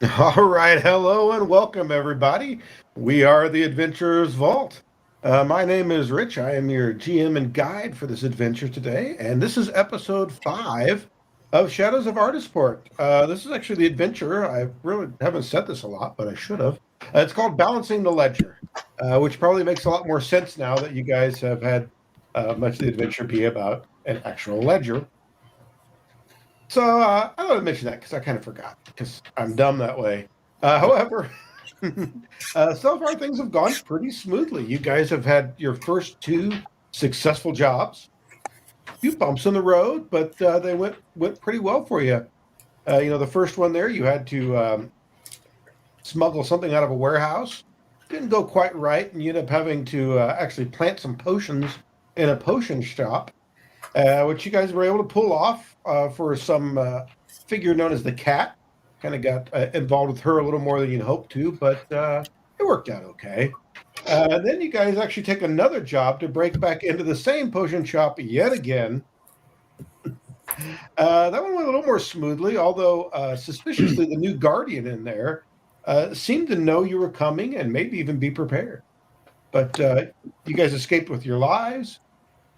All right, hello and welcome, everybody. We are the Adventurers Vault. My name is Rich. I am your GM and guide for this adventure today, and this is episode 5 of Shadows of Ardisport. This is actually the adventure. I really haven't said this a lot, but I should have. It's called Balancing the Ledger, which probably makes a lot more sense now that you guys have had much of the adventure be about an actual ledger. So I want to mention that because I kind of forgot because I'm dumb that way. However, so far things have gone pretty smoothly. You guys have had your first 2 successful jobs. A few bumps in the road, but they went pretty well for you. The first one there, you had to smuggle something out of a warehouse. Didn't go quite right, and you end up having to actually plant some potions in a potion shop, which you guys were able to pull off for some figure known as the Cat. Kind of got involved with her a little more than you'd hoped to, but it worked out okay. Then you guys actually take another job to break back into the same potion shop yet again. That one went a little more smoothly, although suspiciously the new guardian in there seemed to know you were coming and maybe even be prepared. But you guys escaped with your lives.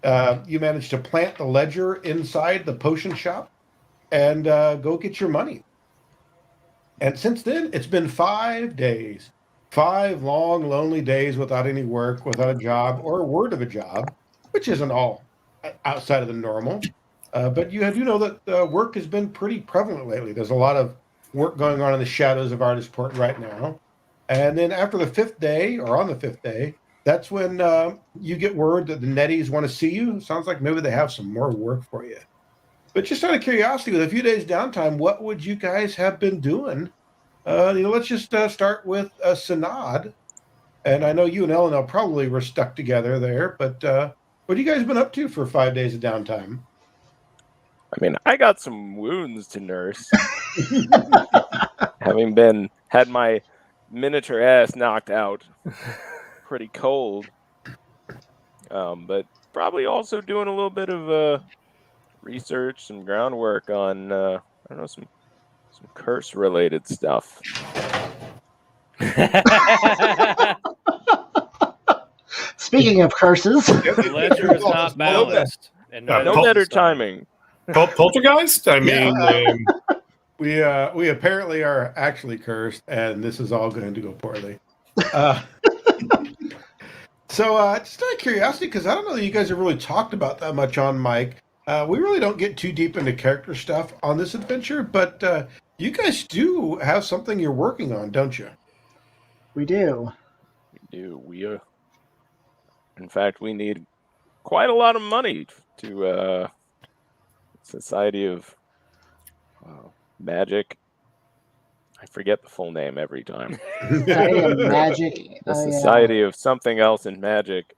You managed to plant the ledger inside the potion shop and go get your money. And since then, it's been 5 days. 5 long, lonely days without any work, without a job, or a word of a job, which isn't all outside of the normal. But you do know that work has been pretty prevalent lately. There's a lot of work going on in the shadows of Ardisport right now. And then after the 5th day, or on the 5th day, that's when you get word that the Netties want to see you. Sounds like maybe they have some more work for you. But just out of curiosity, with a few days downtime, what would you guys have been doing? Let's just start with Synod. And I know you and Eleanor probably were stuck together there, but what have you guys been up to for 5 days of downtime? I mean, I got some wounds to nurse. Having had my miniature ass knocked out, pretty cold. But probably also doing a little bit of research, some groundwork on I don't know, some curse related stuff. Speaking of curses, The ledger is not balanced. And No better timing. Poltergeist? I mean, We apparently are actually cursed, and this is all going to go poorly. So just out of curiosity, because I don't know that you guys have really talked about that much on mic. We really don't get too deep into character stuff on this adventure, but you guys do have something you're working on, don't you? we do. In fact, we need quite a lot of money to Society of Magic. I forget the full name every time. Magic. The Society of something else in Magic.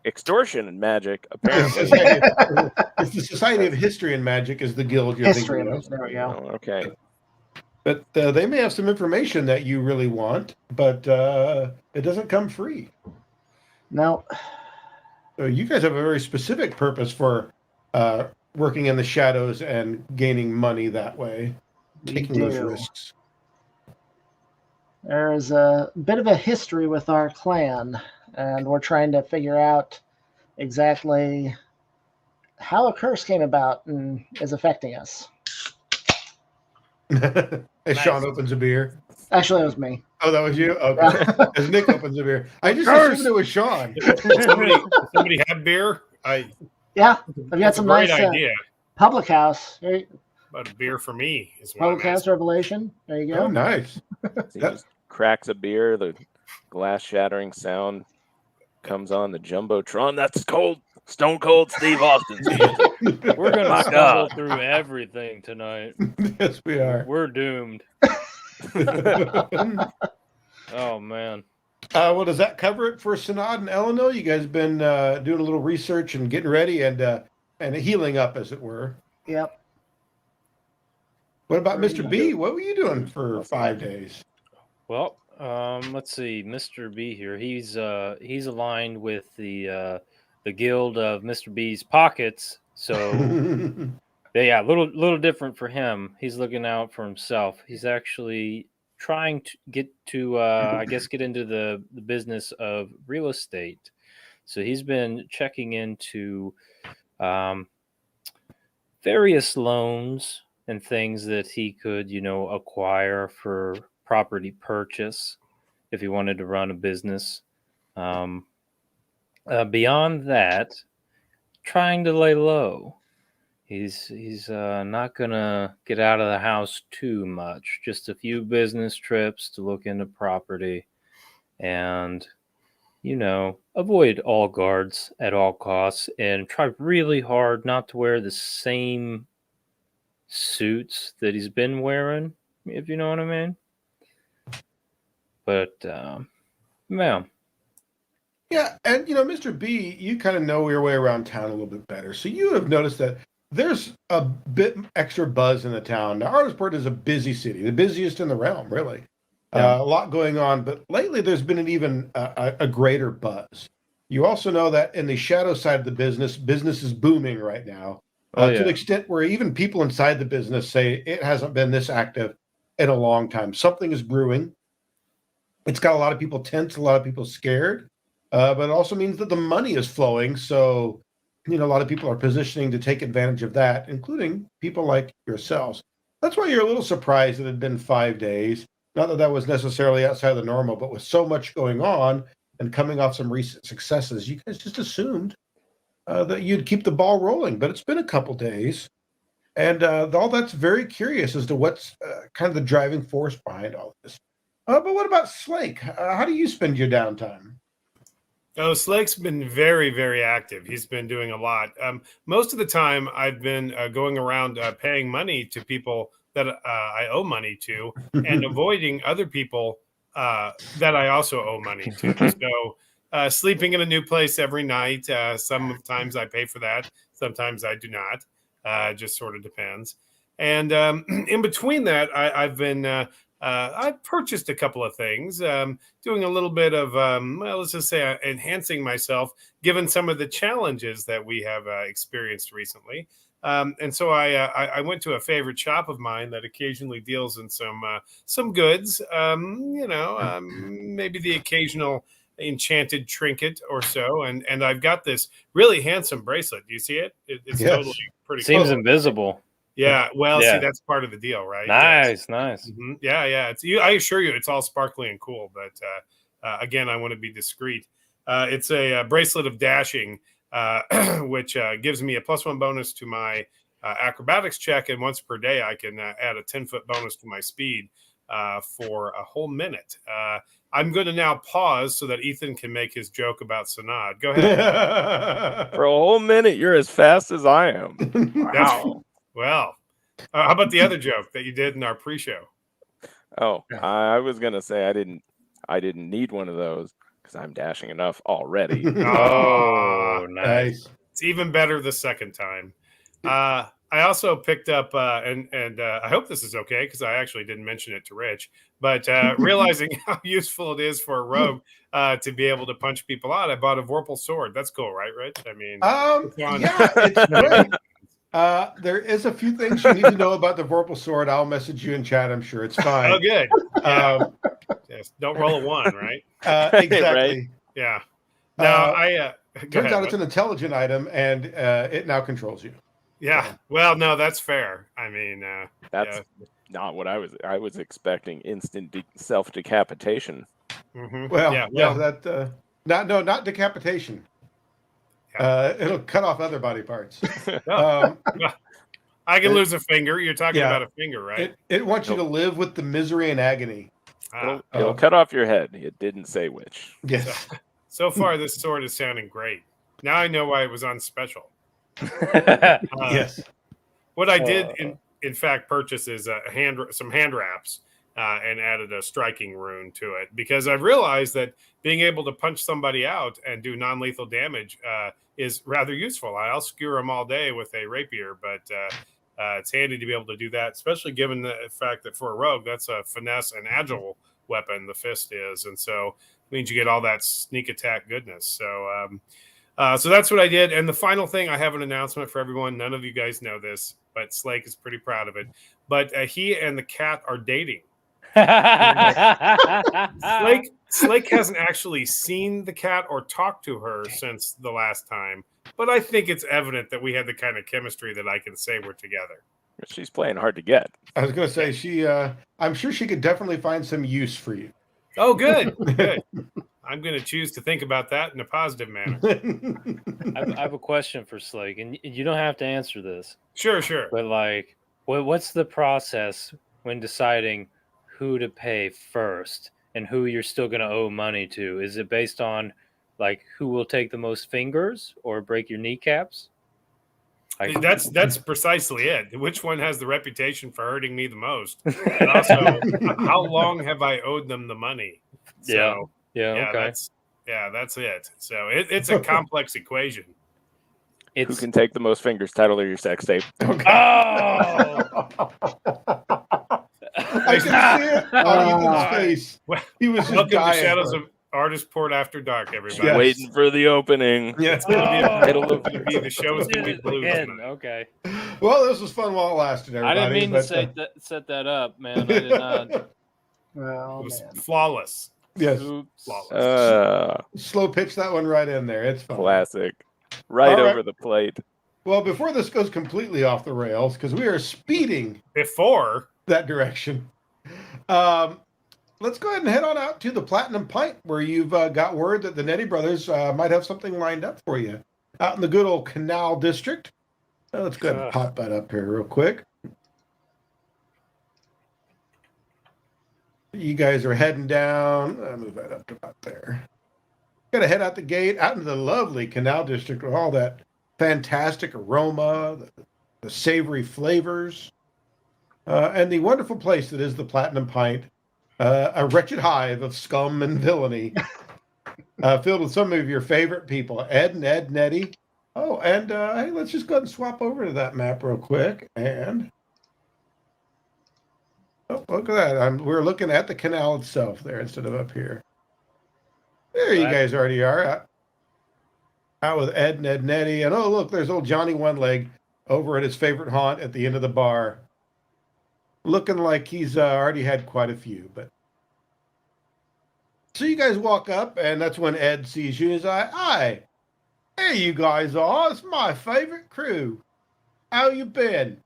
Extortion and Magic, apparently. It's the Society of History and Magic is the guild you're History. thinking of. There we go. Oh, okay. But they may have some information that you really want, but it doesn't come free. No. So you guys have a very specific purpose for working in the shadows and gaining money that way, taking those risks. There's a bit of a history with our clan, and we're trying to figure out exactly how a curse came about and is affecting us. As Sean opens a beer. Actually, it was me. Oh, that was you? Okay. As Nick opens a beer. I just assumed it was Sean. somebody had beer. Yeah, I've got some great nice idea. Public house. But a beer for me is what Public I'm House asking. Revelation. There you go. Oh, nice. So he just cracks a beer, the glass shattering sound comes on the Jumbotron. That's cold. Stone Cold Steve Austin's music. We're going My to stumble God. through everything tonight. Yes, we are. We're doomed. Oh, man. Well, does that cover it for Synod and Eleanor? You guys been doing a little research and getting ready and healing up, as it were. Yep. What about Mr. B? What were you doing for 5 days? Well, let's see. Mr. B here. He's aligned with the guild of Mr. B's pockets. So yeah, a little different for him. He's looking out for himself. He's actually trying to get to, I guess, get into the business of real estate. So he's been checking into various loans and things that he could, acquire for property purchase if he wanted to run a business. Beyond that, trying to lay low. He's not gonna get out of the house too much. Just a few business trips to look into property, and avoid all guards at all costs, and try really hard not to wear the same suits that he's been wearing, if you know what I mean. But yeah. Yeah, and Mr. B, you kind of know your way around town a little bit better, so you would have noticed that there's a bit extra buzz in the town. Now, Ardisport is a busy city, the busiest in the realm, really. Yeah. A lot going on, but lately there's been an even a greater buzz. You also know that in the shadow side of the business is booming right now, to the extent where even people inside the business say it hasn't been this active in a long time. Something is brewing. It's got a lot of people tense, a lot of people scared, but it also means that the money is flowing. So, a lot of people are positioning to take advantage of that, including people like yourselves. That's why you're a little surprised it had been 5 days. Not that that was necessarily outside of the normal, but with so much going on and coming off some recent successes, you guys just assumed that you'd keep the ball rolling. But it's been a couple days, and all that's very curious as to what's kind of the driving force behind all this. But what about Slake? How do you spend your downtime? Oh, Slake's been very, very active. He's been doing a lot. Most of the time, I've been going around paying money to people that I owe money to, and avoiding other people that I also owe money to. So, sleeping in a new place every night. Sometimes I pay for that. Sometimes I do not. Just sort of depends. And in between that, I've been. I've purchased a couple of things, doing a little bit of, let's just say, enhancing myself, given some of the challenges that we have experienced recently. And so I went to a favorite shop of mine that occasionally deals in some goods, maybe the occasional enchanted trinket or so. And I've got this really handsome bracelet. Do you see it? It's Yes. totally pretty Seems cool. invisible. Yeah, well, Yeah. see, that's part of the deal, right? Nice. Mhm. Yeah. I assure you, it's all sparkly and cool. But again, I want to be discreet. It's a bracelet of dashing, which gives me a +1 bonus to my acrobatics check, and once per day, I can add a 10-foot bonus to my speed for a whole minute. I'm going to now pause so that Ethan can make his joke about Sanad. Go ahead. For a whole minute, you're as fast as I am. Wow. Well, how about the other joke that you did in our pre-show? Oh, I was gonna say I didn't need one of those because I'm dashing enough already. Oh, nice. It's even better the second time. I also picked up, and I hope this is okay because I actually didn't mention it to Rich, but realizing how useful it is for a rogue to be able to punch people out, I bought a Vorpal sword. That's cool, right, Rich? I mean, yeah, it's great. There is a few things you need to know about the Vorpal sword. I'll message you in chat. I'm sure it's fine. Oh, good. Yes, don't roll a 1, right? Exactly. Right? Yeah. Now turns out it's an intelligent item, and it now controls you. Yeah. Well, no, that's fair. I mean, That's not what I was expecting. Instant self-decapitation. Mm-hmm. Well, not decapitation. It'll cut off other body parts. I can lose a finger. You're talking about a finger, right? It wants you to live with the misery and agony. It'll cut off your head. It didn't say which. Yes. So far, this sword is sounding great. Now I know why it was on special. Yes. What I did, in fact, purchase is some hand wraps and added a striking rune to it because I've realized that being able to punch somebody out and do non-lethal damage is rather useful. I'll skewer them all day with a rapier, but it's handy to be able to do that, especially given the fact that for a rogue, that's a finesse and agile weapon, the fist is. And so it means you get all that sneak attack goodness. So that's what I did. And the final thing, I have an announcement for everyone. None of you guys know this, but Slake is pretty proud of it. But he and the cat are dating. Slake hasn't actually seen the cat or talked to her since the last time, but I think it's evident that we had the kind of chemistry that I can say we're together. She's playing hard to get. I was going to say I'm sure she could definitely find some use for you. Oh, good, good. I'm going to choose to think about that in a positive manner. I have a question for Slake, and you don't have to answer this. Sure. But like, what's the process when deciding who to pay first and who you're still going to owe money to? Is it based on like who will take the most fingers or break your kneecaps? Like, that's precisely it. Which one has the reputation for hurting me the most? And also, how long have I owed them the money? So, yeah, okay. That's it. So it's a complex equation. Who can take the most fingers? Title of your sex tape. Okay. Oh! I can see it on Ethan's face. He was just Welcome to dying. Shadows of Ardisport After Dark, everybody. Yes. Waiting for the opening. Yeah. It's gonna be a Oh. title of the show is gonna be blue Again, tonight. okay. Well, this was fun while it lasted, I everybody. didn't mean to set that up, man. I did not. Oh, It was man. flawless. Yes. Oops. Slow pitch that one right in there. It's fun. Classic. Right All right. over the plate. Well, before this goes completely off the rails, because we are speeding Before, that direction, let's go ahead and head on out to the Platinum Pint, where you've got word that the Nettie brothers might have something lined up for you out in the good old Canal District. Let's go ahead and pop that up here real quick. You guys are heading down. I'll move that up to about there. Got to head out the gate, out into the lovely Canal District with all that fantastic aroma, the savory flavors, and the wonderful place that is the Platinum Pint, a wretched hive of scum and villainy, filled with some of your favorite people, Ed, Nettie. Oh, and hey, let's just go ahead and swap over to that map real quick. And oh, look at that! We're looking at the canal itself there instead of up here. There you guys already are. Out with Ed, Nettie, and oh, look, there's old Johnny One Leg over at his favorite haunt at the end of the bar. Looking like he's already had quite a few, but. So you guys walk up, and that's when Ed sees you. He's like, "Hi, there you guys are. It's my favorite crew. How you been?"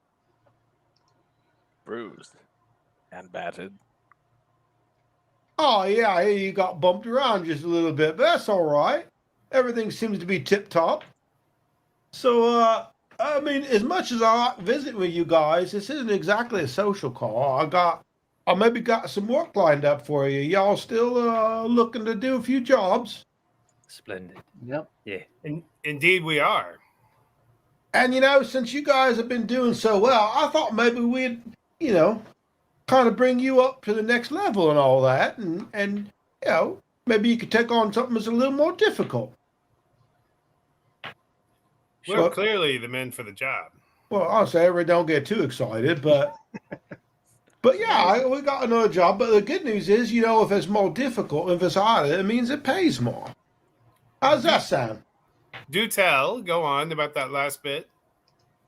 Bruised and battered. "Oh, yeah, I hear you got bumped around just a little bit, but that's all right. Everything seems to be tip-top. So, I mean, as much as I like visiting with you guys, this isn't exactly a social call. I maybe got some work lined up for you. Y'all still looking to do a few jobs?" Splendid. Yep. Yeah. indeed, we are. And, since you guys have been doing so well, I thought maybe we'd, kind of bring you up to the next level and all that. And maybe you could take on something that's a little more difficult. We're clearly the men for the job. Well, I'll say everybody don't get too excited, but yeah, we got another job. But the good news is, if it's more difficult, if it's harder, it means it pays more. How's that sound? Do tell. Go on about that last bit.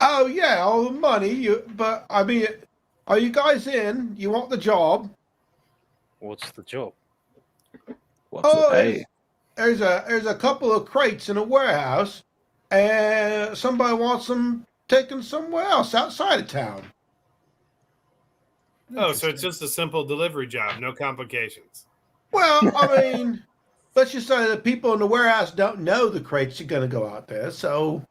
Oh, yeah, all the money. But, I mean, are you guys in? You want the job? What's the job? What's the pay? There's a couple of crates in a warehouse, and somebody wants them taken somewhere else outside of town. Oh, so it's just a simple delivery job, no complications. Well, I mean, let's just say the people in the warehouse don't know the crates are going to go out there. So,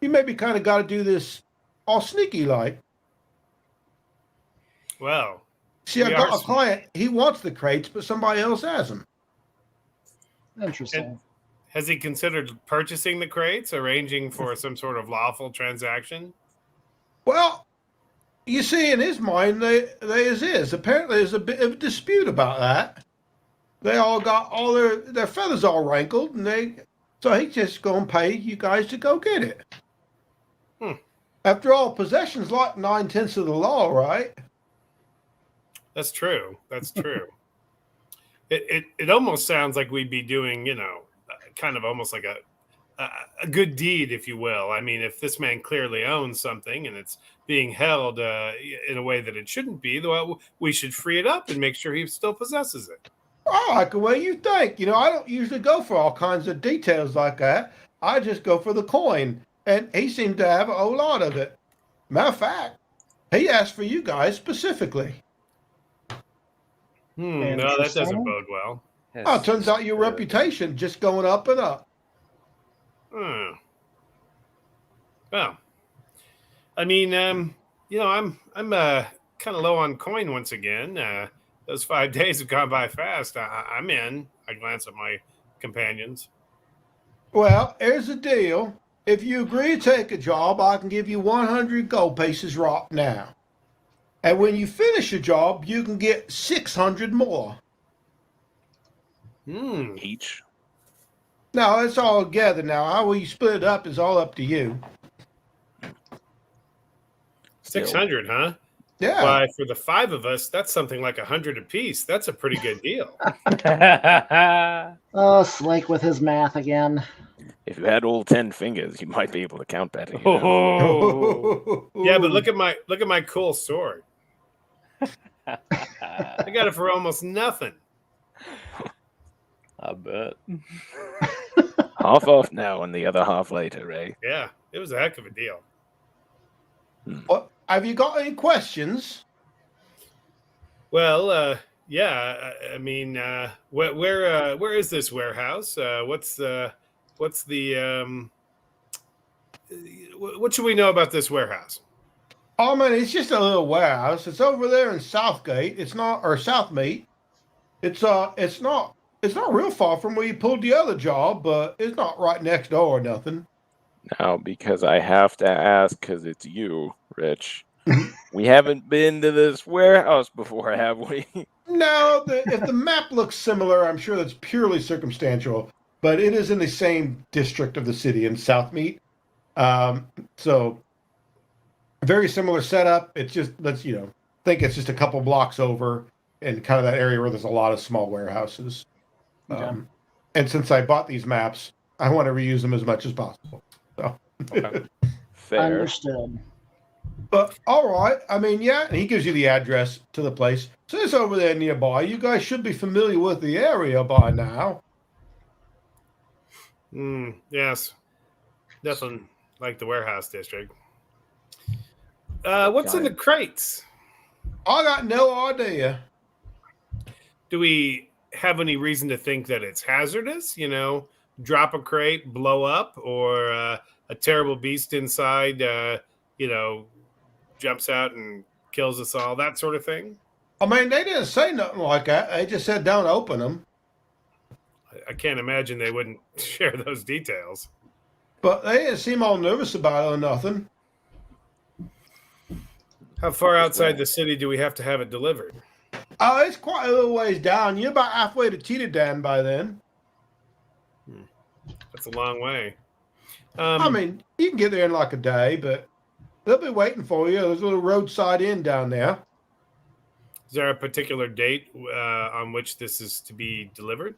you maybe kind of got to do this all sneaky like. Well, see, I got a client. He wants the crates, but somebody else has them. Interesting. And has he considered purchasing the crates, arranging for some sort of lawful transaction? Well, you see, in his mind, they is. Apparently, there's a bit of a dispute about that. They all got all their feathers all rankled, and so he's just going to pay you guys to go get it. After all, possession's like 9/10 of the law, right? That's true. That's true. It almost sounds like we'd be doing, kind of almost like a good deed, if you will. I mean, if this man clearly owns something and it's being held in a way that it shouldn't be, well, we should free it up and make sure he still possesses it. I like the way you think. I don't usually go for all kinds of details like that. I just go for the coin. And he seemed to have a whole lot of it. Matter of fact, he asked for you guys specifically. No, that doesn't bode well. Yes, Oh, it turns out your reputation just going up and up. Well, I mean, I'm kind of low on coin once again. Those 5 days have gone by fast. I'm in. I glance at my companions. Well, here's the deal. If you agree to take a job, I can give you 100 gold pieces right now. And when you finish the job, you can get 600 more. Each. No, it's all together now. How we split it up is all up to you. 600, huh? Yeah. Why, for the 5 of us, that's something like 100 apiece. That's a pretty good deal. Oh, Slake with his math again. If you had all 10 fingers, you might be able to count better. Yeah, but look at my cool sword. I got it for almost nothing. I bet. Half off now and the other half later, Ray. Yeah, it was a heck of a deal. What, have you got any questions? Well, yeah. I mean, where is this warehouse? What should we know about this warehouse? Oh man, it's just a little warehouse. It's over there in Southgate. It's not, or Southmeat. It's not real far from where you pulled the other job, but it's not right next door or nothing. Now, because I have to ask, because it's you, Rich. We haven't been to this warehouse before, have we? No, if the map looks similar, I'm sure that's purely circumstantial. But it is in the same district of the city in Southmeat. So very similar setup. It's just, think it's just a couple blocks over in kind of that area where there's a lot of small warehouses. Okay. And since I bought these maps, I want to reuse them as much as possible. So. Okay. Fair. Understood. But all right, I mean, yeah, and he gives you the address to the place. So it's over there nearby. You guys should be familiar with the area by now. Yes, nothing like the warehouse district. What's in the crates? I got no idea. Do we have any reason to think that it's hazardous? Drop a crate, blow up, or a terrible beast inside, jumps out and kills us all, that sort of thing? I mean, they didn't say nothing like that. They just said don't open them. I can't imagine they wouldn't share those details. But they didn't seem all nervous about it or nothing. How far outside the city do we have to have it delivered? Oh, it's quite a little ways down. You're about halfway to Teeterdan by then. That's a long way. I mean, you can get there in like a day, but they'll be waiting for you. There's a little roadside inn down there. Is there a particular date on which this is to be delivered?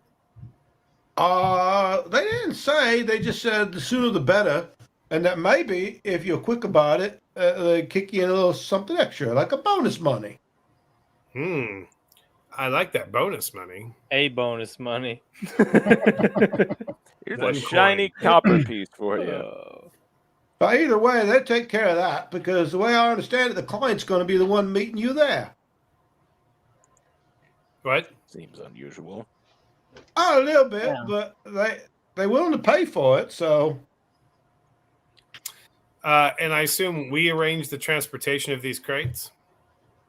They didn't say. They just said the sooner the better. And that maybe, if you're quick about it, they kick you in a little something extra, like a bonus money. I like that bonus money. A bonus money. Here's One a shiny copper piece for you. But either way, they take care of that because the way I understand it, the client's going to be the one meeting you there. What? Seems unusual. Oh, a little bit, Yeah. but they're willing to pay for it, so. And I assume we arrange the transportation of these crates?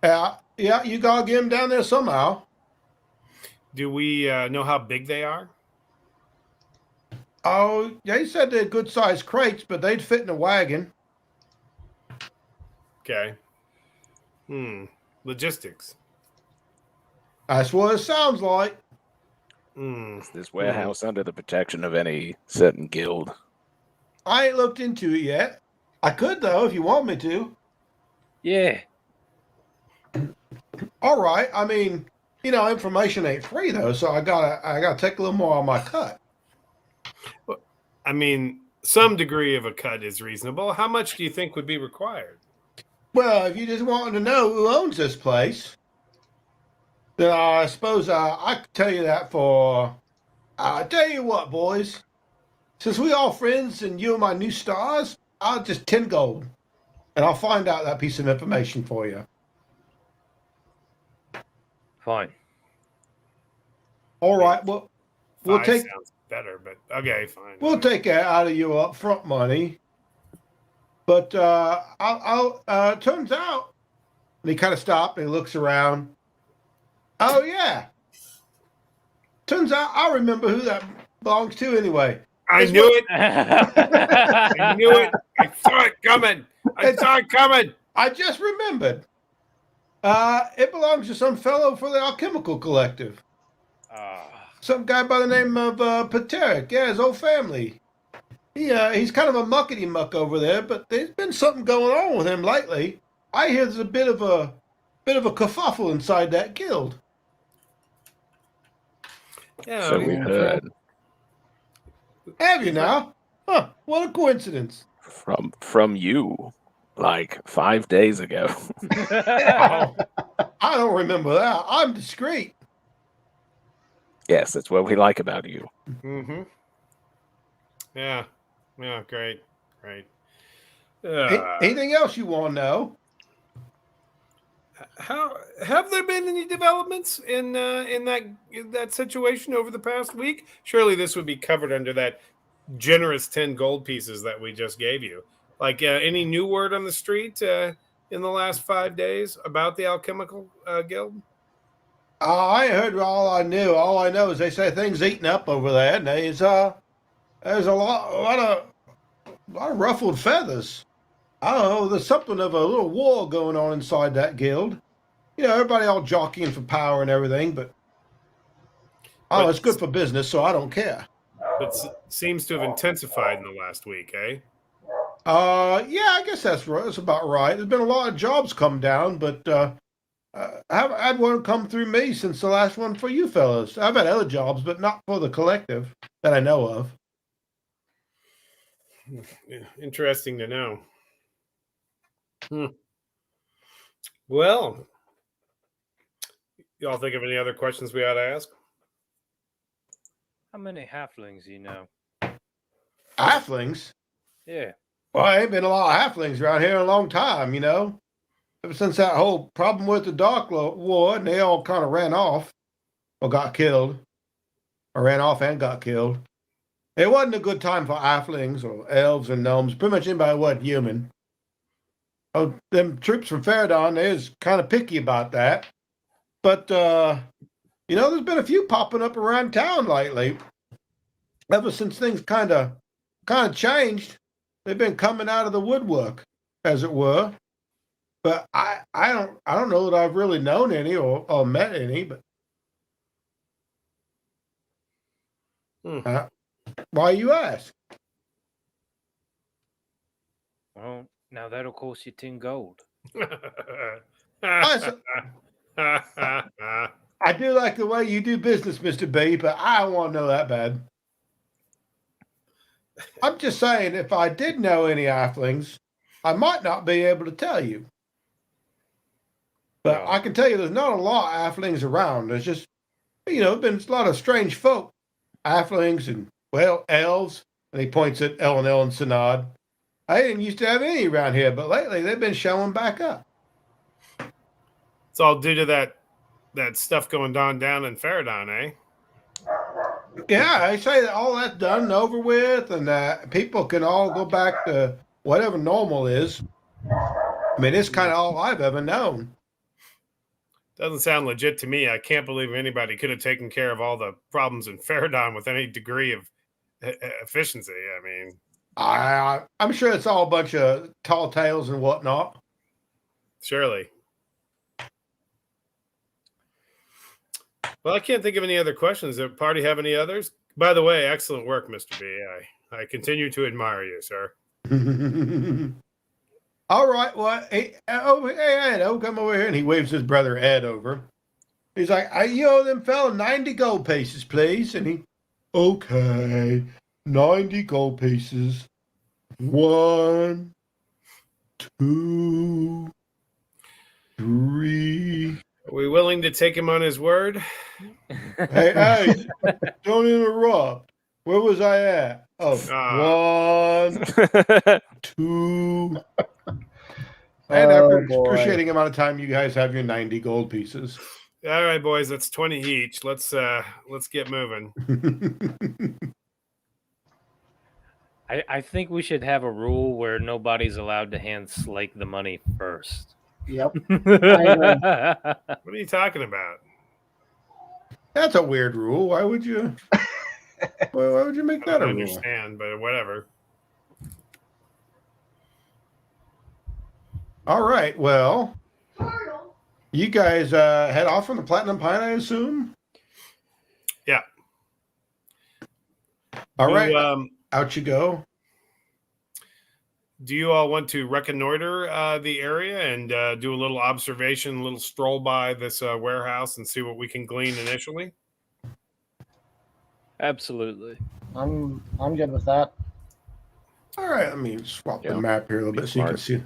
Yeah, you got to get them down there somehow. Do we know how big they are? Oh, they said they're good-sized crates, but they'd fit in a wagon. Okay. Logistics. That's what it sounds like. Is this warehouse under the protection of any certain guild? I ain't looked into it yet. I could, though, if you want me to. Yeah. All right. I mean, information ain't free, though, so I gotta take a little more on my cut. I mean, some degree of a cut is reasonable. How much do you think would be required? Well, if you just want to know who owns this place, then I suppose I could tell you that for. I tell you what, boys. Since we all friends and you're my new stars, I'll just 10 gold, and I'll find out that piece of information for you. Fine. All right. Well, we'll 5 take sounds better, but okay, fine. we'll take it out of your upfront money. But I'll turns out, and he kind of stopped and he looks around. Oh yeah. Turns out I remember who that belongs to anyway. I knew it. I knew it. I saw it coming. I saw it coming. I just remembered. It belongs to some fellow for the Alchemical Collective. Some guy by the name of Pateric. Yeah, his old family. He's kind of a muckety muck over there, but there's been something going on with him lately. I hear there's a bit of a kerfuffle inside that guild. Yeah, So we heard Have you now? Huh? What a coincidence. from you like 5 days ago. Oh, I don't remember that. I'm discreet. Yes, that's what we like about you. Mm-hmm. Yeah. Great. Anything else you want to know? How have there been any developments in that situation over the past week? Surely this would be covered under that generous 10 gold pieces that we just gave you. Like any new word on the street in the last 5 days about the alchemical guild? I heard all I knew. All I know is they say things eating up over there, and there's a lot of ruffled feathers. I don't know. There's something of a little war going on inside that guild. Everybody all jockeying for power and everything, but it's good for business, so I don't care. But seems to have intensified in the last week, eh? Yeah, I guess that's right. That's about right. There's been a lot of jobs come down, but I haven't had one come through me since the last one for you fellas. I've had other jobs, but not for the collective that I know of. Interesting to know. Well, y'all think of any other questions we ought to ask? How many halflings you know? Halflings? Yeah. Well, there ain't been a lot of halflings around here in a long time, Ever since that whole problem with the Dark War, and they all kind of ran off or got killed. Or ran off and got killed. It wasn't a good time for halflings or elves and gnomes. Pretty much anybody who wasn't human. Oh, them troops from Faradon, they was kind of picky about that. But, there's been a few popping up around town lately. Ever since things kind of changed, they've been coming out of the woodwork, as it were. But I don't know that I've really known any or met any. But why you ask? Well, now that'll cost you 10 gold. I do like the way you do business, Mr. B, but I don't want to know that bad. I'm just saying, if I did know any halflings, I might not be able to tell you. But I can tell you there's not a lot of halflings around. There's just, been a lot of strange folk. Halflings and, elves. And he points at Elenel and Synod. I didn't used to have any around here, but lately they've been showing back up. It's all due to that stuff going on down in Faradon, eh? Yeah, I say that all that's done and over with, and people can all go back to whatever normal is. I mean, it's kind of all I've ever known. Doesn't sound legit to me. I can't believe anybody could have taken care of all the problems in Faradon with any degree of efficiency. I mean, I'm sure it's all a bunch of tall tales and whatnot. Surely. Well, I can't think of any other questions. Does the party have any others? By the way, excellent work, Mr. B. I continue to admire you, sir. All right. Well, hey, Ed, come over here. And he waves his brother Ed over. He's like, you owe them fella 90 gold pieces, please. And he, okay, 90 gold pieces. 1, 2, 3. Are we willing to take him on his word? Hey, don't interrupt. Where was I at? Oh, 1, 2. And after Oh, boy. excruciating amount of time, you guys have your 90 gold pieces. All right, boys, that's 20 each. Let's get moving. I think we should have a rule where nobody's allowed to hand Slake the money first. Yep. What are you talking about? That's a weird rule. Why would you? Why would you make I that don't a rule? understand, but whatever. All right. Well, you guys head off from the Platinum Pine, I assume. Yeah. All right. Out you go. Do you all want to reconnoiter the area and do a little observation, a little stroll by this warehouse and see what we can glean initially? Absolutely. I'm good with that. All right. Let me swap the Yeah. map here a little Be bit so you can smart. see.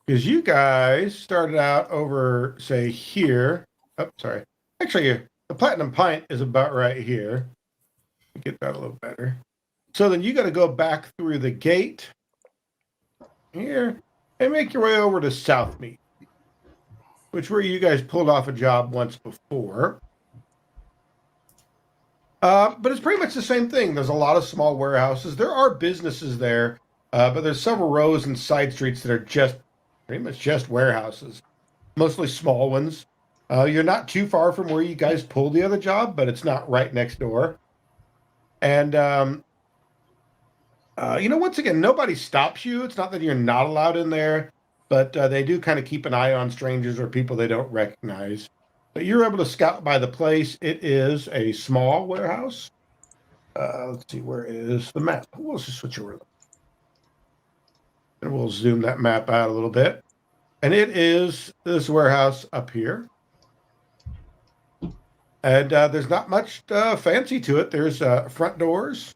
Because you guys started out over, say, here. Oh, sorry. Actually, the Platinum Pint is about right here. Get that a little better. So then you got to go back through the gate here and make your way over to Southmead, which where you guys pulled off a job once before. But it's pretty much the same thing. There's a lot of small warehouses. There are businesses there, but there's several rows and side streets that are just pretty much just warehouses, mostly small ones. You're not too far from where you guys pulled the other job, but it's not right next door. And once again, nobody stops you. It's not that you're not allowed in there, but they do kind of keep an eye on strangers or people they don't recognize. But you're able to scout by the place. It is a small warehouse. Let's see, where is the map? We'll just switch over. And we'll zoom that map out a little bit. And it is this warehouse up here. And there's not much fancy to it. There's front doors.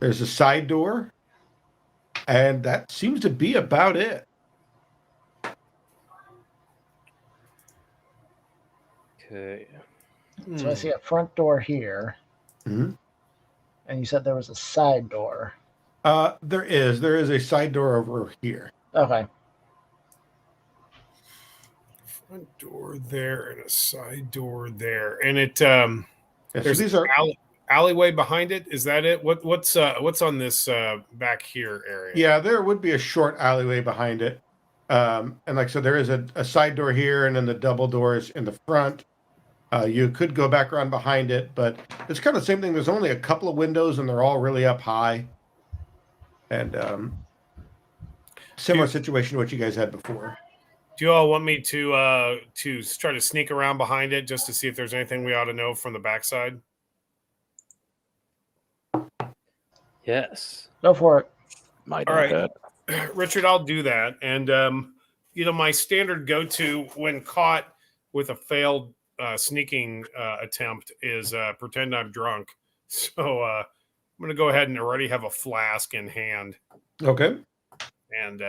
There's a side door. And that seems to be about it. Okay. So I see a front door here. Mm-hmm. And you said there was a side door. There is a side door over here. Okay. Front door there and a side door there, and it Yeah, there's so these are alleyway behind it. Is that it? What's on this back here area? Yeah, there would be a short alleyway behind it. And like I said, there is a side door here and then the double doors in the front. You could go back around behind it, but it's kind of the same thing. There's only a couple of windows and they're all really up high. And similar situation to what you guys had before. Do you all want me to try to sneak around behind it just to see if there's anything we ought to know from the backside? Yes. Go for it. Might All not right. that. Richard, I'll do that. And my standard go-to when caught with a failed sneaking attempt is pretend I'm drunk. So I'm going to go ahead and already have a flask in hand. Okay. And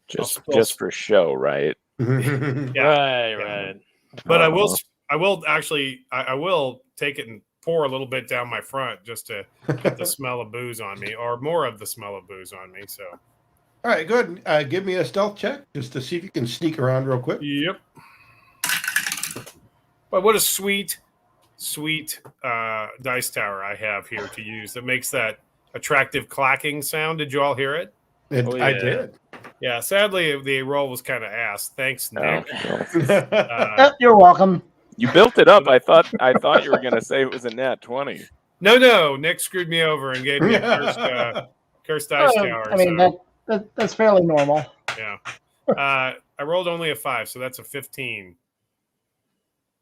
Just for show, right? Yeah. Right. But I will take it and pour a little bit down my front just to get the smell of booze on me, or more of the smell of booze on me. So, All right, go ahead and give me a stealth check just to see if you can sneak around real quick. yep. But what a sweet dice tower I have here to use that makes that attractive clacking sound. Did you all hear it? Oh, I yeah. did. Yeah. Sadly, the roll was kind of ass. Thanks, Nick. No. You're welcome. You built it up. I thought you were going to say it was a nat 20. No. Nick screwed me over and gave me a cursed dice tower. I mean, that's fairly normal. Yeah. I rolled only a 5, so that's a 15.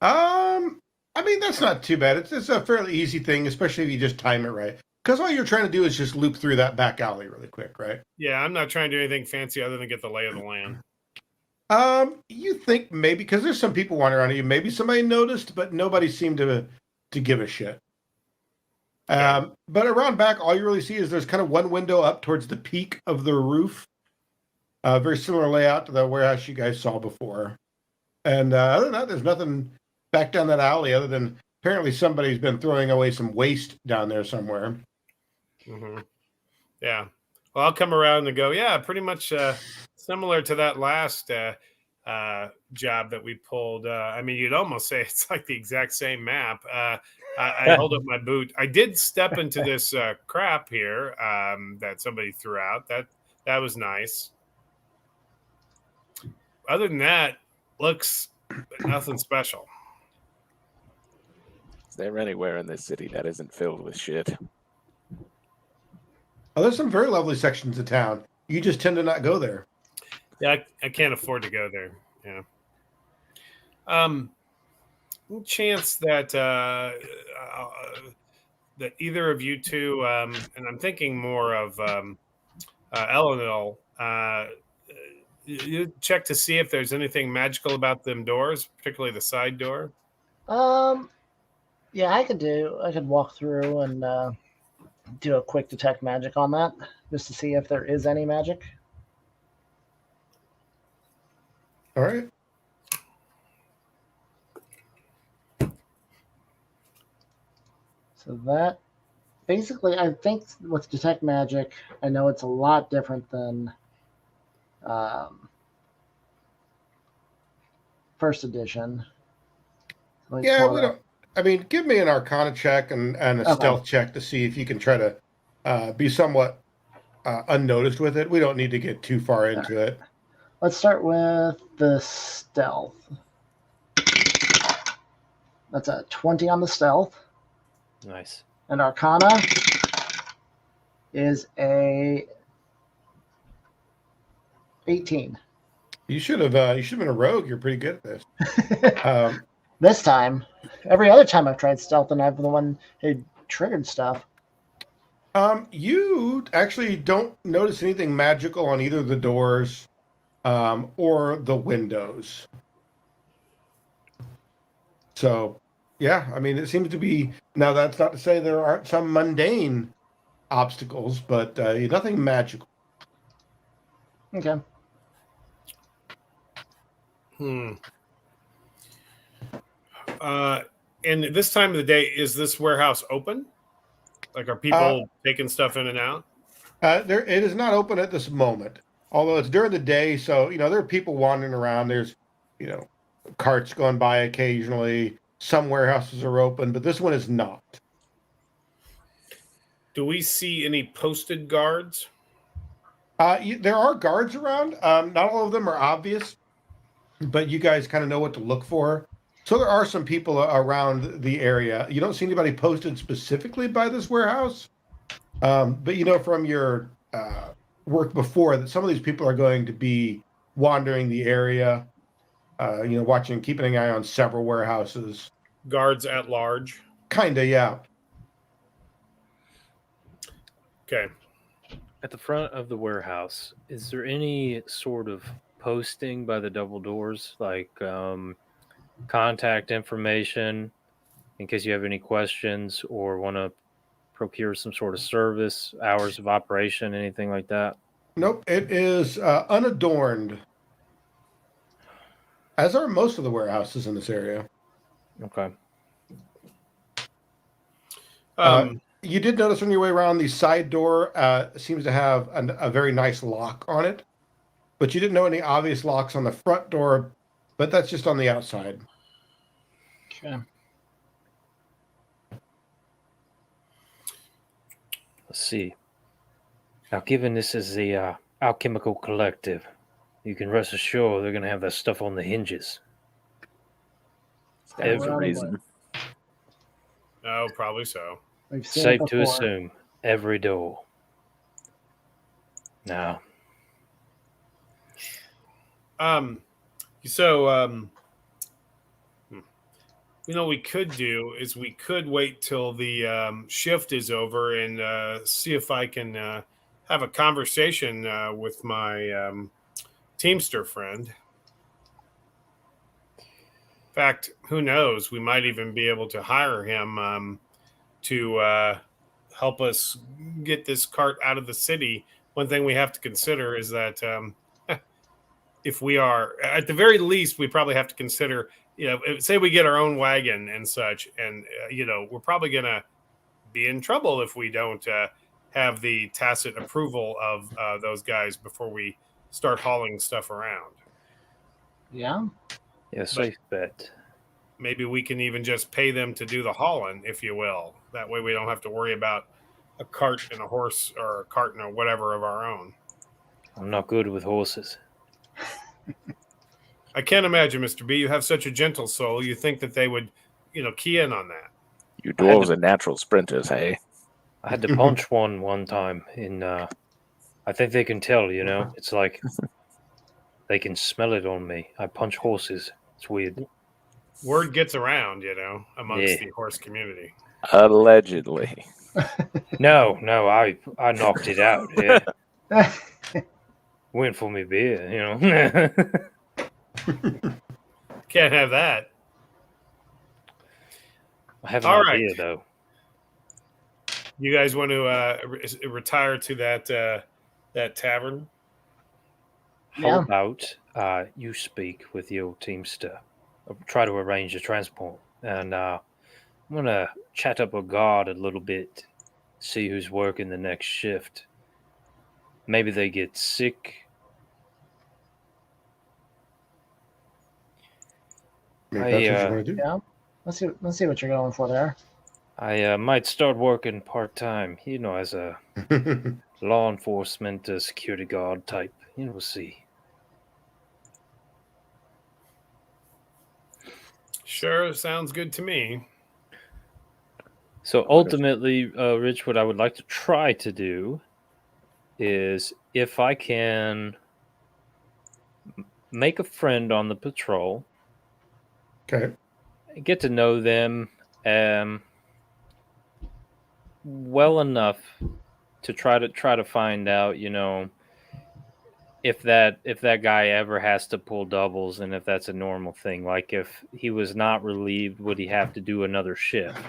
I mean, that's not too bad. It's a fairly easy thing, especially if you just time it right. Because all you're trying to do is just loop through that back alley really quick, right? Yeah, I'm not trying to do anything fancy other than get the lay of the land. You think maybe because there's some people wandering around you, maybe somebody noticed, but nobody seemed to give a shit. But around back, all you really see is there's kind of one window up towards the peak of the roof. Very similar layout to the warehouse you guys saw before. And other than that, there's nothing back down that alley other than apparently somebody's been throwing away some waste down there somewhere. Mm-hmm. Yeah. Well, I'll come around and go, yeah, pretty much similar to that last job that we pulled. I mean, you'd almost say it's like the exact same map. I hold up my boot. I did step into this crap here that somebody threw out. That was nice. Other than that, looks nothing special. Is there anywhere in this city that isn't filled with shit? Oh, there's some very lovely sections of town. You just tend to not go there. Yeah, I can't afford to go there. Yeah. Chance that that either of you two, and I'm thinking more of Eleanor, you check to see if there's anything magical about them doors, particularly the side door. Yeah, I could walk through and do a quick detect magic on that, just to see if there is any magic. All right. So that basically, I think with detect magic, I know it's a lot different than first edition. Yeah, we don't. I mean, give me an Arcana check and a Okay. stealth check to see if you can try to be somewhat unnoticed with it. We don't need to get too far into it. Let's start with the stealth. That's a 20 on the stealth. Nice. And Arcana is a 18. You should have been a rogue. You're pretty good at this. This time, every other time I've tried stealth, and I've been the one who triggered stuff. You actually don't notice anything magical on either the doors or the windows. So, yeah, I mean, it seems to be. Now, that's not to say there aren't some mundane obstacles, but nothing magical. Okay. And this time of the day, is this warehouse open? Like, are people taking stuff in and out? It is not open at this moment, although it's during the day. So, there are people wandering around. There's, carts going by occasionally. Some warehouses are open, but this one is not. Do we see any posted guards? There are guards around. Not all of them are obvious, but you guys kind of know what to look for. So there are some people around the area. You don't see anybody posted specifically by this warehouse, but from your work before that some of these people are going to be wandering the area, watching, keeping an eye on several warehouses. Guards at large? Kinda, yeah. Okay. At the front of the warehouse, is there any sort of posting by the double doors, like contact information in case you have any questions or want to procure some sort of service, hours of operation, anything like that? Nope, it is unadorned, as are most of the warehouses in this area. Okay. You did notice on your way around the side door seems to have a very nice lock on it, but you didn't know any obvious locks on the front door, but that's just on the outside. Okay. Let's see. Now, given this is the alchemical collective, you can rest assured they're going to have that stuff on the hinges. There's a Every- reason. Oh, probably so. We've seen Safe it to before. assume every door. Now, what we could do is we could wait till the shift is over and see if I can have a conversation with my Teamster friend. In fact, who knows? We might even be able to hire him to help us get this cart out of the city, one thing we have to consider is that if we are, at the very least, we probably have to consider, say we get our own wagon and such, and, we're probably going to be in trouble if we don't have the tacit approval of those guys before we start hauling stuff around. Yeah. Yeah, safe bet. Maybe we can even just pay them to do the hauling, if you will. That way we don't have to worry about a cart and a horse or a cart and whatever of our own. I'm not good with horses. I can't imagine, Mr. B, you have such a gentle soul. You think that they would, key in on that. You dwarves are natural sprinters, hey? I had to punch one time in. I think they can tell. It's like they can smell it on me. I punch horses. It's weird. Word gets around, amongst the horse community. Allegedly. No, I knocked it out. Yeah. Went for me beer, Can't have that. I have an All idea, right. though. You guys want to retire to that tavern? How Yeah. about you speak with your teamster? Try to arrange a transport. And I'm going to chat up a guard a little bit, see who's working the next shift. Maybe they get sick. Maybe that's what you want to do. Yeah. Let's see what you're going for there. I might start working part-time, as a law enforcement security guard type. We'll see. Sure, sounds good to me. So ultimately, Rich, what I would like to try to do is if I can make a friend on the patrol, Okay. get to know them well enough to try to find out, if that guy ever has to pull doubles and if that's a normal thing. Like if he was not relieved, would he have to do another shift?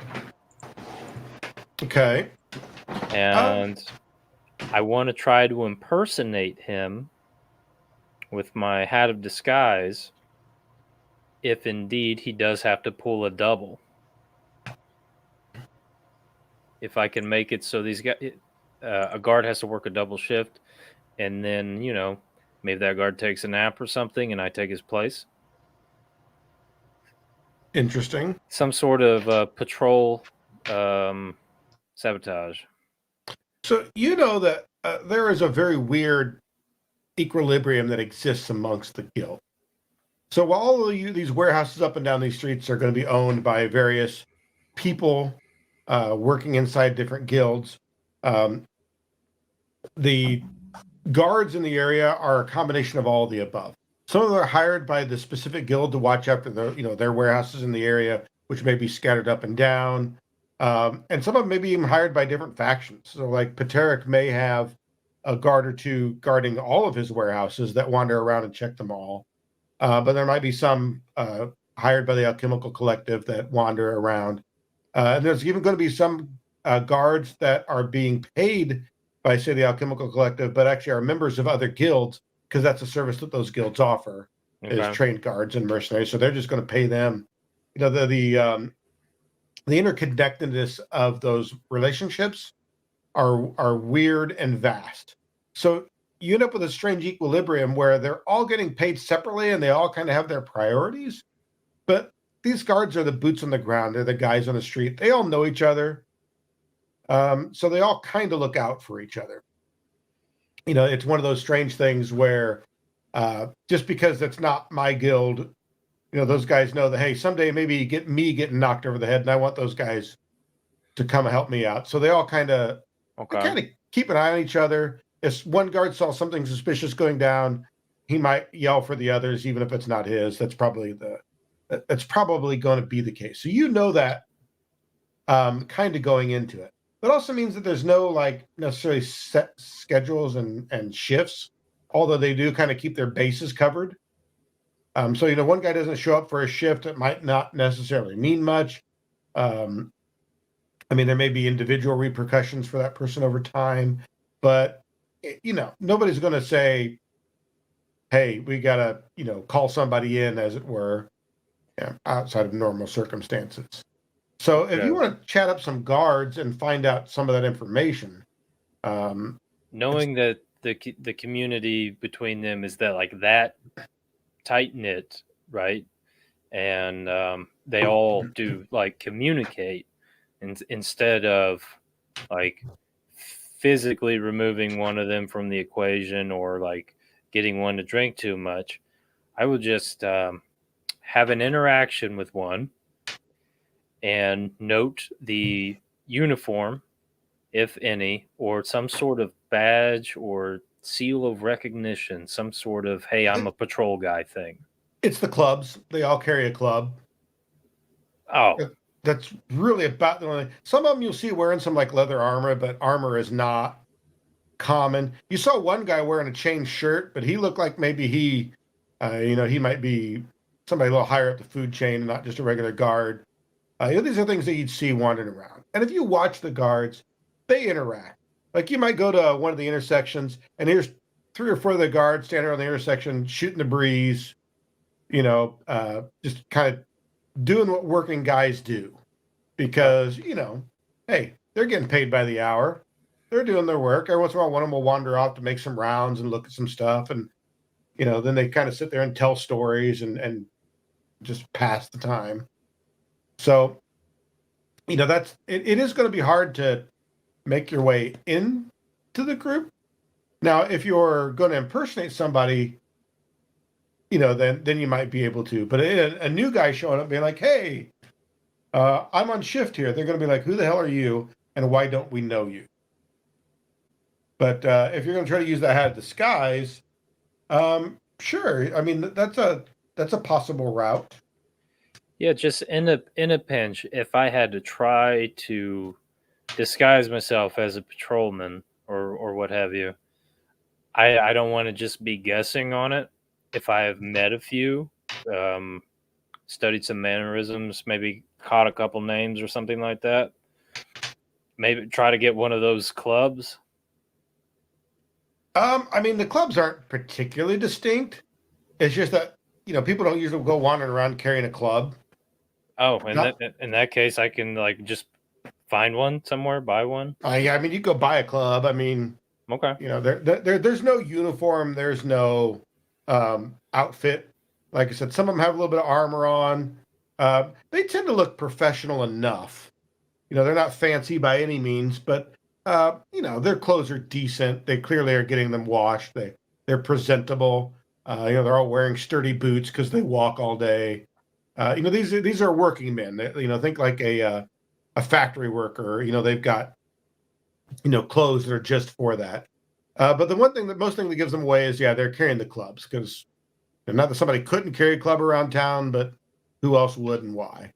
Okay. And I want to try to impersonate him with my hat of disguise if indeed he does have to pull a double. If I can make it so these guys, a guard has to work a double shift, and then, maybe that guard takes a nap or something and I take his place. Interesting. Some sort of patrol sabotage. So you know that there is a very weird equilibrium that exists amongst the guild. So while all of these warehouses up and down these streets are going to be owned by various people working inside different guilds, the guards in the area are a combination of all of the above. Some of them are hired by the specific guild to watch after their warehouses in the area, which may be scattered up and down. And some of them may be even hired by different factions. So like Pateric may have a guard or two guarding all of his warehouses that wander around and check them all. But there might be some hired by the Alchemical Collective that wander around. And there's even going to be some guards that are being paid by, say, the Alchemical Collective, but actually are members of other guilds, because that's a service that those guilds offer, is trained guards and mercenaries. So they're just going to pay them. The interconnectedness of those relationships are weird and vast. So you end up with a strange equilibrium where they're all getting paid separately and they all kind of have their priorities. But these guards are the boots on the ground. They're the guys on the street. They all know each other. So they all kind of look out for each other. It's one of those strange things where just because that's not my guild, those guys know that, hey, someday maybe you get me getting knocked over the head and I want those guys to come help me out. So they all kind of keep an eye on each other. If one guard saw something suspicious going down, he might yell for the others, even if it's not his. That's probably going to be the case. So that kind of going into it. It also means that there's no necessarily set schedules and shifts, although they do kind of keep their bases covered. So one guy doesn't show up for a shift, it might not necessarily mean much. I mean, there may be individual repercussions for that person over time, but nobody's going to say, "Hey, we got to call somebody in," as it were, outside of normal circumstances. So, if you want to chat up some guards and find out some of that information, knowing that the community between them is that tight knit, right? And they all do communicate, instead of physically removing one of them from the equation or getting one to drink too much. I would just have an interaction with one and note the uniform, if any, or some sort of badge or seal of recognition, some sort of, hey, I'm a patrol guy thing. It's the clubs. They all carry a club. Oh. That's really about the only. Some of them you'll see wearing some leather armor, but armor is not common. You saw one guy wearing a chain shirt, but he looked like maybe he might be somebody a little higher up the food chain and not just a regular guard. These are things that you'd see wandering around. And if you watch the guards, they interact. You might go to one of the intersections, and here's 3 or 4 of the guards standing on the intersection, shooting the breeze, just kind of doing what working guys do, because hey, they're getting paid by the hour. They're doing their work. Every once in a while, one of them will wander off to make some rounds and look at some stuff, and then they kind of sit there and tell stories and just pass the time. So that's it is going to be hard to make your way into the group. Now, if you're going to impersonate somebody, then you might be able to. But a new guy showing up being like, "Hey, I'm on shift here," they're going to be like, "Who the hell are you, and why don't we know you?" But if you're going to try to use that hat of disguise, sure. I mean, that's a possible route. Yeah, just in a pinch, if I had to try to disguise myself as a patrolman or what have you, I don't want to just be guessing on it. If I have met a few, studied some mannerisms, maybe caught a couple names or something like that, maybe try to get one of those clubs. I mean, the clubs aren't particularly distinct. It's just that people don't usually go wandering around carrying a club. Oh, in that case, I can just find one somewhere, buy one. Yeah, I mean, you go buy a club. I mean, okay. There's no uniform. There's no outfit. Like I said, some of them have a little bit of armor on. They tend to look professional enough. They're not fancy by any means, but their clothes are decent. They clearly are getting them washed. They're presentable. They're all wearing sturdy boots because they walk all day. These are working men. Think like a factory worker. They've got clothes that are just for that. But the most thing that gives them away is they're carrying the clubs, because not that somebody couldn't carry a club around town, but who else would and why?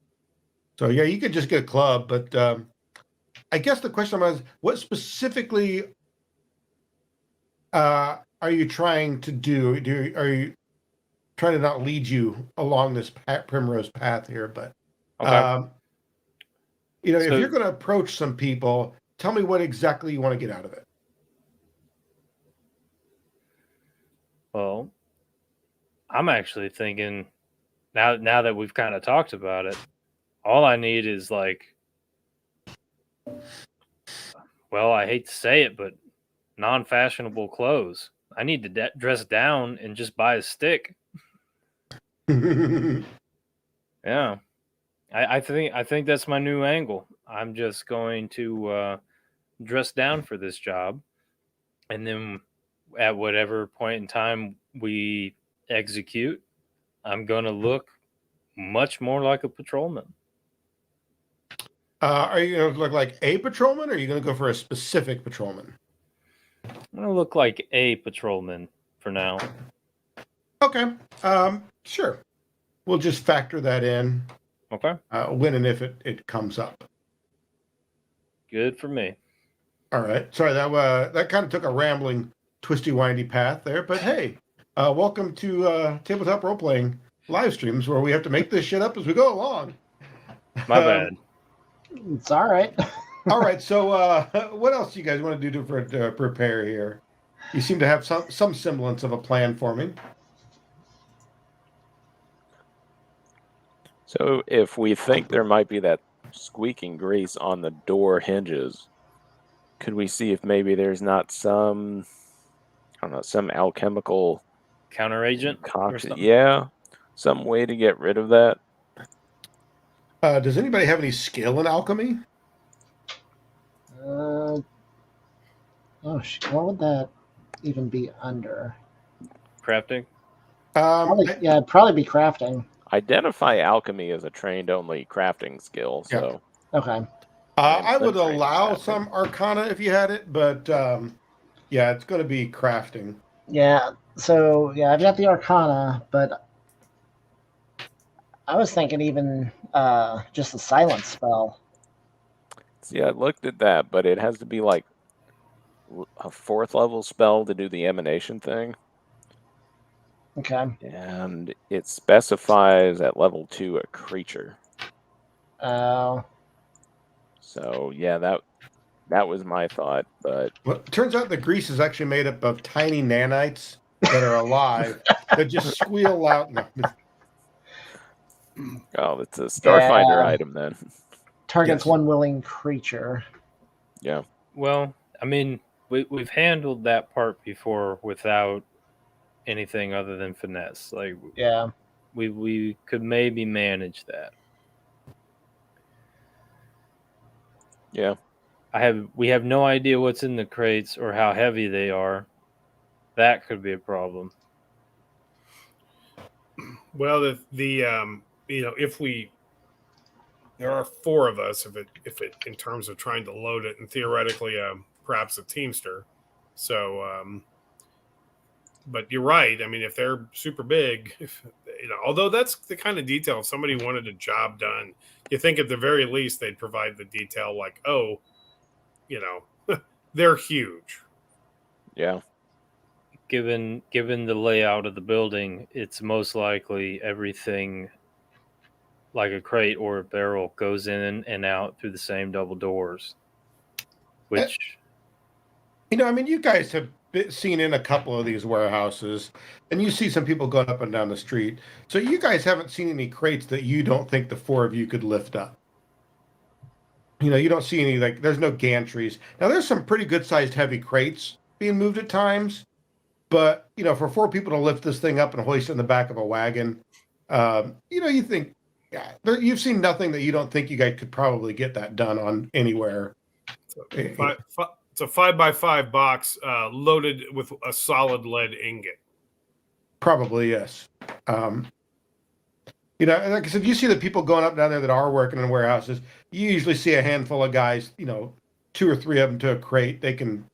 So you could just get a club, but I guess the question was, what specifically are you trying to do? Are you trying to not lead you along this primrose path here? But okay. If you're going to approach some people, tell me what exactly you want to get out of it. Well, I'm actually thinking now that we've kind of talked about it, all I need is well, I hate to say it, but non-fashionable clothes. I need to dress down and just buy a stick. Yeah. I think that's my new angle. I'm just going to dress down for this job, and then at whatever point in time we execute, I'm going to look much more like a patrolman. Are you going to look like a patrolman, or are you going to go for a specific patrolman? I'm going to look like a patrolman for now. Okay. Sure. We'll just factor that in. Okay. When and if it comes up. Good for me. All right. Sorry, that kind of took a rambling, twisty, windy path there, but hey, welcome to Tabletop Role Playing live streams, where we have to make this shit up as we go along. My bad. It's all right. All right. So, what else do you guys want to do to prepare here? You seem to have some semblance of a plan forming. So if we think there might be that squeaking grease on the door hinges, could we see if maybe there's not some, I don't know, some alchemical Counter agent or concoction? something. Yeah, some way to get rid of that. Does anybody have any skill in alchemy? Oh, what would that even be under? Crafting. Probably, yeah, it'd probably be crafting. Identify alchemy as a trained-only crafting skill. Yeah. So Okay. I would trained in allow crafting. some arcana if you had it, but yeah, it's going to be crafting. Yeah. So yeah, I've got the Arcana, but I was thinking even just the silence spell. See, I looked at that, but it has to be like a 4th level spell to do the emanation thing. Okay. And it specifies at level 2 a creature. Uh, So yeah, that was my thought. But Well, it turns out the grease is actually made up of tiny nanites that are alive that just squeal out. No. oh, it's a Starfinder Yeah. item then. targets Yes. one willing creature. Yeah. Well, I mean, we've handled that part before without anything other than finesse. Like, Yeah. we could maybe manage that. Yeah. We have no idea what's in the crates or how heavy they are. That could be a problem. Well, if there are 4 of us, if it in terms of trying to load it, and theoretically, perhaps a teamster. So, but you're right. I mean, if they're super big, although that's the kind of detail. If somebody wanted a job done, you think at the very least they'd provide the detail, like, oh, they're huge. Yeah. Given the layout of the building, it's most likely everything like a crate or a barrel goes in and out through the same double doors. Which I mean, you guys have seen in a couple of these warehouses, and you see some people going up and down the street. So you guys haven't seen any crates that you don't think the 4 of you could lift up. You don't see any, like, there's no gantries. Now, there's some pretty good-sized heavy crates being moved at times, but, for 4 people to lift this thing up and hoist it in the back of a wagon, you think, yeah, you've seen nothing that you don't think you guys could probably get that done on anywhere. It's a 5x5 box loaded with a solid lead ingot. Probably, yes. Like I said, you see the people going up and down there that are working in warehouses. You usually see a handful of guys, 2 or 3 of them to a crate. They can,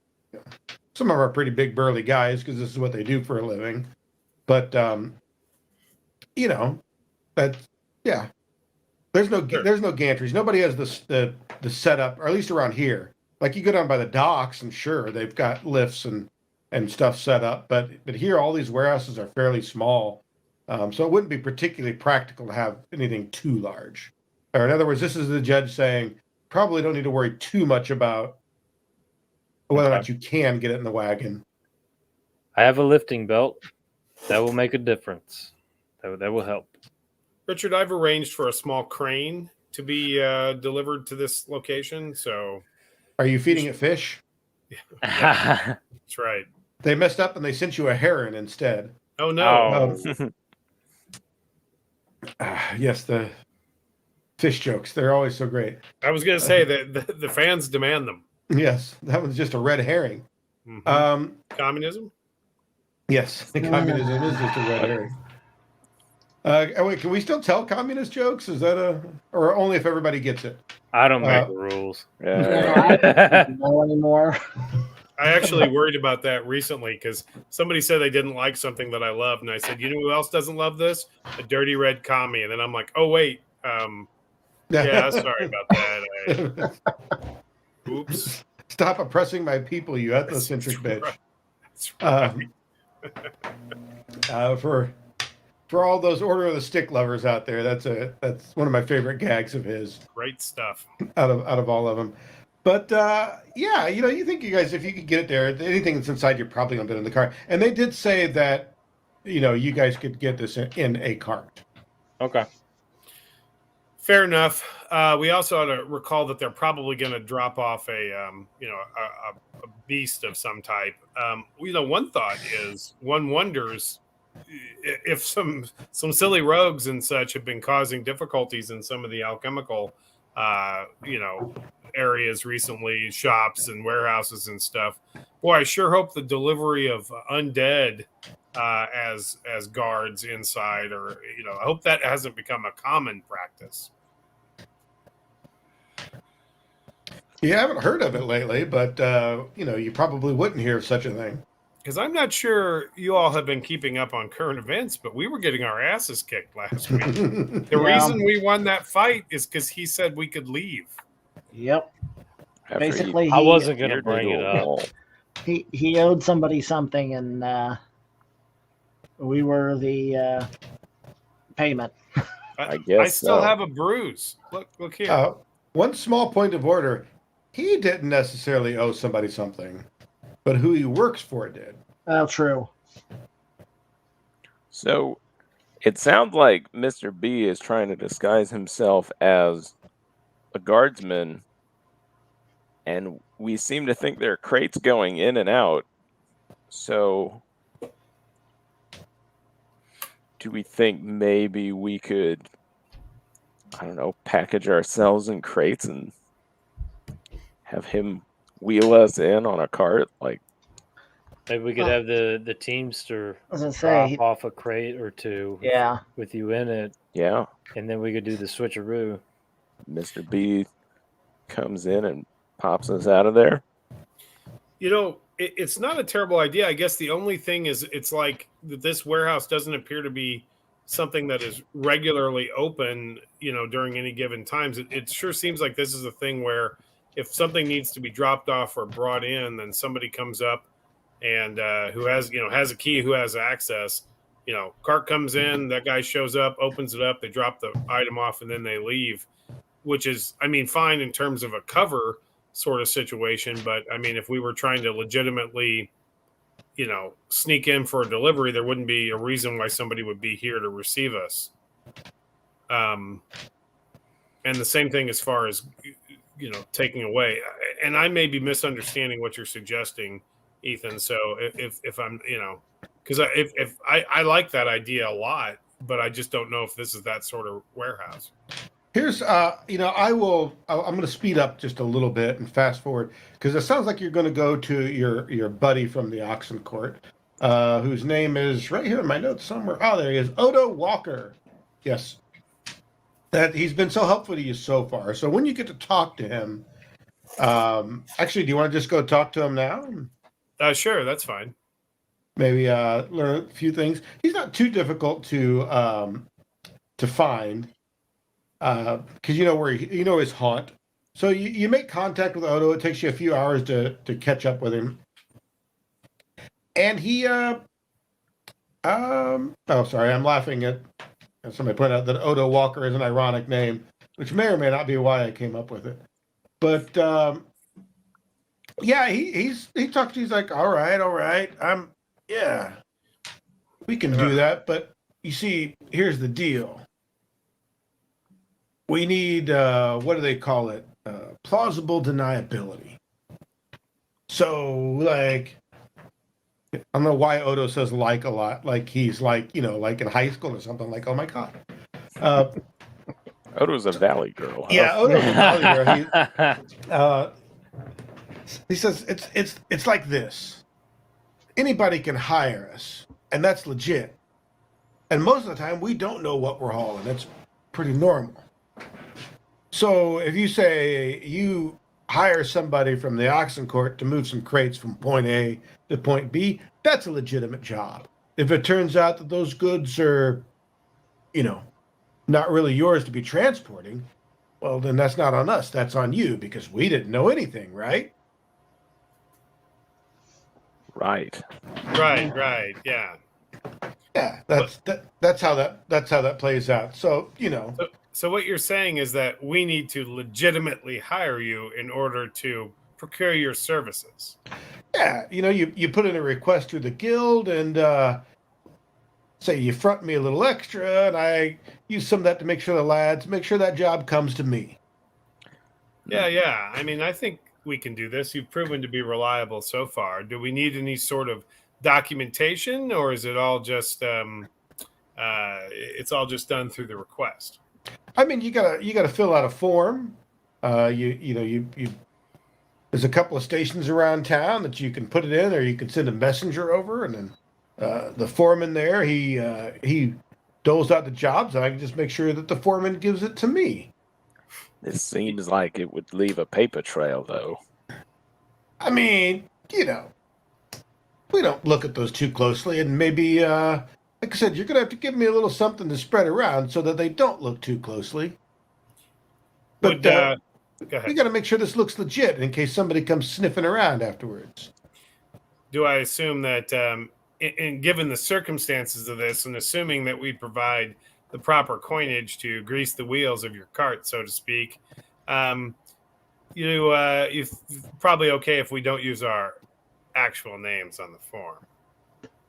some of them are pretty big burly guys because this is what they do for a living. But, that's, yeah. There's no gantries. Nobody has the setup, or at least around here. Like, you go down by the docks, and sure, they've got lifts and stuff set up. But here, all these warehouses are fairly small. So it wouldn't be particularly practical to have anything too large. Or in other words, this is the judge saying, probably don't need to worry too much about whether or not you can get it in the wagon. I have a lifting belt. That will make a difference. That will help. Richard, I've arranged for a small crane to be delivered to this location. So, Are you feeding it fish? Yeah, that's right. They messed up and they sent you a heron instead. Oh no! Yes, the fish jokes—they're always so great. I was going to say that the fans demand them. Yes, that was just a red herring. Mm-hmm. Communism? Yes, communism is just a red herring. Wait, can we still tell communist jokes? Is that or only if everybody gets it? I don't make the rules. I don't know anymore. I actually worried about that recently because somebody said they didn't like something that I love, and I said, "You know who else doesn't love this? A dirty red commie." And then I'm like, "Oh wait, yeah, sorry about that. Oops. Stop oppressing my people, you ethnocentric bitch." That's right. For all those Order of the Stick lovers out there, that's one of my favorite gags of his. Great stuff. Out of all of them. But yeah, you think you guys, if you could get it there, anything that's inside, you're probably gonna put in the cart. And they did say that, you guys could get this in a cart. Okay. Fair enough. We also ought to recall that they're probably going to drop off a beast of some type. One thought is one wonders if some silly rogues and such have been causing difficulties in some of the alchemical, areas recently, shops and warehouses and stuff. Boy, I sure hope the delivery of undead as guards inside, or I hope that hasn't become a common practice. You haven't heard of it lately, but you probably wouldn't hear of such a thing. Because I'm not sure you all have been keeping up on current events, but we were getting our asses kicked last week. The reason we won that fight is because he said we could leave. Yep. After Basically, I wasn't he going to bring it adhered to a up. wall. he owed somebody something, and we were the payment. I guess I still so. have a bruise. Look here. One small point of order: he didn't necessarily owe somebody something, but who he works for did. Oh, true. So it sounds like Mr. B is trying to disguise himself as a guardsman, and we seem to think there are crates going in and out. So do we think maybe we could, I don't know, package ourselves in crates and have him wheel us in on a cart? Like, Maybe we could have the Teamster I was gonna drop say, off a crate or two yeah. with you in it, yeah, and then we could do the switcheroo. Mr. B comes in and pops us out of there. It's not a terrible idea. I guess the only thing is it's like this warehouse doesn't appear to be something that is regularly open, during any given times. It sure seems like this is a thing where if something needs to be dropped off or brought in, then somebody comes up and who has a key, who has access. Cart comes in, that guy shows up, opens it up, they drop the item off, and then they leave, which is, fine in terms of a cover sort of situation. But if we were trying to legitimately, sneak in for a delivery, there wouldn't be a reason why somebody would be here to receive us. And the same thing as far as, taking away. And I may be misunderstanding what you're suggesting, Ethan. So if I'm, because if I like that idea a lot, but I just don't know if this is that sort of warehouse. Here's, I'm going to speed up just a little bit and fast forward, because it sounds like you're going to go to your buddy from the Oxen Court, whose name is right here in my notes somewhere. Oh, there he is, Odo Walker. Yes. That he's been so helpful to you so far. So when you get to talk to him, actually, do you want to just go talk to him now? Sure, that's fine. Maybe learn a few things. He's not too difficult to find. Because you know where his haunt. So you make contact with Odo. It takes you a few hours to catch up with him. And he sorry, I'm laughing at somebody pointed out that Odo Walker is an ironic name, which may or may not be why I came up with it. But yeah, he talks to you, he's like, all right, we can do that, but you see, here's the deal. We need, what do they call it? Plausible deniability. So, like, I don't know why Odo says like a lot. Like he's like, like in high school or something. Like, oh my God. Odo's a valley girl. Huh? Yeah, Odo's a valley girl. He says, it's like this. Anybody can hire us, and that's legit. And most of the time, we don't know what we're hauling. That's pretty normal. So if you say you hire somebody from the Oxen Court to move some crates from point A to point B, that's a legitimate job. If it turns out that those goods are, not really yours to be transporting, well, then that's not on us. That's on you, because we didn't know anything, right? Right. Yeah. Yeah, that's how that plays out. So, So what you're saying is that we need to legitimately hire you in order to procure your services. Yeah, you put in a request through the guild and say you front me a little extra, and I use some of that to make sure that job comes to me. Yeah. I mean, I think we can do this. You've proven to be reliable so far. Do we need any sort of documentation, or is it all just it's all just done through the request? I mean, you gotta fill out a form. You there's a couple of stations around town that you can put it in, or you can send a messenger over, and then the foreman there he doles out the jobs, and I can just make sure that the foreman gives it to me. This seems like it would leave a paper trail, though. I mean, we don't look at those too closely, and maybe, like I said, you're gonna have to give me a little something to spread around so that they don't look too closely. But Go ahead. we got to make sure this looks legit in case somebody comes sniffing around afterwards. Do I assume that, given the circumstances of this, and assuming that we provide the proper coinage to grease the wheels of your cart, so to speak, you're probably okay if we don't use our actual names on the form?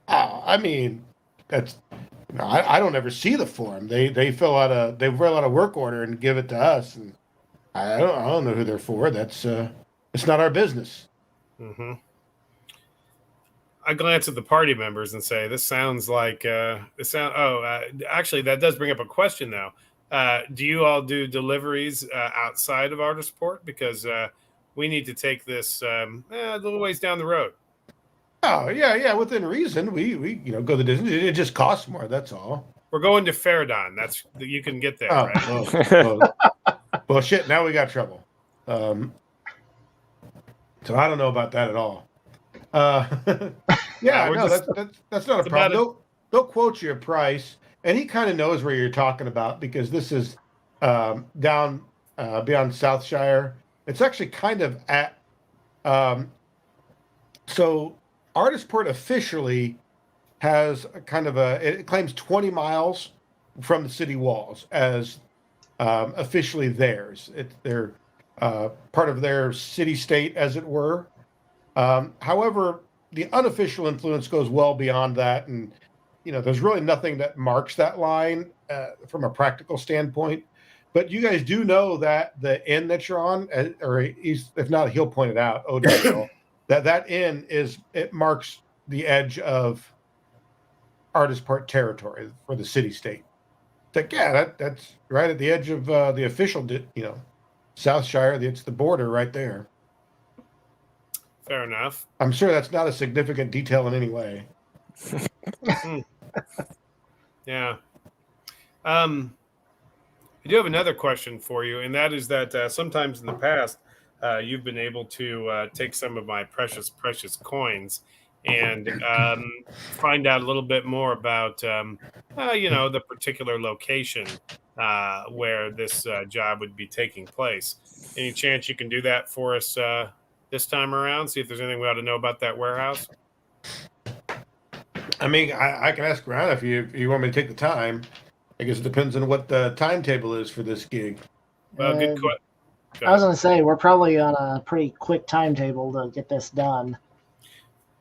I mean, I don't ever see the form. They fill out a work order and give it to us, and I don't know who they're for. That's it's not our business. Mm-hmm. I glance at the party members and say, "This sounds like actually, that does bring up a question, though. Do you all do deliveries outside of Ardisport? Because we need to take this a little ways down the road." Oh yeah, within reason. We go the distance. It just costs more. That's all. We're going to Faradon. You can get there, Oh, right? well, shit. Now we got trouble. So I don't know about that at all. Yeah, no, that's not a problem. They'll quote you a price, and he kind of knows where you're talking about because this is down beyond Southshire. It's actually kind of at so Ardisport officially has a kind of it claims 20 miles from the city walls as officially theirs. They're part of their city state, as it were. However, the unofficial influence goes well beyond that, and there's really nothing that marks that line from a practical standpoint. But you guys do know that the inn that you're on, or if not, he'll point it out. Odell, that inn marks the edge of Ardisport territory for the city state. It's like, yeah, that's right at the edge of the official, Southshire. It's the border right there. Fair enough. I'm sure that's not a significant detail in any way. Yeah. I do have another question for you, and that is that sometimes in the past, you've been able to take some of my precious coins and find out a little bit more about, the particular location where this job would be taking place. Any chance you can do that for us this time around? See if there's anything we ought to know about that warehouse. I mean, I can ask around if you want me to take the time. I guess it depends on what the timetable is for this gig. Well, good question. I was going to say, we're probably on a pretty quick timetable to get this done.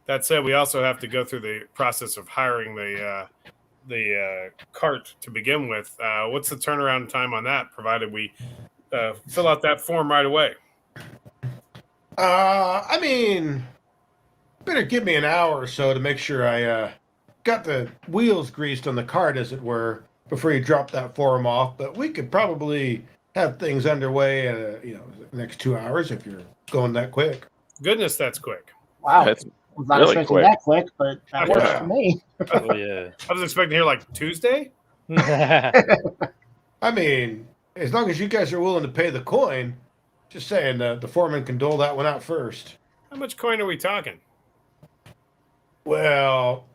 That said, we also have to go through the process of hiring the cart to begin with. What's the turnaround time on that, provided we fill out that form right away? I mean, better give me an hour or so to make sure I got the wheels greased on the cart, as it were, before you drop that form off. But we could probably have things underway in the next 2 hours if you're going that quick. Goodness, that's quick. Wow. That's I was not really expecting quick. that quick, but that works Yeah. for me. Oh yeah. I was expecting to hear like Tuesday. I mean, as long as you guys are willing to pay the coin, just saying, the foreman can dole that one out first. How much coin are we talking? Well,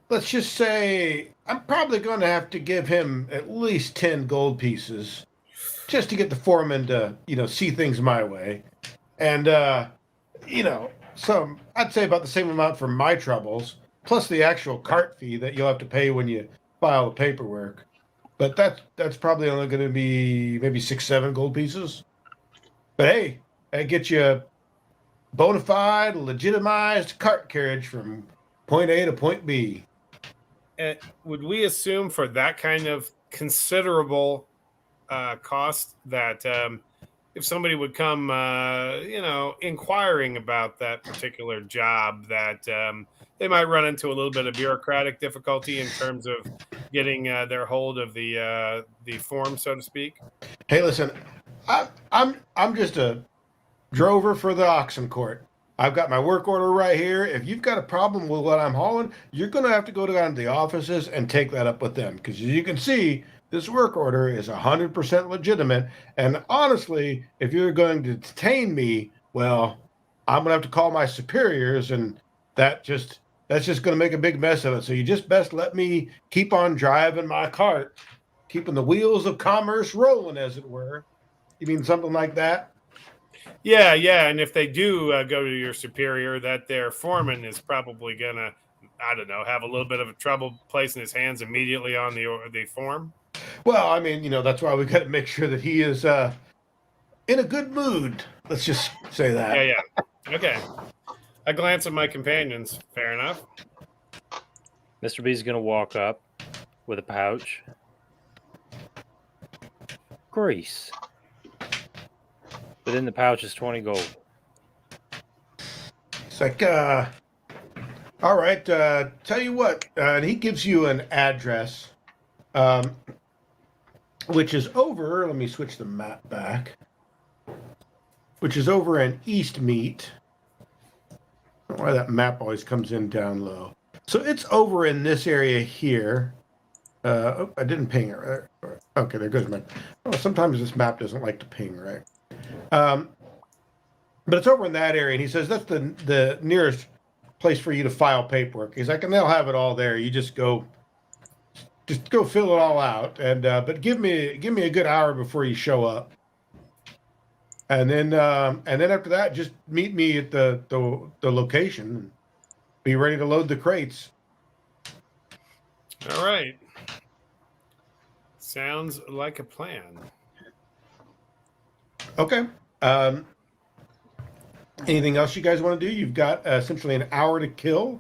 let's just say I'm probably going to have to give him at least 10 gold pieces just to get the foreman to, see things my way. And, I'd say about the same amount for my troubles, plus the actual cart fee that you'll have to pay when you file the paperwork. but that's probably only going to be maybe 6-7 gold pieces. But hey, that gets you a bona fide, legitimized cart carriage from point A to point B. Would we assume for that kind of considerable cost that if somebody would come, inquiring about that particular job, that they might run into a little bit of bureaucratic difficulty in terms of getting their hold of the form, so to speak? Hey, listen, I'm just a drover for the oxen court. I've got my work order right here. If you've got a problem with what I'm hauling, you're going to have to go down to the offices and take that up with them. Because as you can see, this work order is 100% legitimate. And honestly, if you're going to detain me, well, I'm going to have to call my superiors, and that's just going to make a big mess of it. So you just best let me keep on driving my cart, keeping the wheels of commerce rolling, as it were. You mean something like that? Yeah. And if they do go to your superior, that their foreman is probably gonna, I don't know, have a little bit of a trouble placing his hands immediately on the form. Well, I mean, that's why we got to make sure that he is in a good mood. Let's just say that. Yeah. Okay. I glance at my companions. Fair enough. Mr. B's going to walk up with a pouch. Grease. Within the pouch is 20 gold. It's like, all right, tell you what, and he gives you an address, which is over, let me switch the map back, which is over in Eastmeat. I don't know why that map always comes in down low. So it's over in this area here. I didn't ping it, right? Okay, there goes my, sometimes this map doesn't like to ping, right? But it's over in that area, and he says that's the nearest place for you to file paperwork. He's like, and they'll have it all there. You just go fill it all out, and but give me a good hour before you show up, and then after that, just meet me at the location. And be ready to load the crates. All right. Sounds like a plan. Okay. Anything else you guys want to do? You've got essentially an hour to kill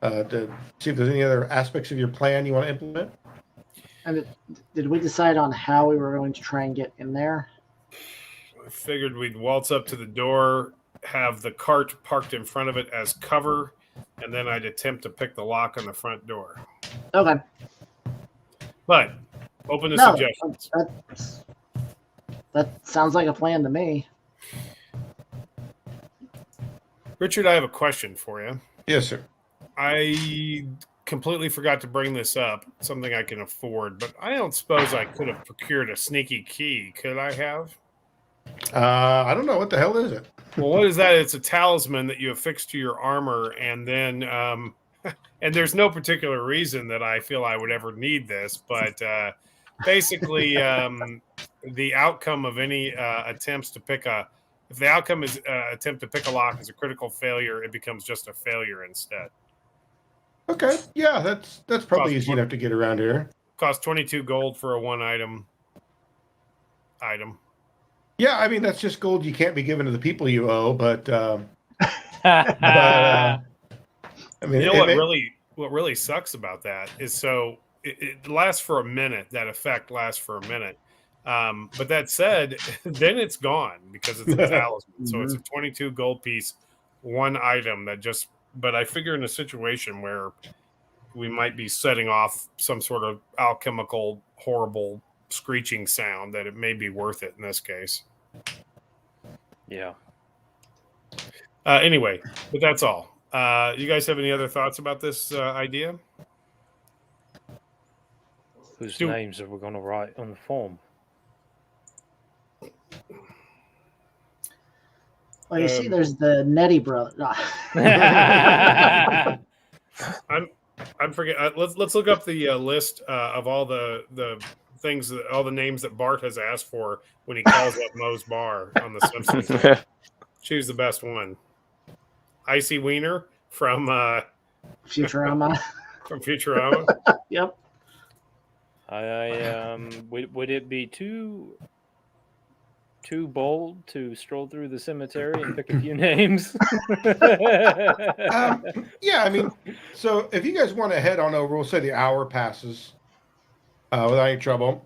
to see if there's any other aspects of your plan you want to implement. And did we decide on how we were going to try and get in there? I figured we'd waltz up to the door, have the cart parked in front of it as cover, and then I'd attempt to pick the lock on the front door. Okay. But open to No, suggestions. that sounds like a plan to me. Richard, I have a question for you. Yes, sir. I completely forgot to bring this up, something I can afford, but I don't suppose I could have procured a sneaky key. Could I have? I don't know. What the hell is it? Well, what is that? It's a talisman that you affix to your armor, and then and there's no particular reason that I feel I would ever need this, but basically the outcome of any attempts to pick if the outcome is attempt to pick a lock is a critical failure, it becomes just a failure instead. Okay. Yeah, that's probably easy enough to get around here. Cost 22 gold for a one item. Yeah, I mean that's just gold you can't be given to the people you owe, but I mean, you know what really sucks about that is it lasts for a minute. That effect lasts for a minute. But that said, then it's gone because it's a talisman. So it's a 22 gold piece, one item but I figure in a situation where we might be setting off some sort of alchemical, horrible screeching sound, that it may be worth it in this case. Yeah. Anyway, but that's all. You guys have any other thoughts about this idea? Whose names are we going to write on the form? Well, you see, there's the Nettie brother. I'm forgetting. Let's look up the list of all the things, all the names that Bart has asked for when he calls up Moe's Bar on The Simpsons. Choose the best one. Icy Wiener from Futurama. From Futurama. Yep. Would it be too bold to stroll through the cemetery and pick a few names? Yeah, I mean, so if you guys want to head on over, we'll say the hour passes without any trouble.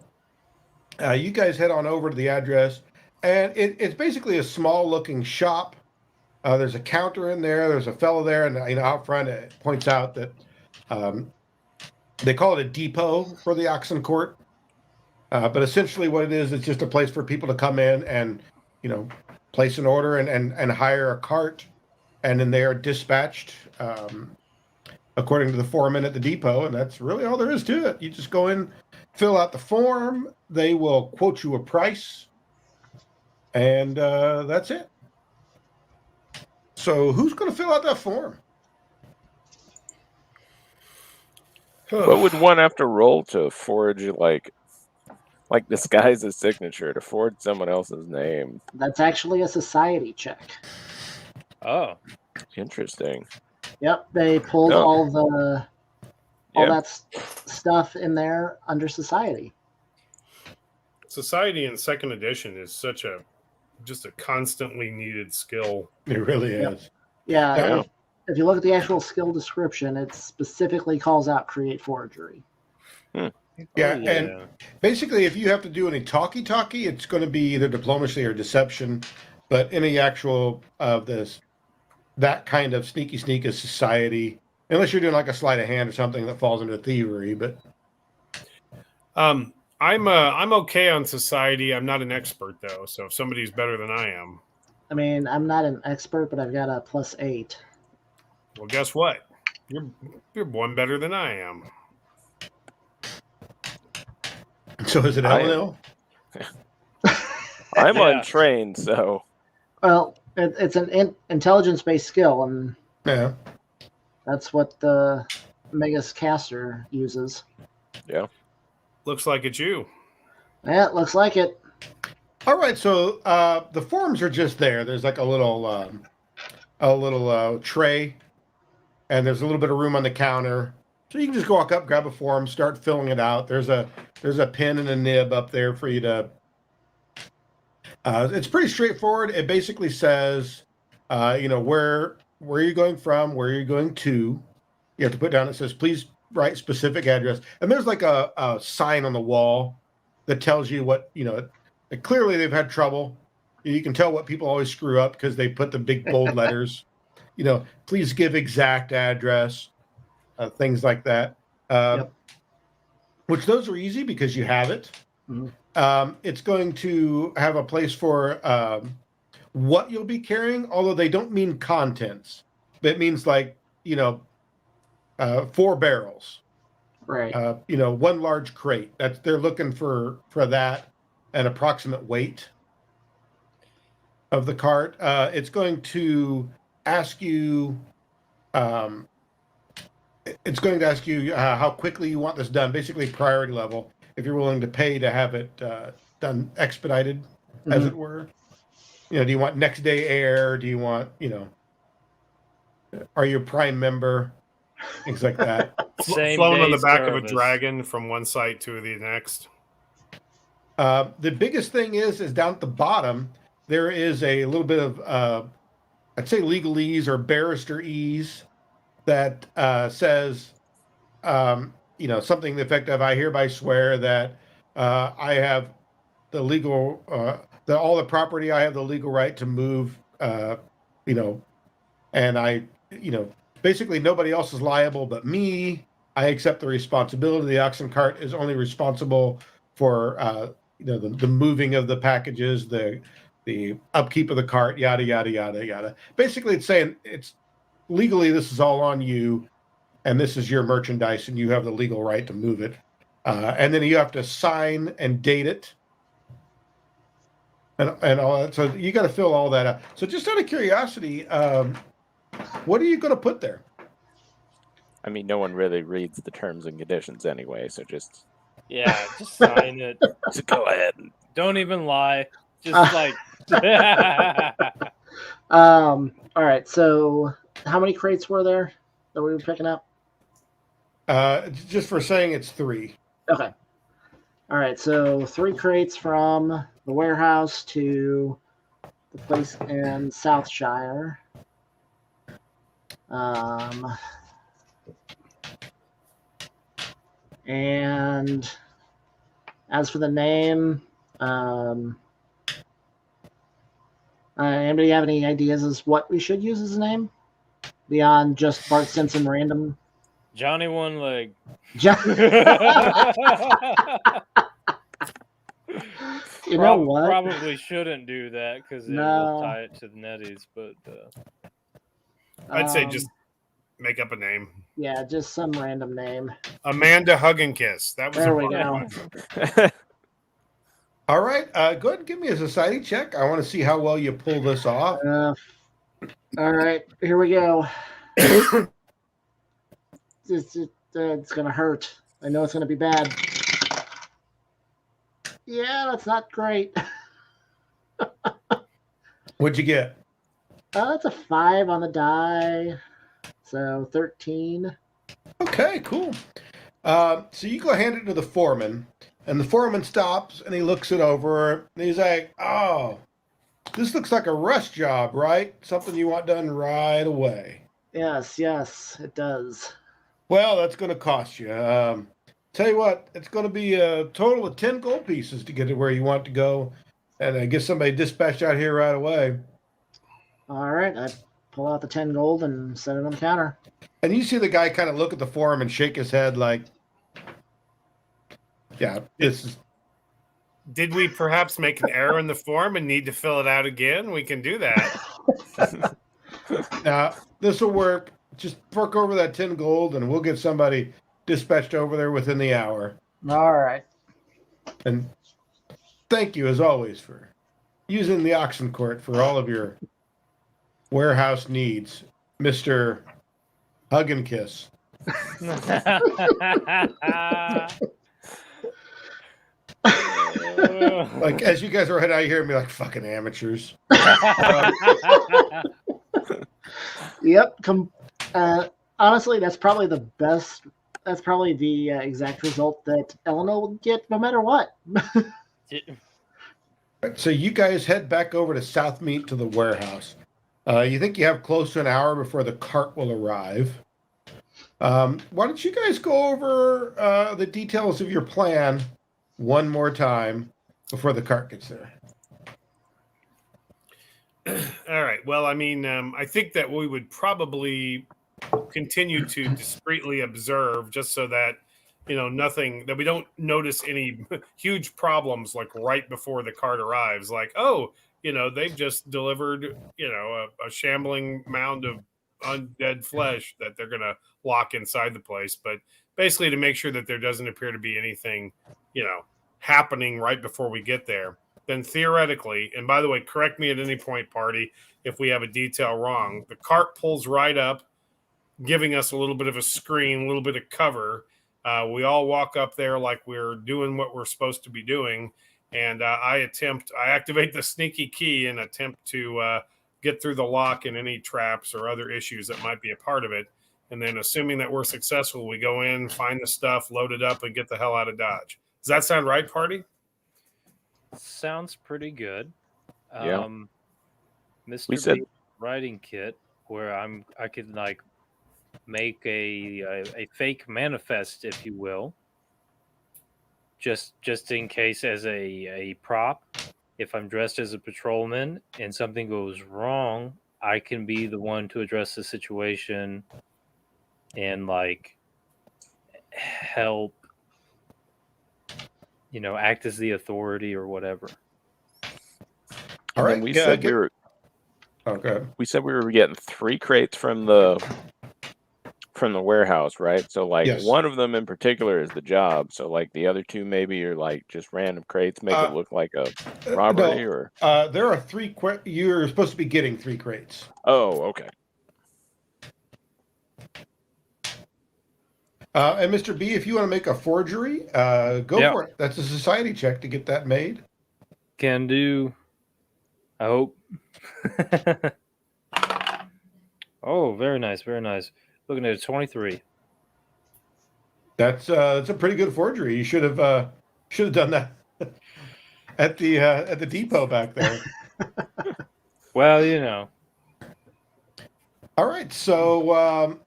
You guys head on over to the address, and it's basically a small-looking shop. There's a counter in there. There's a fellow there, and out front it points out that they call it a depot for the oxen court. But essentially, what it is, it's just a place for people to come in and place an order and hire a cart, and then they are dispatched according to the foreman at the depot, and that's really all there is to it. You just go in, fill out the form. They will quote you a price, and that's it. So who's going to fill out that form? What would one have to roll to forge like disguise a signature to forge someone else's name? That's actually a society check. Oh, Interesting. Yep, they pulled Oh. all Yeah. that stuff in there under society. Society in second edition is just a constantly needed skill. It really Yep. is. Yeah, Yeah. if you look at the actual skill description, it specifically calls out create forgery. Yeah, yeah. and basically, if you have to do any talkie, it's going to be either diplomacy or deception. But any actual that kind of sneaky is society, unless you're doing like a sleight of hand or something that falls into thievery. But I'm okay on society. I'm not an expert though, so if somebody's better than I am, I mean, I'm not an expert, but I've got a +8. well, guess what? You're one better than I am. so is it I- L&L? I'm Yeah. untrained, so Well, it's an intelligence-based skill, and Yeah. that's what the Megas caster uses. Looks like it's you. Yeah, it looks like it. All right. So the forms are just there. There's like a little tray, and there's a little bit of room on the counter. So you can just walk up, grab a form, start filling it out. There's a pen and a nib up there for you to. It's pretty straightforward. It basically says, where are you going from, where are you going to. You have to put down. It says, please write specific address, and there's like a sign on the wall that tells you what clearly they've had trouble. You can tell what people always screw up because they put the big bold letters. Please give exact address, things like that. Yep. Which those are easy because you have it. Mhm. It's going to have a place for what you'll be carrying, although they don't mean contents. It means 4 barrels. Right. One large crate. They're looking for that, an approximate weight of the cart. It's going to ask you. It's going to ask you how quickly you want this done. Basically, priority level. If you're willing to pay to have it done expedited, as Mhm. it were. Do you want next day air? Do you want Are you a Prime member? Things like that. Same Flown on day the back of a service. dragon from one site to the next. The biggest thing is down at the bottom, there is a little bit of, I'd say legalese or barristerese that says, something to the effect of, I hereby swear that I have the legal, all the property I have the legal right to move, and I, basically nobody else is liable but me. I accept the responsibility. The oxen cart is only responsible for, the moving of the packages, the upkeep of the cart, yada, yada, yada, yada. Basically, it's saying it's legally, this is all on you, and this is your merchandise, and you have the legal right to move it. And then you have to sign and date it. And all that. So you got to fill all that out. So just out of curiosity, what are you going to put there? I mean, no one really reads the terms and conditions anyway, so just Just sign it. go ahead. Don't even lie. Just All right. So, how many crates were there that we were picking up? Just for saying it's 3. Okay. All right, so 3 crates from the warehouse to the place in Southshire. And as for the name, anybody have any ideas as what we should use as a name beyond just Bart Simpson random? Johnny One Leg. You know what? Probably shouldn't do that because it will tie it to the netties. But I'd say just make up a name. Yeah, just some random name. Amanda Hug and Kiss. That was There a we fun go. one. All right, go ahead and give me a society check. I want to see how well you pull this off. All right, here we go. It's gonna hurt. I know it's gonna be bad. Yeah, that's not great. What'd you get? That's a 5 on the die, so 13. Okay, cool. So you go hand it to the foreman, and the foreman stops and he looks it over, and he's like, "Oh, this looks like a rush job, right? Something you want done right away." Yes, it does. Well, that's going to cost you. Tell you what, it's going to be a total of 10 gold pieces to get it where you want to go, and get somebody dispatched out here right away. All right, I pull out the 10 gold and set it on the counter. And you see the guy kind of look at the foreman and shake his head like, "Yeah, this is." Did we perhaps make an error in the form and need to fill it out again? We can do that. This will work. Just fork over that 10 gold and we'll get somebody dispatched over there within the hour. All right. And thank you, as always, for using the auction court for all of your warehouse needs, Mr. Hug and Kiss. Like, as you guys are heading out here and be like, fucking amateurs. Yep. Honestly, that's probably the best. That's probably the exact result that Eleanor will get no matter what. So you guys head back over to Southmeat to the warehouse. You think you have close to an hour before the cart will arrive. Why don't you guys go over the details of your plan one more time before the cart gets there? All right. Well, I mean, I think that we would probably continue to discreetly observe just so that, nothing, that we don't notice any huge problems like right before the cart arrives. Like, oh, they've just delivered, a shambling mound of undead flesh that they're going to lock inside the place. But basically to make sure that there doesn't appear to be anything, happening right before we get there. Then theoretically, and by the way, correct me at any point, party, if we have a detail wrong, the cart pulls right up, giving us a little bit of a screen, a little bit of cover. We all walk up there like we're doing what we're supposed to be doing. And I activate the sneaky key and attempt to get through the lock and any traps or other issues that might be a part of it. And then assuming that we're successful, we go in, find the stuff, load it up, and get the hell out of Dodge. Does that sound right, party? Sounds pretty good. Yeah. Mr. B writing kit where I could like make a fake manifest, if you will, just in case as a prop. If I'm dressed as a patrolman and something goes wrong, I can be the one to address the situation and like help, act as the authority or whatever. All right. We said we were. Okay. We said we were getting 3 crates from the warehouse, right? So like Yes. one of them in particular is the job. So like the other 2 maybe are like just random crates, make it look like a robbery or. There are 3. You're supposed to be getting 3 crates. Oh, okay. And Mr. B, if you want to make a forgery, go for it. That's a society check to get that made. Can do. I hope. Oh, very nice, very nice. Looking at a 23. That's a pretty good forgery. You should have Should have done that at the depot back there. Well, you know. All right, so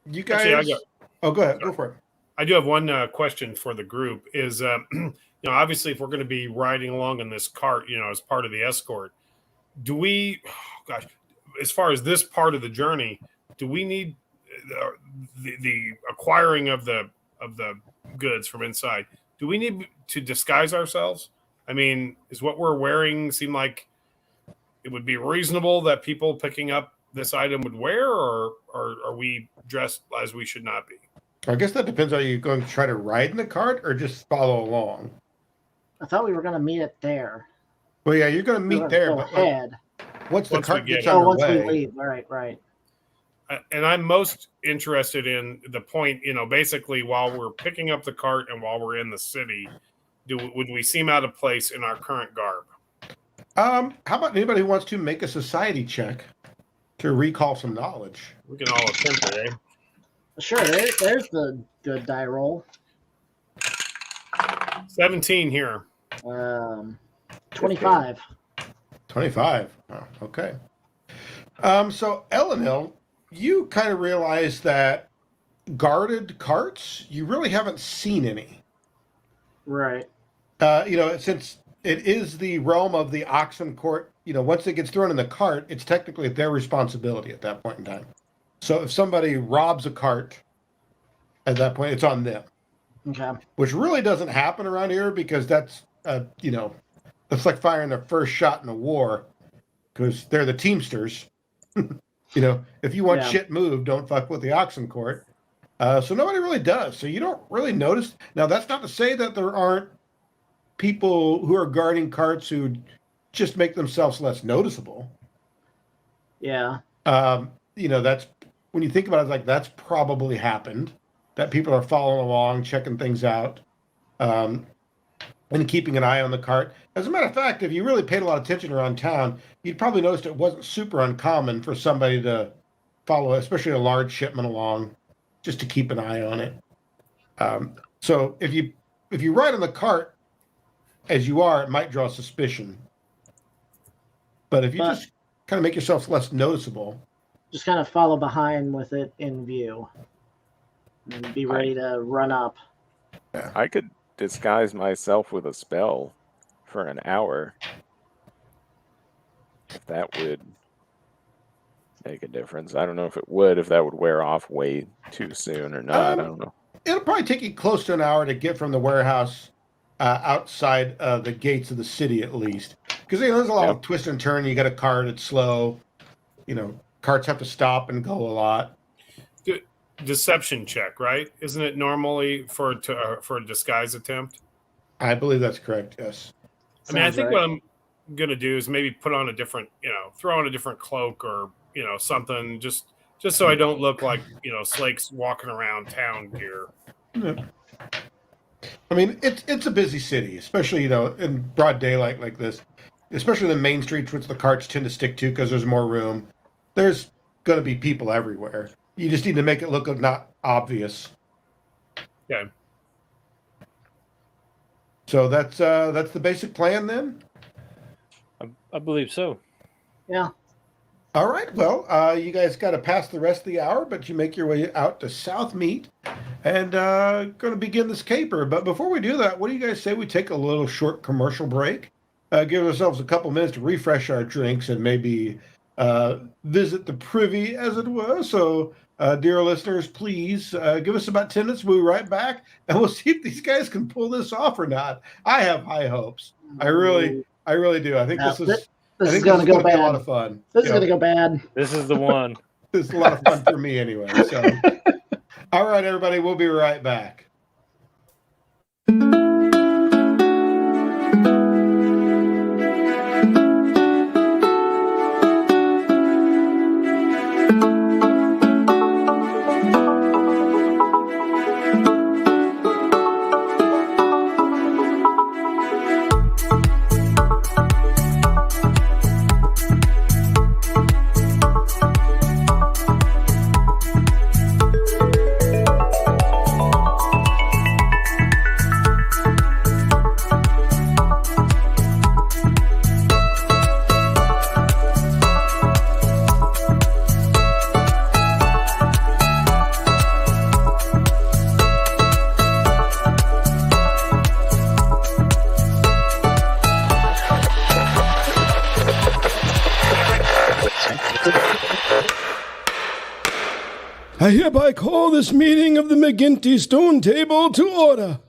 you guys. Actually, Oh, go ahead. Go for it. I do have one question for the group. Is obviously, if we're going to be riding along in this cart, as part of the escort, do we? Oh, gosh, as far as this part of the journey, do we need the acquiring of the goods from inside? Do we need to disguise ourselves? I mean, is what we're wearing seem like it would be reasonable that people picking up this item would wear, or are we dressed as we should not be? I guess that depends. Are you going to try to ride in the cart or just follow along? I thought we were going to meet it there. Well, yeah, you're going to meet there, but ahead. Once the cart gets once underway. we leave. Right. And I'm most interested in the point, basically while we're picking up the cart and while we're in the city, would we seem out of place in our current garb? How about anybody who wants to make a society check to recall some knowledge? We can all attempt it, eh? Sure, there's the good die roll. 17 here. 25. 25. Oh, okay. So Elenil, you kind of realize that guarded carts, you really haven't seen any. Right. Since it is the realm of the oxen court, once it gets thrown in the cart, it's technically their responsibility at that point in time. So if somebody robs a cart at that point, it's on them. Okay. Which really doesn't happen around here because that's, that's like firing their first shot in a war because they're the Teamsters. If you want shit moved, don't fuck with the oxen court. So nobody really does. So you don't really notice. Now, that's not to say that there aren't people who are guarding carts who just make themselves less noticeable. Yeah. That's when you think about it, like that's probably happened. That people are following along, checking things out, and keeping an eye on the cart. As a matter of fact, if you really paid a lot of attention around town, you'd probably noticed it wasn't super uncommon for somebody to follow, especially a large shipment along, just to keep an eye on it. So if you ride on the cart as you are, it might draw suspicion. But if you just kind of make yourself less noticeable, just kind of follow behind with it in view and be ready to run up. I could disguise myself with a spell for an hour. If that would make a difference. I don't know if it would, if that would wear off way too soon or not. I don't know. It'll probably take you close to an hour to get from the warehouse outside the gates of the city, at least. Because there's a lot of twist and turn. You got a cart, it's slow. Carts have to stop and go a lot. Deception check, right? Isn't it normally for a disguise attempt? I believe that's correct. Yes. I think what I'm gonna do is maybe put on a different, throw on a different cloak or something, just so I don't look like Slake's walking around town gear. Yeah. I mean, it's a busy city, especially in broad daylight like this, especially the main streets, which the carts tend to stick to because there's more room. There's going to be people everywhere. You just need to make it look not obvious. Yeah. So that's the basic plan then? I believe so. Yeah. All right. Well, you guys got to pass the rest of the hour, but you make your way out to South Meat and going to begin this caper. But before we do that, what do you guys say we take a little short commercial break? Give ourselves a couple minutes to refresh our drinks and maybe visit the privy, as it were. So, dear listeners, please give us about 10 minutes. We'll be right back, and we'll see if these guys can pull this off or not. I have high hopes. I really do. I think this is going to go bad. Be a lot of fun. This is going to go bad. This is the one. This is a lot of fun for me anyway. So, all right, everybody, we'll be right back. I hereby call this meeting of the McGinty Stone Table to order.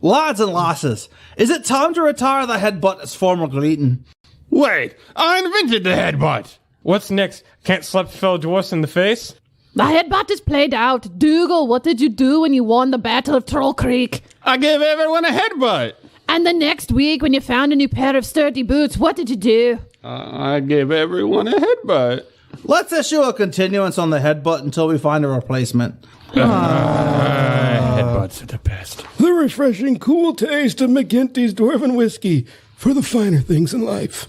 Lads and lasses, is it time to retire the headbutt as former greeting? Wait, I invented the headbutt. What's next? Can't slap fellow dwarfs in the face? The headbutt is played out. Dougal, what did you do when you won the Battle of Troll Creek? I gave everyone a headbutt. And the next week when you found a new pair of sturdy boots, what did you do? I gave everyone a headbutt. Let's issue a continuance on the headbutt until we find a replacement. Headbutts are the best. The refreshing, cool taste of McGinty's Dwarven whiskey for the finer things in life.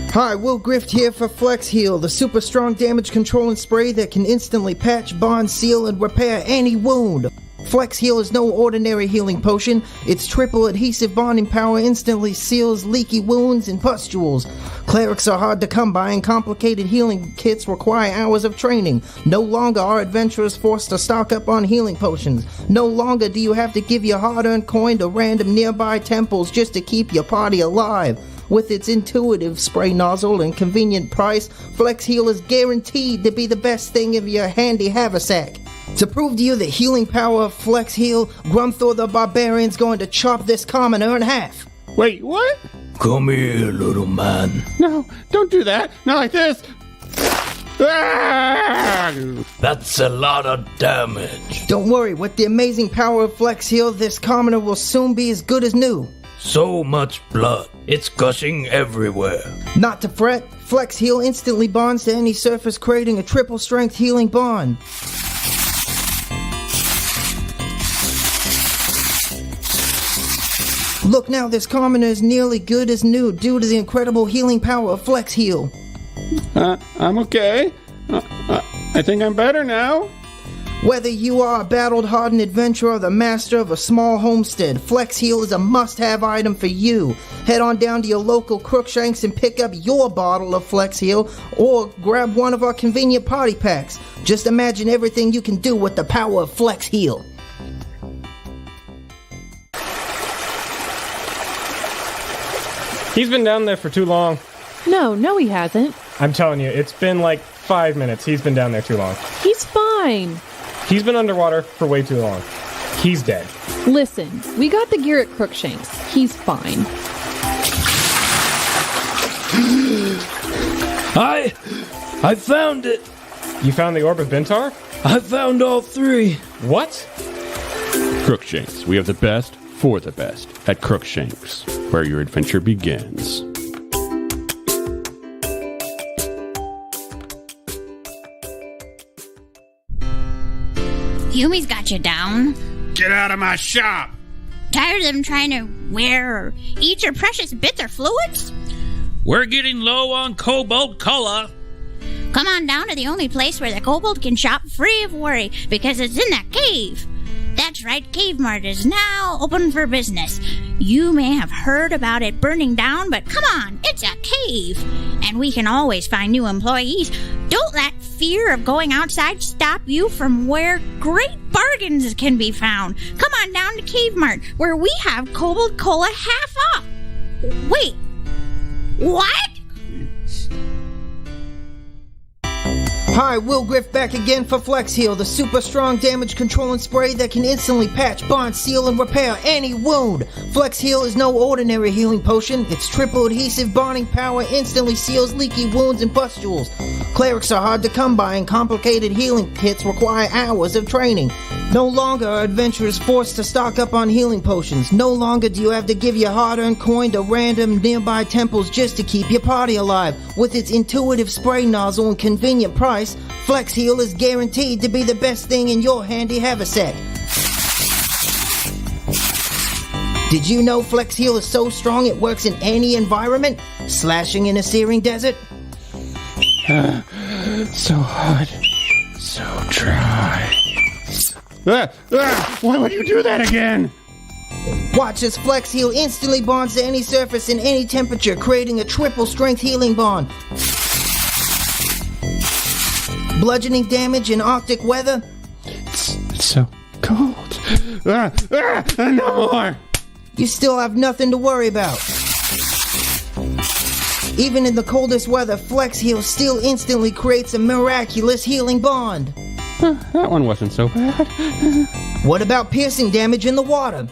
Hi, Will Grift here for Flex Heal, the super strong damage controlling spray that can instantly patch, bond, seal, and repair any wound. Flex Heal is no ordinary healing potion. Its triple adhesive bonding power instantly seals leaky wounds and pustules. Clerics are hard to come by, and complicated healing kits require hours of training. No longer are adventurers forced to stock up on healing potions. No longer do you have to give your hard-earned coin to random nearby temples just to keep your party alive. With its intuitive spray nozzle and convenient price, Flex Heal is guaranteed to be the best thing in your handy haversack. To prove to you the healing power of Flex Heal, Grumthor the Barbarian's going to chop this commoner in half. Wait, what? Come here, little man. No, don't do that. Not like this. Ah! That's a lot of damage. Don't worry, with the amazing power of Flex Heal, this commoner will soon be as good as new. So much blood. It's gushing everywhere. Not to fret, Flex Heal instantly bonds to any surface, creating a triple strength healing bond. Look now, this commoner is nearly good as new due to the incredible healing power of Flex Heal. I'm okay. I think I'm better now. Whether you are a battle-hardened adventurer or the master of a small homestead, Flex Heal is a must-have item for you. Head on down to your local Crookshanks and pick up your bottle of Flex Heal, or grab one of our convenient party packs. Just imagine everything you can do with the power of Flex Heal. He's been down there for too long. No, he hasn't. I'm telling you, it's been like 5 minutes. He's been down there too long. He's fine. He's been underwater for way too long. He's dead. Listen, we got the gear at Crookshanks. He's fine. I found it. You found the Orb of Bentar? I found all three. What? Crookshanks. We have the best for the best at Crookshanks, where your adventure begins. Yumi's got you down. Get out of my shop! Tired of them trying to wear or eat your precious bits or fluids? We're getting low on cobalt cola. Come on down to the only place where the kobold can shop free of worry, because it's in that cave. That's right, Cave Mart is now open for business. You may have heard about it burning down, but come on, it's a cave. And we can always find new employees. Don't let fear of going outside stop you from where great bargains can be found. Come on down to Cave Mart, where we have Kobold Cola half off. Wait, what? Hi, Will Griff back again for Flex Heal, the super strong damage controlling spray that can instantly patch, bond, seal, and repair any wound. Flex Heal is no ordinary healing potion. Its triple adhesive bonding power instantly seals leaky wounds and pustules. Clerics are hard to come by, and complicated healing kits require hours of training. No longer are adventurers forced to stock up on healing potions. No longer do you have to give your hard-earned coin to random nearby temples just to keep your party alive. With its intuitive spray nozzle and convenient price, Flex Heal is guaranteed to be the best thing in your handy haversack. Did you know Flex Heal is so strong it works in any environment? Slashing in a searing desert? So hot. So dry. Why would you do that again? Watch as Flex Heal instantly bonds to any surface in any temperature, creating a triple strength healing bond. Bludgeoning damage in Arctic weather? It's so cold. No more. You still have nothing to worry about. Even in the coldest weather, Flex Heal still instantly creates a miraculous healing bond. That one wasn't so bad. What about piercing damage in the water?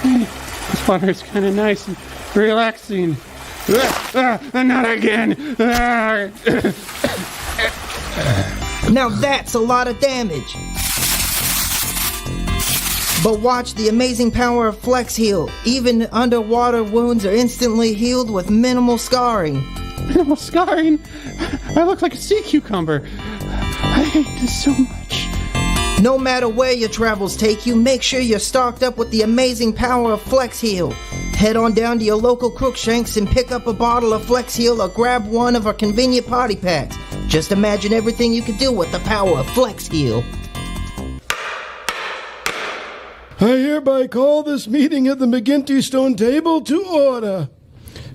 This water is kind of nice and relaxing. Not again. Now that's a lot of damage. But watch the amazing power of Flex Heal. Even underwater wounds are instantly healed with minimal scarring. Minimal scarring? I look like a sea cucumber. I hate this so much. No matter where your travels take you, make sure you're stocked up with the amazing power of Flex Heal. Head on down to your local Crookshanks and pick up a bottle of Flex Heal or grab one of our convenient party packs. Just imagine everything you could do with the power of Flex Heal. I hereby call this meeting at the McGinty Stone Table to order.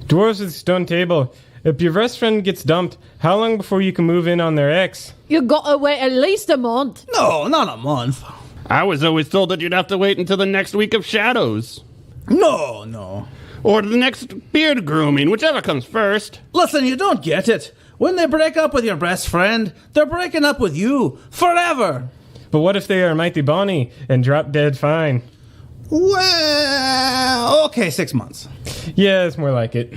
Dwarves at the stone table. If your best friend gets dumped, how long before you can move in on their ex? You gotta wait at least a month. No, not a month. I was always told that you'd have to wait until the next week of shadows. No. Or the next beard grooming, whichever comes first. Listen, you don't get it. When they break up with your best friend, they're breaking up with you forever. But what if they are mighty bonny and drop dead fine? Well, okay, 6 months. Yeah, it's more like it.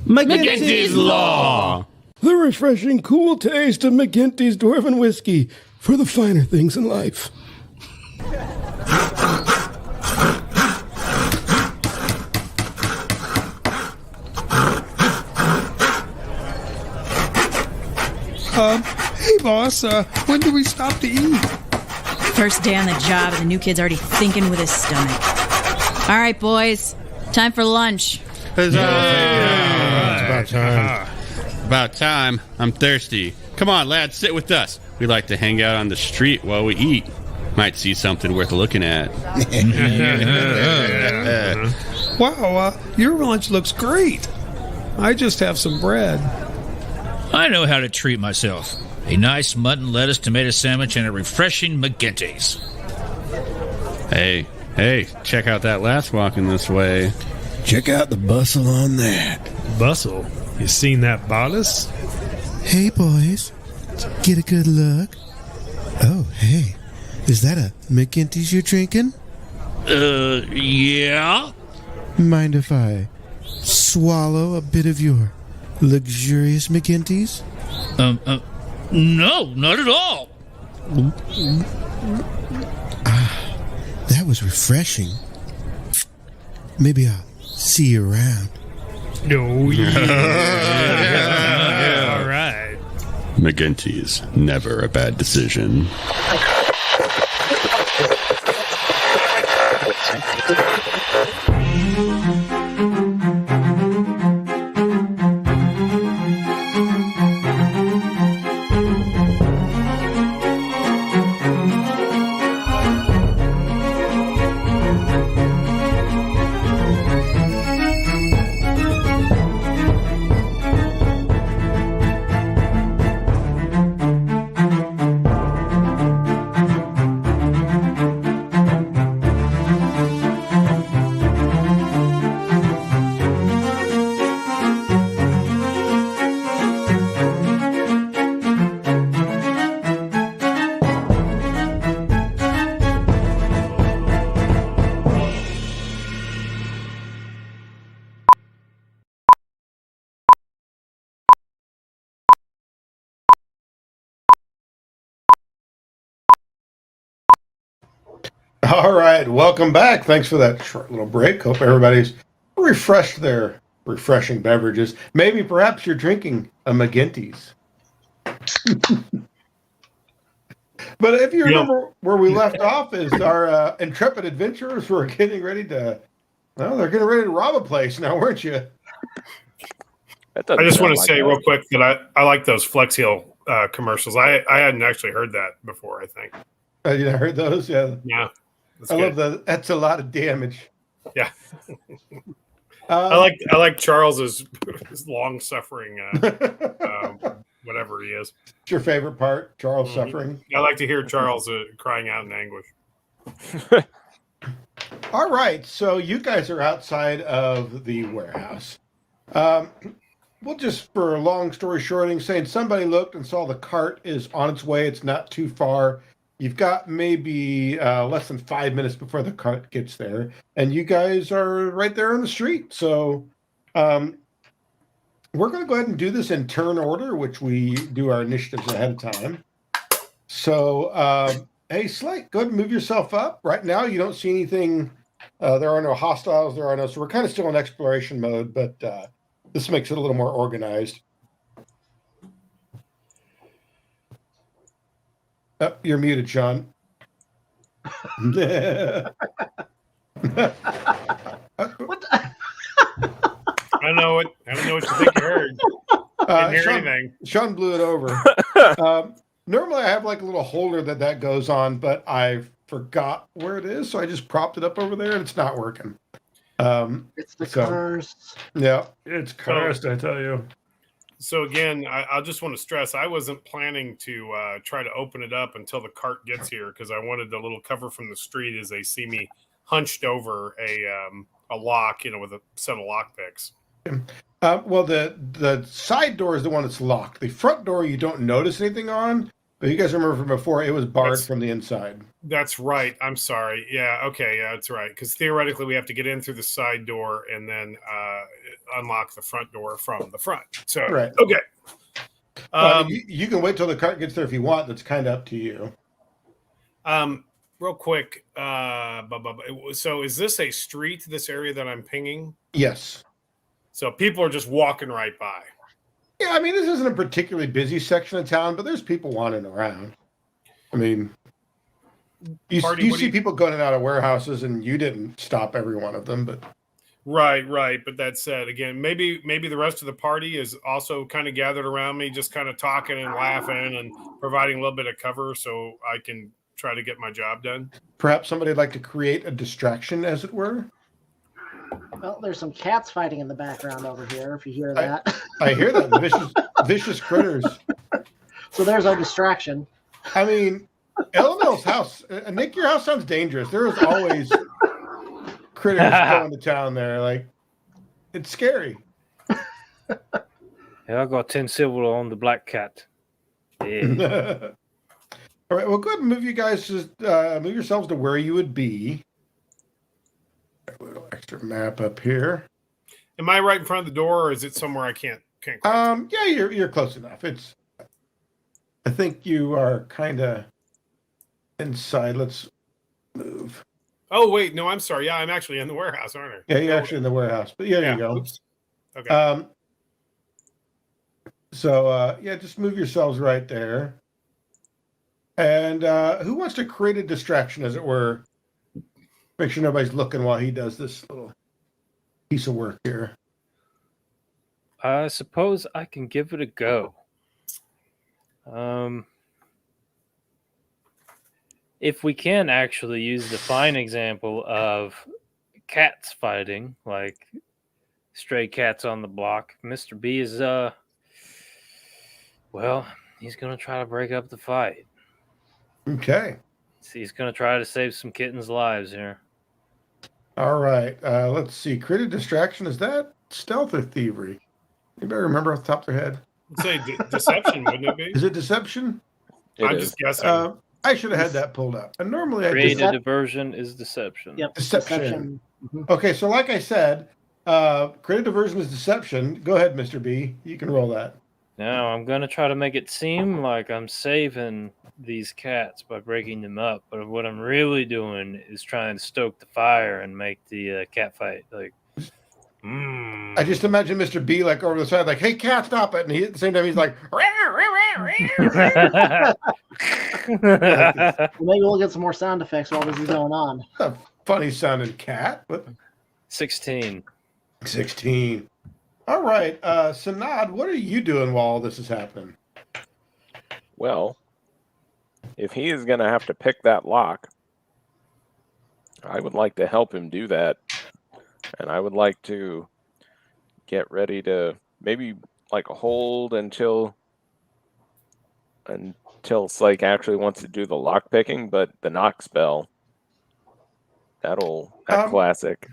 McGinty's Law! The refreshing, cool taste of McGinty's Dwarven whiskey for the finer things in life. Hey, boss, when do we stop to eat? First day on the job, and the new kid's already thinking with his stomach. All right, boys, time for lunch. It's about time. About time. I'm thirsty. Come on, lads, sit with us. We like to hang out on the street while we eat. Might see something worth looking at. Wow, your lunch looks great. I just have some bread. I know how to treat myself. A nice mutton, lettuce, tomato sandwich, and a refreshing McGinty's. Hey, check out that lass walking this way. Check out the bustle on that. Bustle? You seen that bodice? Hey, boys. Get a good look. Oh, hey. Is that a McGinty's you're drinking? Yeah? Mind if I swallow a bit of your luxurious McGinty's? No, not at all. That was refreshing. Maybe I'll see you around. Oh, yeah. All right. McGinty's, never a bad decision. All right, welcome back. Thanks for that short little break. Hope everybody's refreshed their refreshing beverages. Maybe perhaps you're drinking a McGinty's. But if you remember where we left off is our intrepid adventurers were getting ready to, well, they're getting ready to rob a place now, weren't you? I just want to say real quick that I like those Flex Heal commercials. I hadn't actually heard that before, I think. You heard those? Yeah. Yeah. I love that. That's a lot of damage. Yeah. I like Charles's long suffering, whatever he is. It's your favorite part, Charles suffering. I like to hear Charles crying out in anguish. All right, so you guys are outside of the warehouse. We'll just, for a long story shorting, saying somebody looked and saw the cart is on its way. It's not too far. you've got maybe less than 5 minutes before the cart gets there, and you guys are right there on the street. So we're going to go ahead and do this in turn order, which we do our initiatives ahead of time. So, hey, Slate, go ahead and move yourself up. Right now, you don't see anything. There are no hostiles. There are no. So we're kind of still in exploration mode, but this makes it a little more organized. You're muted, Sean. I don't know what you think you heard. Didn't hear anything. Sean blew it over. Normally, I have like a little holder that goes on, but I forgot where it is, so I just propped it up over there, and it's not working. It's the curse. Yeah, it's cursed, I tell you. So again, I just want to stress, I wasn't planning to try to open it up until the cart gets here, because I wanted a little cover from the street as they see me hunched over a lock, with a set of lock picks. Well, the side door is the one that's locked. The front door you don't notice anything on, but you guys remember from before, it was barred from the inside. That's right. I'm sorry. Yeah, okay, yeah, that's right. Because theoretically, we have to get in through the side door and then unlock the front door from the front. So, right. Okay. You can wait till the cart gets there if you want. That's kind of up to you. Real quick. So is this a street, this area that I'm pinging? Yes. So people are just walking right by. Yeah, I mean, this isn't a particularly busy section of town, but there's people wandering around. I mean, you see people going in and out of warehouses, and you didn't stop every one of them, but... Right. But that said, again, maybe the rest of the party is also kind of gathered around me, just kind of talking and laughing and providing a little bit of cover so I can try to get my job done. Perhaps somebody would like to create a distraction, as it were? Well, there's some cats fighting in the background over here, if you hear that. I hear that. Vicious critters. So there's our distraction. I mean, Eleanor's house, Nick, your house sounds dangerous. There is always critters going to town there. Like, it's scary. Yeah, I got 10 silver on the black cat. Yeah. All right, well, go ahead and move you guys to move yourselves to where you would be. A little extra map up here. Am I right in front of the door, or is it somewhere I can't? Yeah, you're close enough. I think you are kind of inside. Let's move. Oh wait, no, I'm sorry. Yeah, I'm actually in the warehouse, aren't I? Yeah, you're actually in the warehouse. But yeah, there you go. Oops. Okay. So just move yourselves right there. And who wants to create a distraction, as it were? Make sure nobody's looking while he does this little piece of work here. I suppose I can give it a go. If we can actually use the fine example of cats fighting, like stray cats on the block, Mr. B is, he's going to try to break up the fight. Okay. He's going to try to save some kittens' lives here. All right. Let's see. Create a distraction. Is that stealth or thievery? Anybody remember off the top of their head? I'd say deception, wouldn't it be? Is it deception? I'm just guessing. I should have had that pulled up. And normally create a diversion is deception. Yep. Deception. Okay, so like I said, create a diversion is deception. Go ahead, Mr. B. You can roll that. Now I'm going to try to make it seem like I'm saving these cats by breaking them up, but what I'm really doing is trying to stoke the fire and make the cat fight like. I just imagine Mr. B like over the side, like, "Hey, cat, stop it!" And he, at the same time, he's like, maybe we'll get some more sound effects while this is going on. A funny sounding cat, but 16. All right, Sanad, what are you doing while all this is happening? Well, if he is going to have to pick that lock, I would like to help him do that. And I would like to get ready to maybe like hold until Slake actually wants to do the lock picking, but the knock spell, that classic.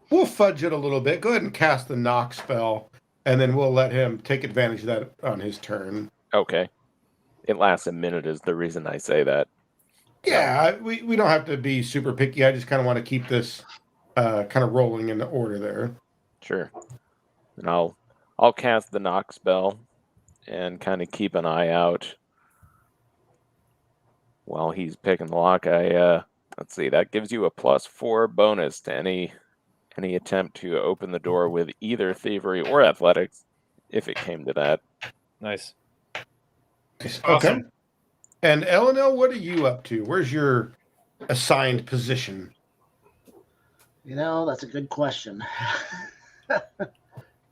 We'll fudge it a little bit. Go ahead and cast the knock spell, and then we'll let him take advantage of that on his turn. Okay. It lasts a minute is the reason I say that. Yeah, we don't have to be super picky. I just kind of want to keep this kind of rolling in the order there. Sure. And I'll cast the knock spell and kind of keep an eye out while he's picking the lock. Let's see, that gives you a +4 bonus to any attempt to open the door with either thievery or athletics, if it came to that. Nice. Okay. Awesome. And Eleanor, what are you up to? Where's your assigned position? That's a good question. I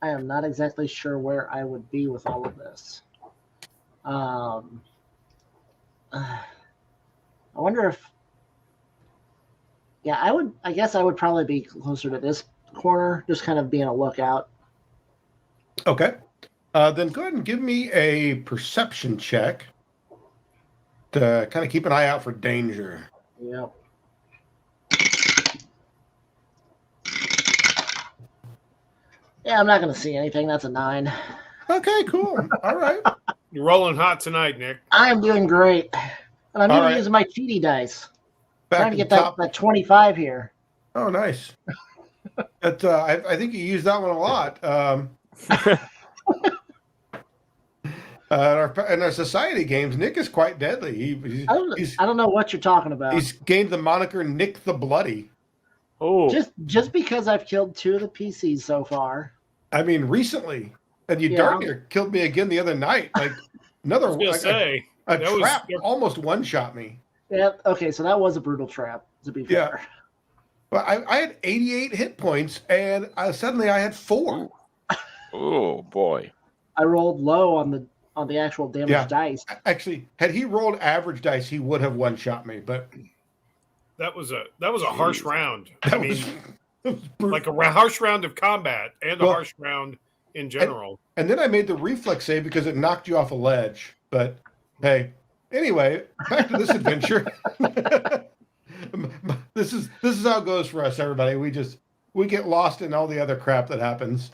am not exactly sure where I would be with all of this. I wonder if... Yeah, I guess I would probably be closer to this corner, just kind of being a lookout. Okay. Then go ahead and give me a perception check to kind of keep an eye out for danger. Yep. Yeah, I'm not going to see anything. That's a 9. Okay, cool. All right. You're rolling hot tonight, Nick. I am doing great. And I'm even using my cheaty dice. Trying to get that 25 here. Oh, nice. I think you use that one a lot. In our society games, Nick is quite deadly. I don't know what you're talking about. He's gained the moniker Nick the Bloody. Oh, just because I've killed 2 of the PCs so far. I mean, recently, and you darn near killed me again the other night. Like another, a trap almost one-shot me. Yeah. Okay, so that was a brutal trap. To be fair. Yeah. But I had 88 hit points, and suddenly I had 4. Oh boy! I rolled low on the actual damage dice. Actually, had he rolled average dice, he would have one-shot me. But that was a harsh round. I mean, like a harsh round of combat and a harsh round in general. And then I made the reflex save because it knocked you off a ledge. But hey, anyway, back to this adventure. This is how it goes for us, everybody. We get lost in all the other crap that happens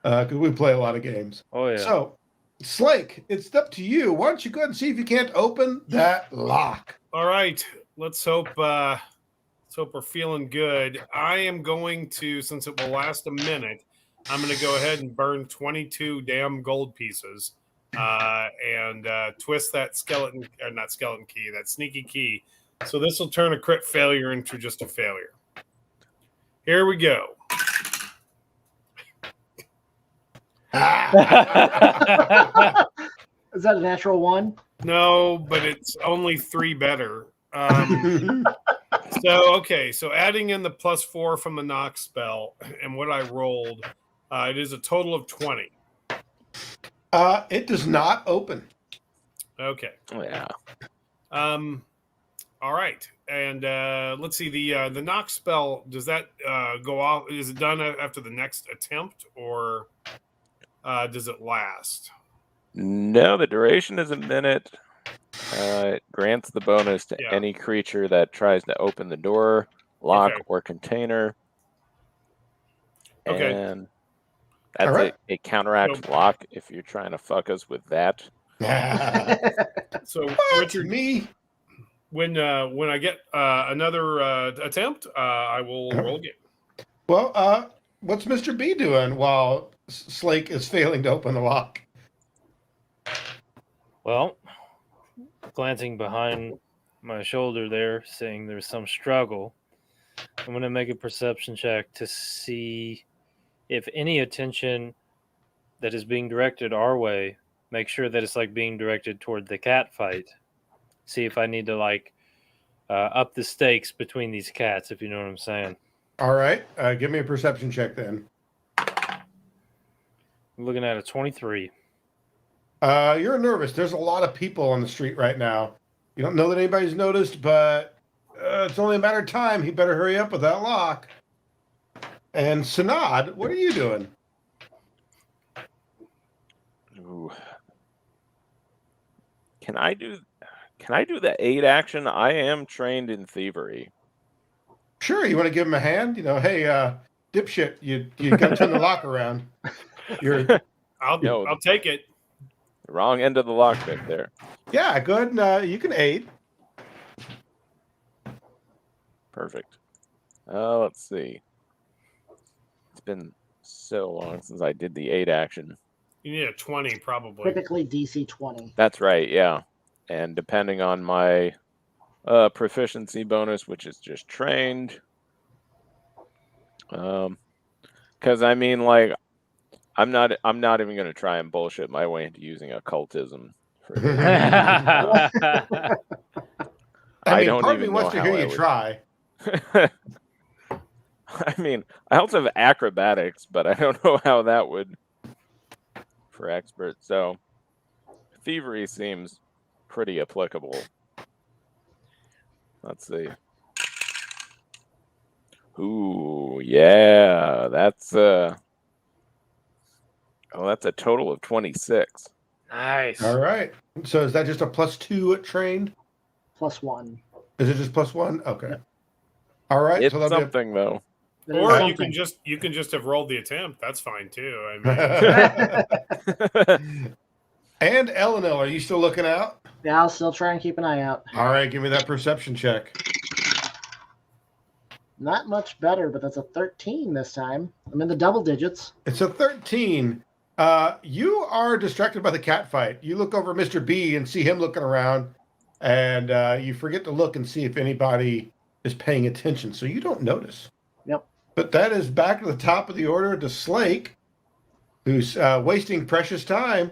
because we play a lot of games. Oh yeah. So, Slake, it's up to you. Why don't you go ahead and see if you can't open that lock? All right. Let's hope we're feeling good. I am going to, since it will last a minute, I'm going to go ahead and burn 22 damn gold pieces and twist that that sneaky key. So this will turn a crit failure into just a failure. Here we go. Is that a natural 1? No, but it's only 3 better. So adding in the +4 from the knock spell and what I rolled, it is a total of 20. It does not open. Okay. Oh, yeah. All right, and let's see the knock spell. Does that go off? Is it done after the next attempt, or does it last? No, the duration is a minute. It grants the bonus to any creature that tries to open the door, lock, or container. Okay. And that's a counteract lock if you're trying to fuck us with that. So, Richard, when I get another attempt, I will roll again. Well, what's Mr. B doing while Slake is failing to open the lock? Well, glancing behind my shoulder there, seeing there's some struggle, I'm going to make a perception check to see if any attention that is being directed our way, make sure that it's like being directed toward the cat fight. See if I need to up the stakes between these cats, if you know what I'm saying. All right. Give me a perception check then. I'm looking at a 23. You're nervous. There's a lot of people on the street right now. You don't know that anybody's noticed, but it's only a matter of time. He better hurry up with that lock. And Sanad, what are you doing? Ooh. Can I do the aid action? I am trained in thievery. Sure. You want to give him a hand? Hey, dipshit, you got to turn the lock around. I'll take it. Wrong end of the lockpick there. Yeah, go ahead and you can aid. Perfect. Let's see. It's been so long since I did the 8 action. You need a 20, probably. Typically DC 20. That's right, yeah. And depending on my proficiency bonus, which is just trained. Because I mean, like, I'm not even going to try and bullshit my way into using occultism. For this. I mean, don't part of even me wants know to how hear I you would- try. I mean, I also have acrobatics, but I don't know how that would for expert. So thievery seems pretty applicable. Let's see. Ooh, yeah, that's that's a total of 26. Nice. All right. So is that just a +2 trained? +1. Is it just +1? Okay. All right. It's so that'll something though. Or you can just have rolled the attempt. That's fine too. I mean, And Eleanor, are you still looking out? Yeah, I'll still try and keep an eye out. All right, give me that perception check. Not much better, but that's a 13 this time. I'm in the double digits. It's a 13. You are distracted by the cat fight. You look over Mr. B and see him looking around, and you forget to look and see if anybody is paying attention, so you don't notice. Yep. But that is back to the top of the order to Slake, who's wasting precious time.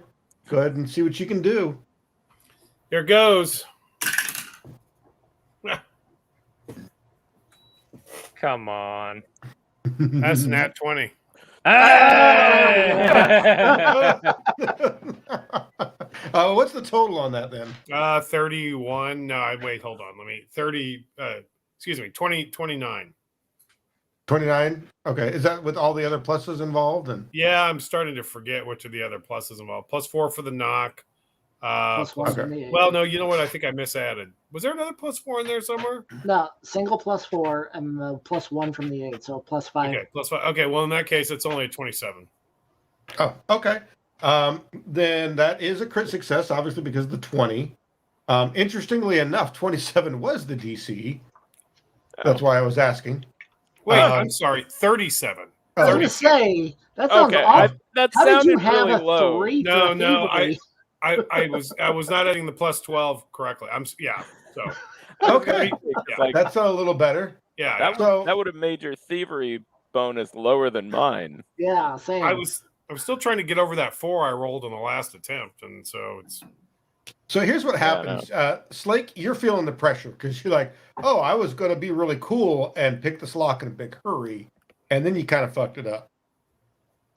Go ahead and see what you can do. here goes. Come on. That's an nat 20. What's the total on that then? 31. No, wait, hold on. Let me 30. Excuse me, 29. 29. Okay, is that with all the other pluses involved? And Yeah, I'm starting to forget which of the other pluses involved. +4 for the knock. +1 from the 8. Well, no, you know what? I think I misadded. Was there another +4 in there somewhere? No, single +4 and the +1 from the 8, so +5. Okay, +5. Okay, well, in that case, it's only a 27. Oh, okay. Then that is a crit success, obviously, because of the 20. Interestingly enough, 27 was the DC. That's why I was asking. Wait, I'm sorry, 37. I was going to say, that sounds Okay, awful. that How did you sounded have really a low. 3 No, for no, thievery? I was not adding the +12 correctly. So Okay, yeah. that's a little better. Yeah, That would have made your thievery bonus lower than mine. Yeah, same. I was still trying to get over that 4 I rolled on the last attempt, and so it's So here's what happens. Slake, you're feeling the pressure because you're like, oh, I was going to be really cool and pick this lock in a big hurry. And then you kind of fucked it up.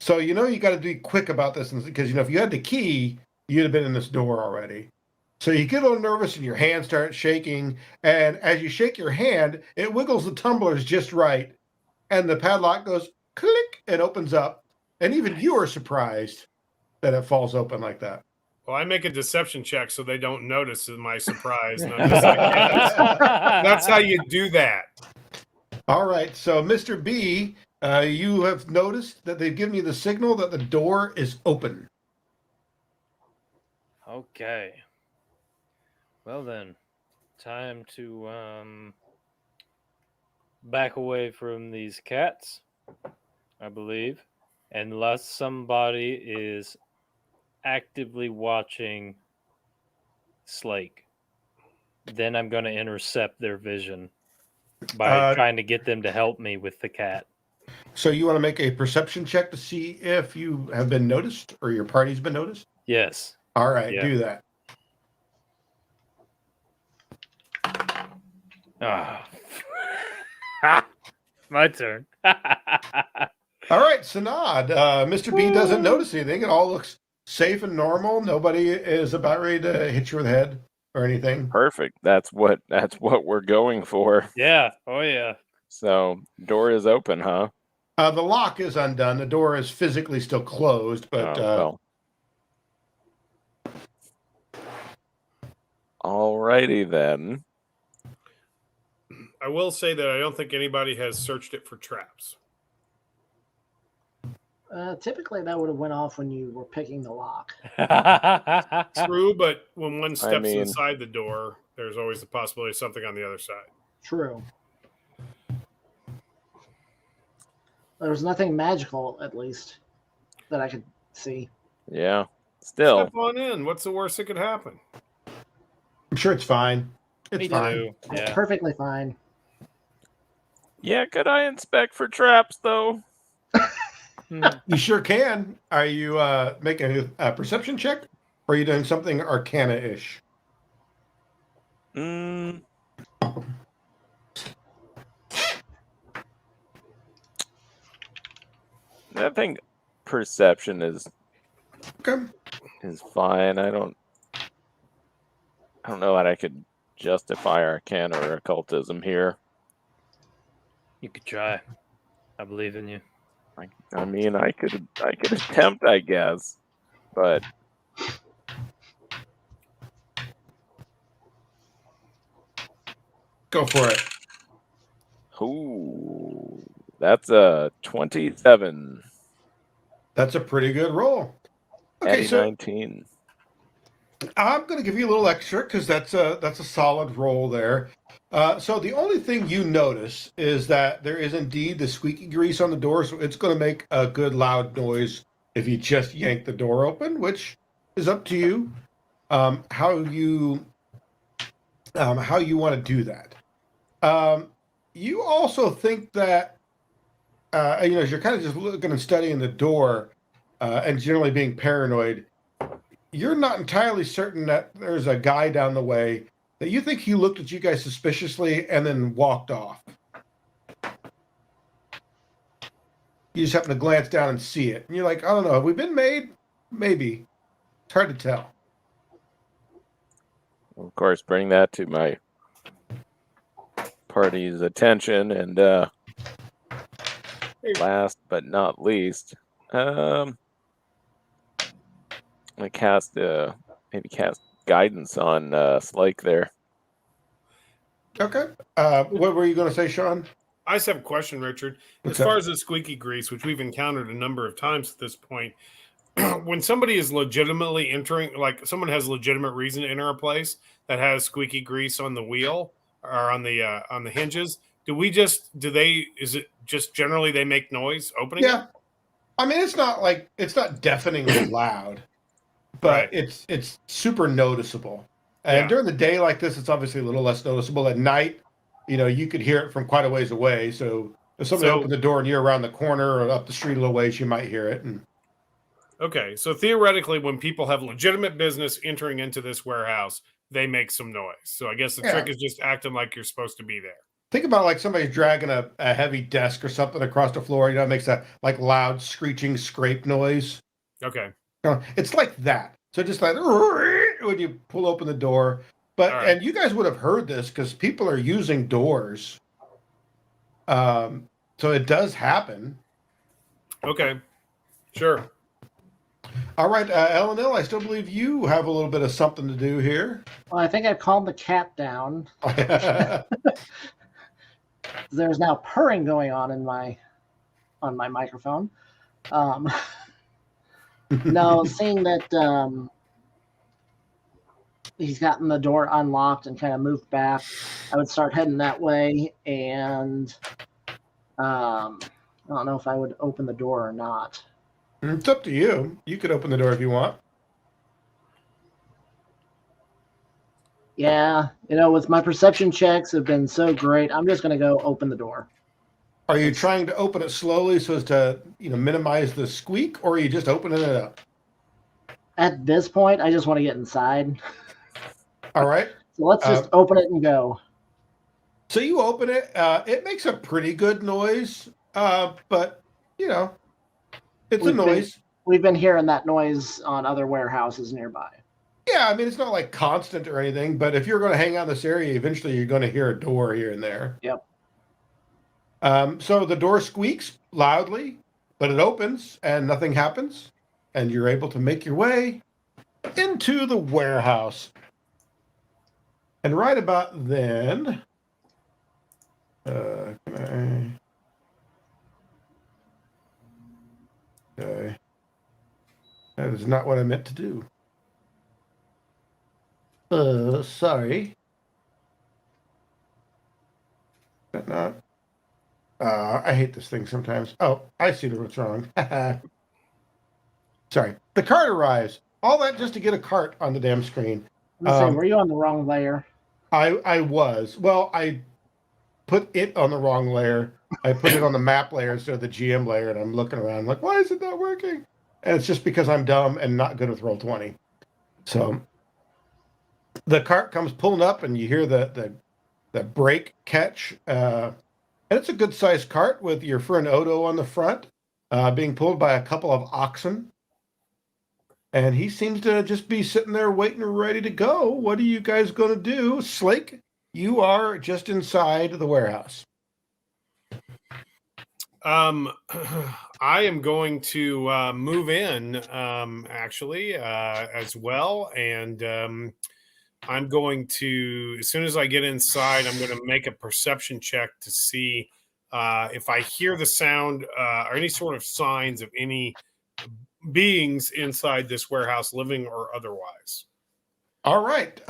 So, you got to be quick about this because, if you had the key, you'd have been in this door already. So you get a little nervous and your hand starts shaking. And as you shake your hand, it wiggles the tumblers just right. And the padlock goes click and opens up. And even you are surprised that it falls open like that. well, I make a deception check so they don't notice my surprise. And I'm just like, yeah, that's how you do that. All right. So, Mr. B, you have noticed that they've given you the signal that the door is open. Okay. Well then, time to back away from these cats, I believe, unless somebody is actively watching Slake. Then I'm going to intercept their vision by trying to get them to help me with the cat. So you want to make a perception check to see if you have been noticed or your party's been noticed? Yes. All right, Yeah. do that. My turn. All right, Sanad. Mr. B doesn't notice anything. It all looks safe and normal. Nobody is about ready to hit you with the head or anything. Perfect. That's what we're going for. Yeah. Oh yeah. So door is open, huh? The lock is undone. The door is physically still closed, but well. Alrighty then. I will say that I don't think anybody has searched it for traps. Typically, that would have went off when you were picking the lock. True, but when one steps mean- inside the door, there's always the possibility of something on the other side. True. There was nothing magical, at least, that I could see. Yeah. Still. Step on in. What's the worst that could happen? I'm sure it's fine. It's Me fine. too. Yeah. Perfectly fine. Yeah, could I inspect for traps, though? You sure can. Are you making a perception check? Or are you doing something arcana-ish? I think perception is fine. I don't know that I could justify arcana or occultism here. You could try. I believe in you. I mean, I could attempt, I guess, but go for it. Ooh, that's a 27. That's a pretty good roll. Okay, Eddie so 19. I'm going to give you a little extra because that's a solid roll there. So the only thing you notice is that there is indeed the squeaky grease on the door, so it's going to make a good loud noise if you just yank the door open, which is up to you how you want to do that. You also think that as you're kind of just looking and studying the door and generally being paranoid, you're not entirely certain that there's a guy down the way that you think he looked at you guys suspiciously and then walked off. You just happen to glance down and see it. And you're like, I don't know, have we been made? Maybe. It's hard to tell. Of course, bring that to my party's attention. And last but not least, I cast guidance on Slake there. Okay. What were you going to say, Sean? I just have a question, Richard. What's as far that? as the squeaky grease, which we've encountered a number of times at this point, when somebody is legitimately entering, like someone has legitimate reason to enter a place that has squeaky grease on the wheel or on the hinges, is it just generally they make noise opening Yeah. it? I mean, it's not deafeningly loud, but it's super noticeable. And during the day like this, it's obviously a little less noticeable. At night, you could hear it from quite a ways away. So if somebody opened the door and you're around the corner or up the street a little ways, you might hear it. Okay, so theoretically, when people have legitimate business entering into this warehouse, they make some noise. So I guess the trick is just acting like you're supposed to be there. Think about like somebody dragging a heavy desk or something across the floor. It makes that like loud screeching scrape noise. Okay. It's like that. So just like when you pull open the door. But and you guys would have heard this because people are using doors. So it does happen. Okay. Sure. All right, Eleanor, I still believe you have a little bit of something to do here. Well, I think I calmed the cat down. There's now purring going on my microphone. No, seeing that he's gotten the door unlocked and kind of moved back, I would start heading that way. And I don't know if I would open the door or not. It's up to you. You could open the door if you want. Yeah, with my perception checks have been so great, I'm just going to go open the door. Are you trying to open it slowly so as to, minimize the squeak, or are you just opening it up? At this point, I just want to get inside. All right. So let's just open it and go. So you open it. It makes a pretty good noise, but, it's a noise. We've been hearing that noise on other warehouses nearby. Yeah, I mean, it's not like constant or anything, but if you're going to hang out in this area, eventually you're going to hear a door here and there. Yep. So the door squeaks loudly, but it opens and nothing happens, and you're able to make your way into the warehouse. And right about then, okay. That is not what I meant to do. Sorry. That not. I hate this thing sometimes. Oh, I see what's wrong. Sorry. The cart arrives. All that just to get a cart on the damn screen. Let's say, were you on the wrong layer? I was. Well, I put it on the wrong layer. I put it on the map layer instead of the GM layer, and I'm looking around like, why is it not working? And it's just because I'm dumb and not good with Roll20. So the cart comes pulling up, and you hear the brake catch. And it's a good-sized cart with your friend Odo on the front, being pulled by a couple of oxen. And he seems to just be sitting there waiting, ready to go. What are you guys going to do? Slake, you are just inside the warehouse. I am going to move in, actually, as well. And I'm going to, as soon as I get inside, I'm going to make a perception check to see if I hear the sound or any sort of signs of any beings inside this warehouse, living or otherwise. All right.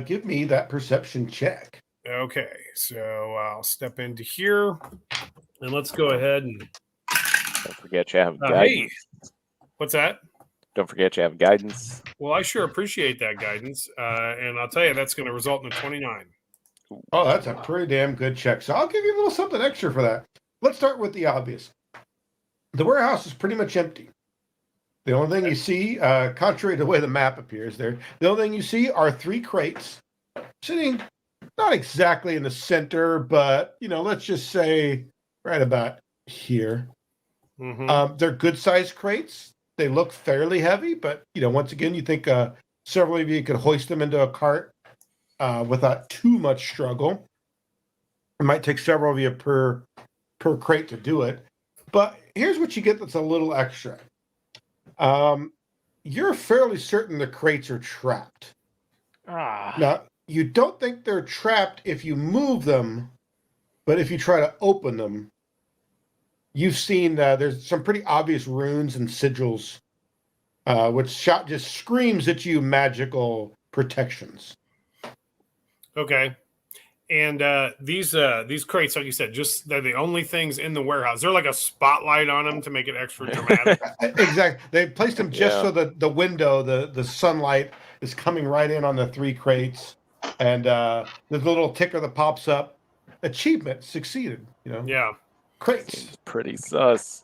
Give me that perception check. Okay. So I'll step into here and let's go ahead and don't forget you have guidance. Hey, what's that? Don't forget you have guidance. Well, I sure appreciate that guidance. And I'll tell you, that's going to result in a 29. Oh, that's a pretty damn good check. So I'll give you a little something extra for that. Let's start with the obvious. The warehouse is pretty much empty. The only thing you see, contrary to the way the map appears there, the only thing you see are 3 crates sitting not exactly in the center, but, let's just say right about here. Mm-hmm. They're good-sized crates. They look fairly heavy, but, once again, you think several of you could hoist them into a cart without too much struggle. It might take several of you per crate to do it. But here's what you get that's a little extra. You're fairly certain the crates are trapped. Now, you don't think they're trapped if you move them, but if you try to open them, you've seen there's some pretty obvious runes and sigils, which just screams at you magical protections. Okay. And these crates, like you said, they're the only things in the warehouse. They're like a spotlight on them to make it extra dramatic. Exactly. They placed them just so that the window, the sunlight is coming right in on the 3 crates. And there's a little ticker that pops up. Achievement succeeded. Yeah. Crates. Seems pretty sus.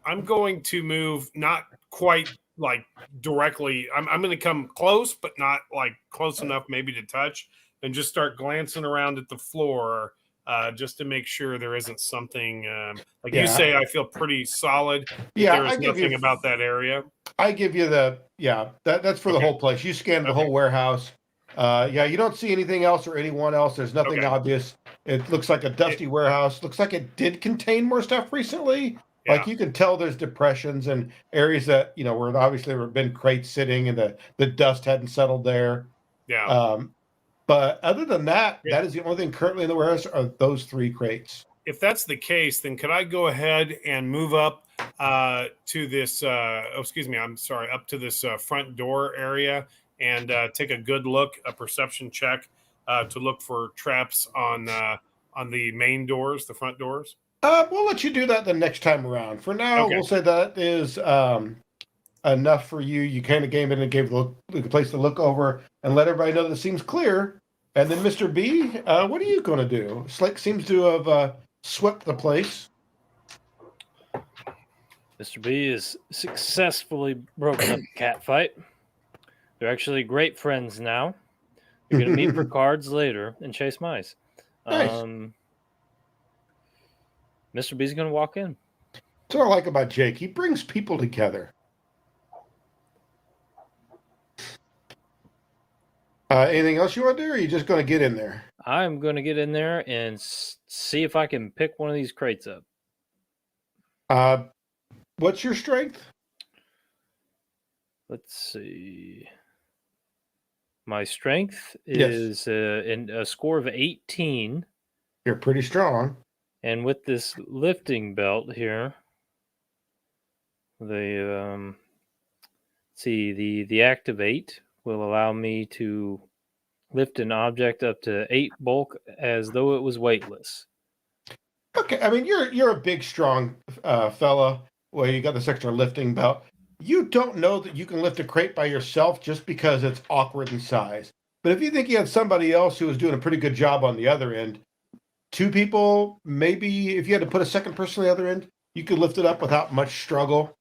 I'm going to move not quite like directly. I'm going to come close, but not like close enough maybe to touch. And just start glancing around at the floor just to make sure there isn't something you say. I feel pretty solid. Yeah, there is nothing about that area. I give you that's for the whole place. You scanned the whole warehouse. You don't see anything else or anyone else. There's nothing obvious. It looks like a dusty warehouse. Looks like it did contain more stuff recently. Yeah. Like you can tell there's depressions and areas that where obviously there have been crates sitting and the dust hadn't settled there. Yeah. But other than that, that is the only thing currently in the warehouse are those 3 crates. If that's the case, then could I go ahead and move up to this? Up to this front door area and take a good look, a perception check to look for traps on the main doors, the front doors. We'll let you do that the next time around. For now, we'll say that is enough for you. You kind of gave it and gave the place to look over and let everybody know that it seems clear. And then Mr. B, what are you going to do? Slake seems to have swept the place. Mr. B is successfully broken up the cat fight. They're actually great friends now. They're going to meet for cards later and chase mice. Nice. Mr. B's going to walk in. That's what I like about Jake. He brings people together. Anything else you want to do, or are you just going to get in there? I'm going to get in there and see if I can pick one of these crates up. What's your strength? Let's see. My strength is in a score of 18. You're pretty strong. And with this lifting belt here, the activate will allow me to lift an object up to 8 bulk as though it was weightless. Okay, I mean you're a big, strong fella. Well, you got this extra lifting belt. You don't know that you can lift a crate by yourself just because it's awkward in size. But if you think you had somebody else who was doing a pretty good job on the other end, two people, maybe if you had to put a second person on the other end, you could lift it up without much struggle.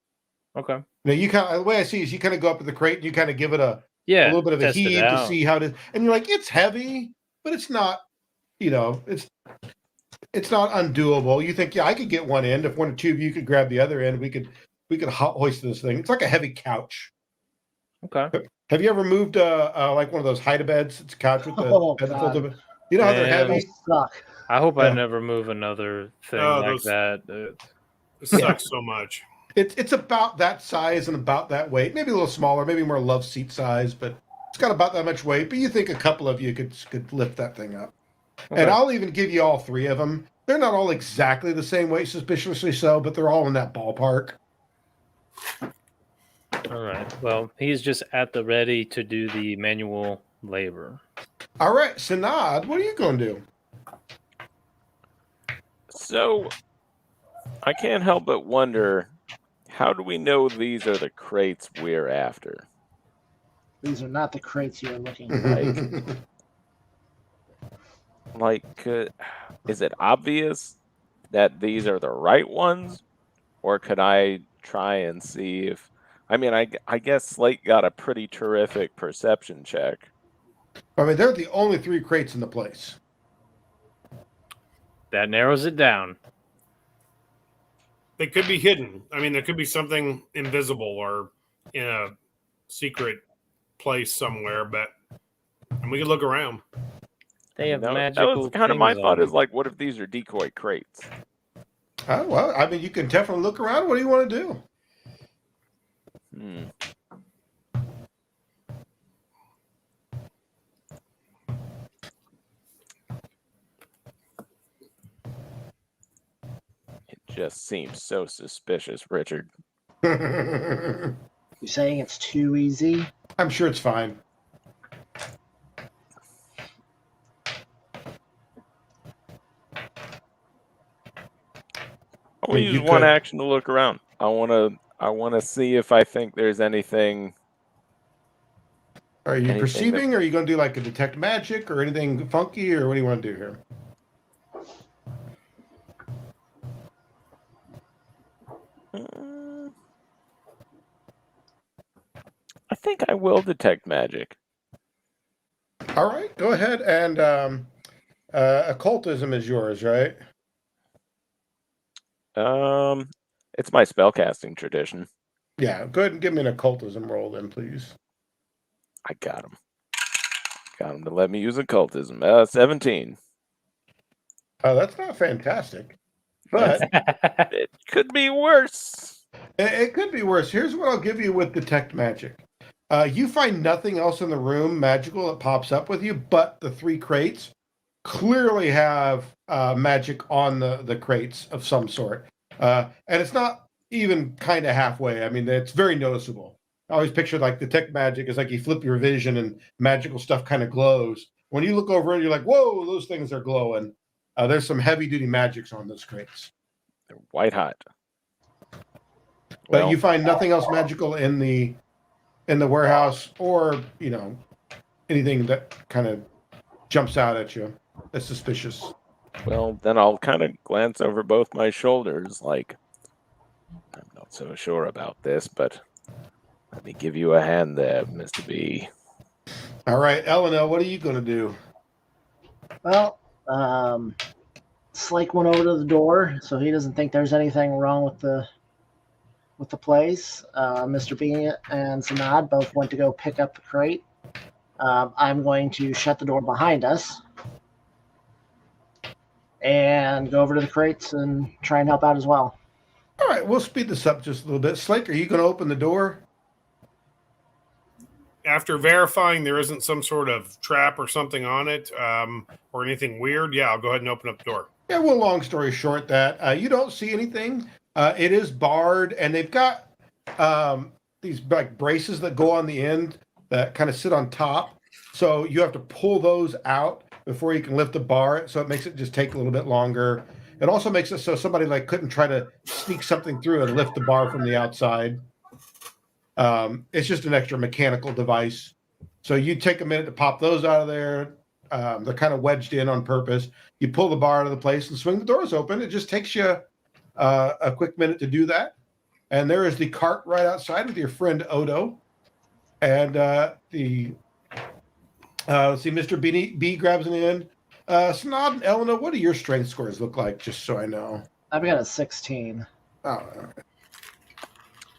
Okay. Now you kind of the way I see is you kind of go up to the crate and you kind of give it a little bit of a test it heave to out. see how to, and you're like, it's heavy, but it's not, it's not undoable. You think, yeah, I could get one end. If one or two of you could grab the other end, we could hoist this thing. It's like a heavy couch. Okay. Have you ever moved like one of those hide-a-beds? It's a couch with the bed that folds up. You know how they're Man, heavy? Suck. I hope I Yeah. never move another thing Oh, like those- that. It sucks so much. It's about that size and about that weight. Maybe a little smaller, maybe more love seat size, but it's got about that much weight. But you think a couple of you could lift that thing up. Okay. And I'll even give you all three of them. They're not all exactly the same weight, suspiciously so, but they're all in that ballpark. All right. Well, he's just at the ready to do the manual labor. All right, Sanad, what are you going to do? So, I can't help but wonder, how do we know these are the crates we're after? These are not the crates you're looking for. Is it obvious that these are the right ones? Or could I try and see if... I mean, I guess Slate got a pretty terrific perception check. I mean, they're the only three crates in the place. That narrows it down. They could be hidden. I mean, there could be something invisible or in a secret place somewhere, and we could look around. They have That magical was kind of my things thought on is like, what if these are decoy crates? Oh, well, I mean, you can definitely look around. What do you want to do? It just seems so suspicious, Richard. You saying it's too easy? I'm sure it's fine. I'll use one action to look around. I wanna see if I think there's anything. Are you anything perceiving, or are you going to do like a detect magic or anything funky, or what do you want to do here? I think I will detect magic. All right, go ahead. And occultism is yours, right? It's my spellcasting tradition. Yeah, go ahead and give me an occultism roll then, please. I got him. Got him to let me use occultism. 17. That's not fantastic, but it could be worse. It could be worse. Here's what I'll give you with detect magic. You find nothing else in the room magical that pops up with you, but the three crates clearly have magic on the crates of some sort. And it's not even kind of halfway. I mean, it's very noticeable. I always picture like detect magic is like you flip your vision and magical stuff kind of glows. When you look over it, you're like, whoa, those things are glowing. There's some heavy duty magics on those crates. They're white hot. But you find nothing else magical in the warehouse, or anything that kind of jumps out at you that's suspicious. Well, then I'll kind of glance over both my shoulders, like, I'm not so sure about this, but let me give you a hand there, Mr. B. All right, Eleanor, what are you going to do? Well, Slake went over to the door, so he doesn't think there's anything wrong with the place. Mr. B and Sanad both went to go pick up the crate. I'm going to shut the door behind us and go over to the crates and try and help out as well. All right, we'll speed this up just a little bit. Slake, are you going to open the door? After verifying there isn't some sort of trap or something on it, or anything weird, yeah, I'll go ahead and open up the door. Yeah, well, long story short, that you don't see anything. It is barred, and they've got these like braces that go on the end that kind of sit on top. So you have to pull those out before you can lift the bar. So it makes it just take a little bit longer. It also makes it so somebody like couldn't try to sneak something through and lift the bar from the outside. It's just an extra mechanical device. So you take a minute to pop those out of there. They're kind of wedged in on purpose. You pull the bar out of the place and swing the doors open. It just takes you a quick minute to do that. And there is the cart right outside with your friend Odo. And let's see, Mr. B grabs an end. Snod and Elena, what do your strength scores look like, just so I know? I've got a 16. Oh, okay.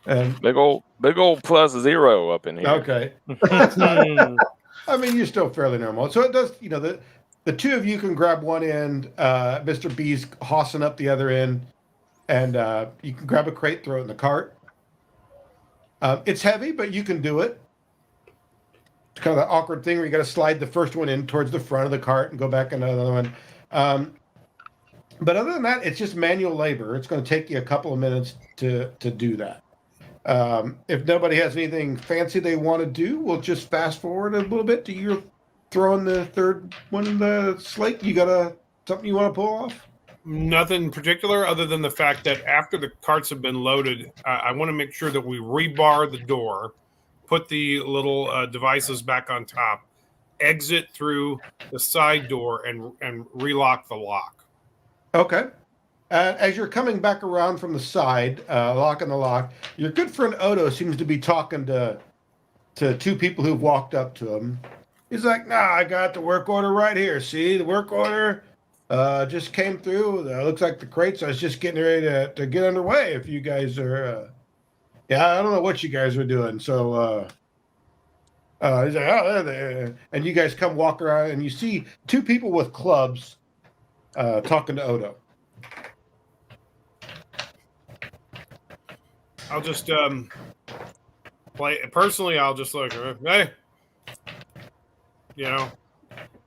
And big old +0 up in here. Okay. I mean, you're still fairly normal. So it does, the two of you can grab one end. Mr. B's hossing up the other end. And you can grab a crate, throw it in the cart. It's heavy, but you can do it. It's kind of that awkward thing where you got to slide the first one in towards the front of the cart and go back another one. But other than that, it's just manual labor. It's going to take you a couple of minutes to do that. If nobody has anything fancy they want to do, we'll just fast forward a little bit to you throwing the third one in the slate. You got something you want to pull off? Nothing particular other than the fact that after the carts have been loaded, I want to make sure that we rebar the door, put the little devices back on top, exit through the side door, and relock the lock. Okay. As you're coming back around from the side, locking the lock, your good friend Odo seems to be talking to two people who've walked up to him. He's like, "Nah, I got the work order right here. See, the work order just came through. Looks like the crates. I was just getting ready to get underway. If you guys are, I don't know what you guys are doing. So he's like, oh, there. And you guys come walk around, and you see two people with clubs talking to Odo. I'll just play personally. I'll just look. Hey,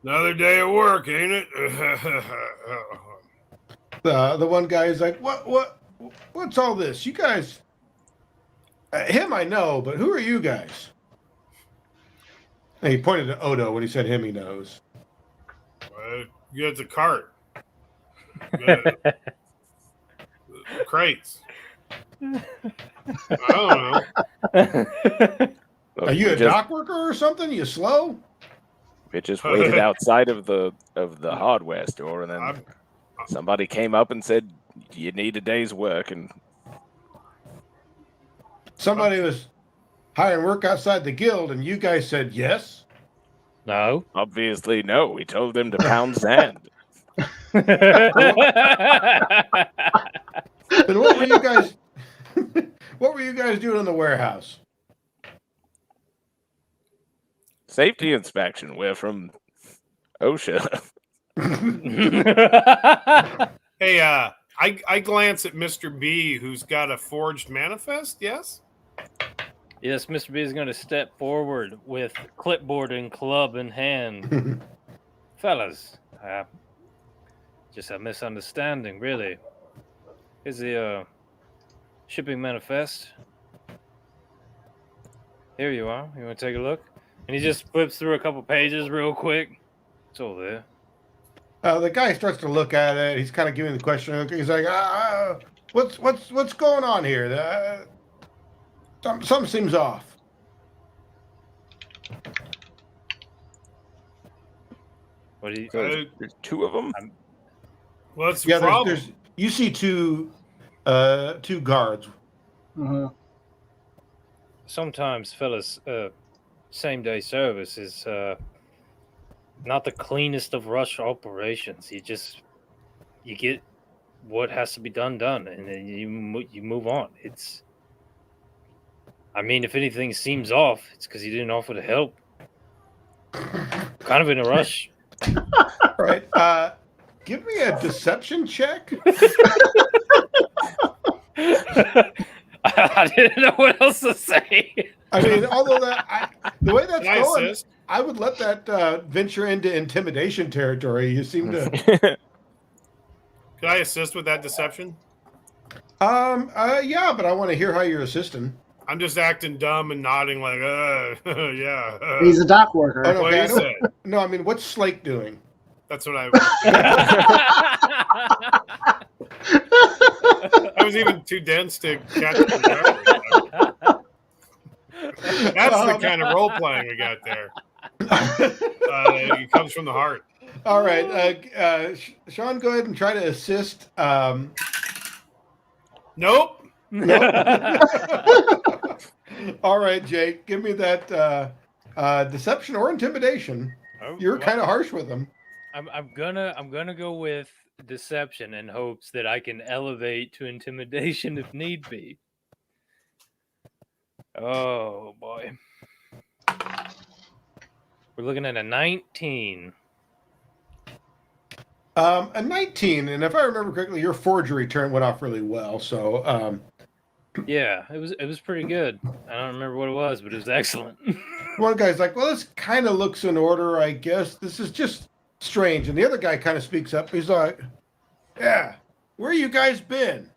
another day at work, ain't it? The one guy is like, what's all this? You guys, him I know, but who are you guys? And he pointed to Odo when he said him he knows. You got the cart. You got crates. I don't know. Are you a dock worker or something? You slow? We just waited outside of the hardware store, and then somebody came up and said, "You need a day's work." And somebody was hiring work outside the guild, and you guys said yes? No. Obviously, no. We told them to pound sand. But what were you guys? What were you guys doing in the warehouse? Safety inspection. We're from OSHA. Hey, I glance at Mr. B, who's got a forged manifest. Yes. Yes, Mr. B is going to step forward with clipboard and club in hand. Fellas, just a misunderstanding, really. Here's the shipping manifest. Here you are. You want to take a look? And he just flips through a couple pages real quick. It's all there. The guy starts to look at it. He's kind of giving the question. He's like, what's going on here? Something seems off. What do you? There's two of them. What's the problem? You see two guards. Mm-hmm. Sometimes, fellas, same-day service is not the cleanest of rush operations. You get what has to be done, and then you move on. If anything seems off, it's because you didn't offer to help. Kind of in a rush. Right. Give me a deception check. I didn't know what else to say. Although the way that's going, I would let that venture into intimidation territory. You seem to. Can I assist with that deception? Yeah, but I want to hear how you're assisting. I'm just acting dumb and nodding like, yeah. He's a dock worker. Oh, no, what's Slake doing? That's what I. too dense to catch it. That's the kind of role playing we got there. It comes from the heart. All right, Sean, go ahead and try to assist. Nope. All right, Jake, give me that deception or intimidation. Oh, You're kind of harsh with them. I'm gonna go with deception in hopes that I can elevate to intimidation if need be. Oh boy. We're looking at a 19. A 19, and if I remember correctly, your forgery turn went off really well. So, Yeah, it was pretty good. I don't remember what it was, but it was excellent. one guy's like, "Well, this kind of looks in order, I guess. This is just strange." And the other guy kind of speaks up. He's like, "Yeah, where you guys been?"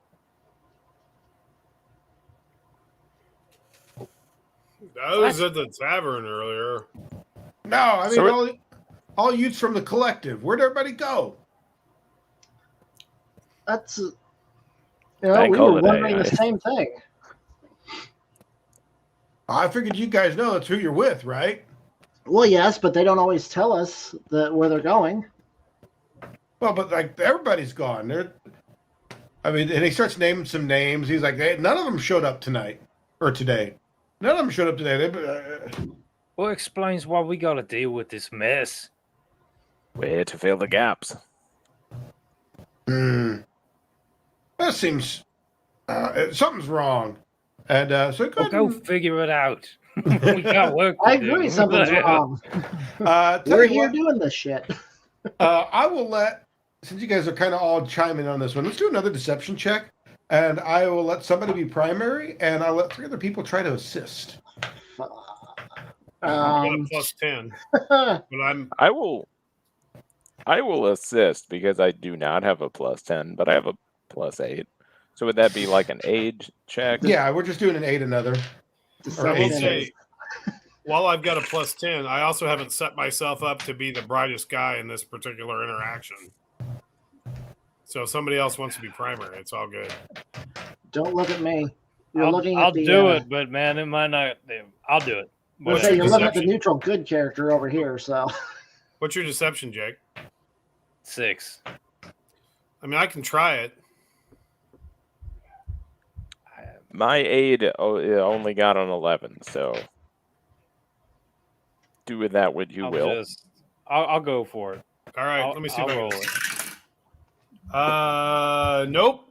I was at the tavern earlier. No, I mean all youths from the collective. Where'd everybody go? That's we were wondering the same thing. I figured you guys know that's who you're with, right? Well, yes, but they don't always tell us where they're going. Well, but like everybody's gone. And he starts naming some names. He's like, none of them showed up tonight or today. None of them showed up today. What explains why we got to deal with this mess? Where to fill the gaps? That seems something's wrong. And so go figure it out. We got work to I agree, do. something's wrong. We're here doing this shit. I will since you guys are kind of all chiming on this one, let's do another deception check. And I will let somebody be primary, and I'll let 3 other people try to assist. I got a plus 10. But I will assist because I do not have a plus 10, but I have a plus 8. So would that be like an age check? Yeah, we're just doing an 8 another. I will say, while I've got a plus 10, I also haven't set myself up to be the brightest guy in this particular interaction. So if somebody else wants to be primary, it's all good. Don't look at me. You're looking I'll at the. do it, but man, it might not. I'll do it. You're looking at the neutral good character over here. So. What's your deception, Jake? 6. I mean, I can try it. My aid only got an 11, so do with that what you will. I'll go for it. All right, let me see if I roll can. it. Nope.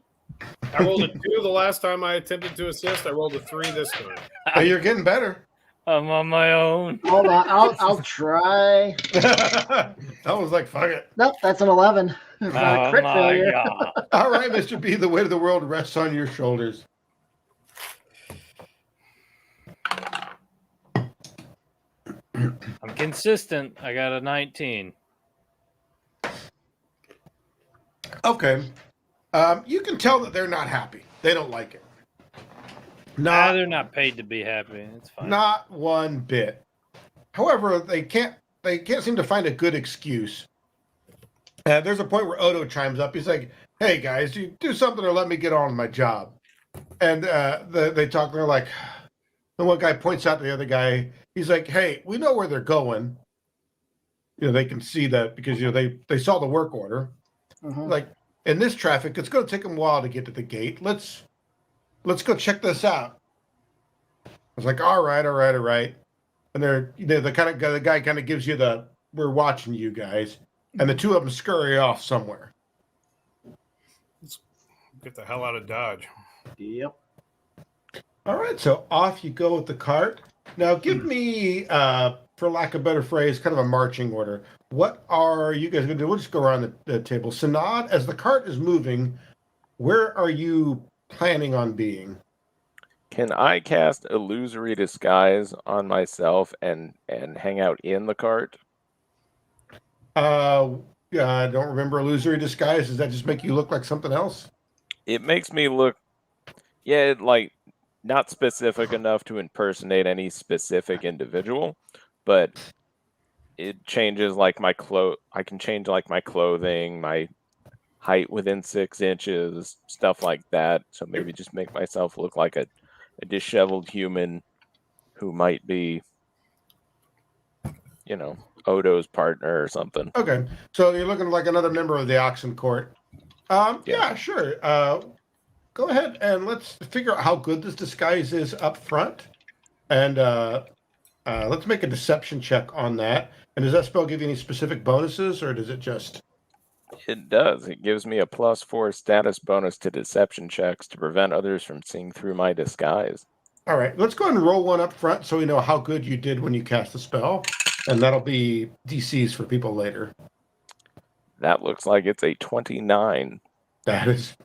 I rolled a 2 the last time I attempted to assist. I rolled a 3 this time. Oh, you're getting better. I'm on my own. Hold on, I'll try. I was like, fuck it. Nope, that's an 11. Crit failure. All right, Mr. B, the weight of the world rests on your shoulders. I'm consistent. I got a 19. Okay. You can tell that they're not happy. They don't like it. They're not paid to be happy. It's fine. Not one bit. However, they can't seem to find a good excuse. There's a point where Odo chimes up. He's like, "Hey guys, you do something or let me get on with my job." And they talk. They're like, the one guy points out to the other guy. He's like, "Hey, we know where they're going. They can see that because they saw the work order. Like in this traffic, it's going to take them a while to get to the gate. Let's go check this out." I was like, all right. And the guy kind of gives you we're watching you guys, and the 2 of them scurry off somewhere. Let's get the hell out of Dodge. Yep. All right, so off you go with the cart. Now give me, for lack of a better phrase, kind of a marching order. What are you guys going to do? We'll just go around the table. Sanad, as the cart is moving, where are you planning on being? Can I cast illusory disguise on myself and hang out in the cart? I don't remember illusory disguise. Does that just make you look like something else? It makes me look, not specific enough to impersonate any specific individual, but it changes like my I can change like my clothing, my height within 6 inches, stuff like that. So maybe just make myself look like a disheveled human who might be, Odo's partner or something. Okay, so you're looking like another member of the Oxen Court. Yeah, sure. Go ahead and let's figure out how good this disguise is up front, and let's make a deception check on that. And does that spell give you any specific bonuses, or does it just? It does. It gives me a +4 status bonus to deception checks to prevent others from seeing through my disguise. All right, let's go ahead and roll one up front so we know how good you did when you cast the spell, and that'll be DCs for people later. That looks like it's a 29. That is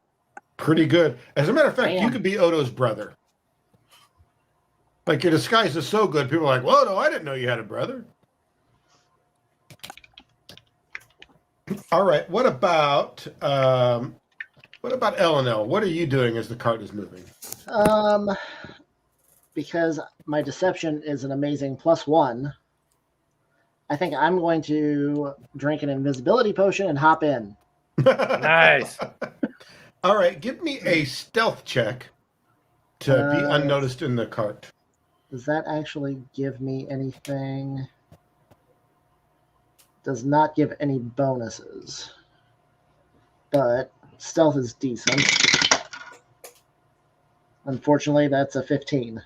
pretty good. As a matter of fact, you could be Odo's brother. Like, your disguise is so good, people are like, "Whoa, no, I didn't know you had a brother." All right, what about L&L? What are you doing as the cart is moving? Because my deception is an amazing +1, I think I'm going to drink an invisibility potion and hop in. Nice. All right, give me a stealth check to be unnoticed in the cart. Does that actually give me anything? Does not give any bonuses. But stealth is decent. Unfortunately, that's a 15.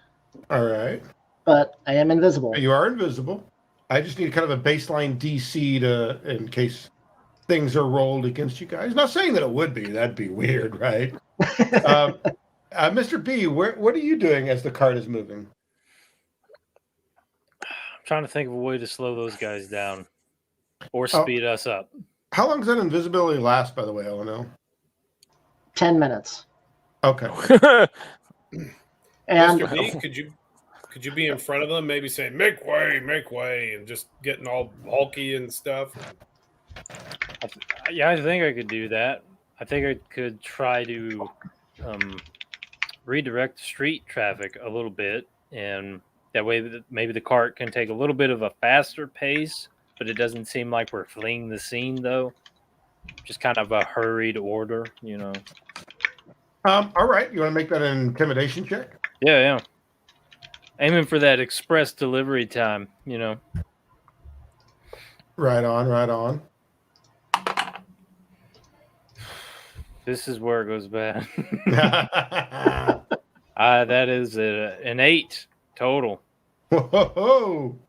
All right. But I am invisible. You are invisible. I just need kind of a baseline DC in case things are rolled against you guys. Not saying that it would be. That'd be weird, right? Mr. B, what are you doing as the cart is moving? I'm trying to think of a way to slow those guys down or speed us up. How long does that invisibility last, by the way, L&L? 10 minutes. Okay. And Mr. B, could you be in front of them, maybe saying make way, and just getting all bulky and stuff? Yeah, I think I could do that. I think I could try to redirect street traffic a little bit, and that way maybe the cart can take a little bit of a faster pace, but it doesn't seem like we're fleeing the scene, though. Just kind of a hurried order, All right. You want to make that an intimidation check? Yeah. Aiming for that express delivery time, Right on. This is where it goes bad. That is an 8 total. Whoa.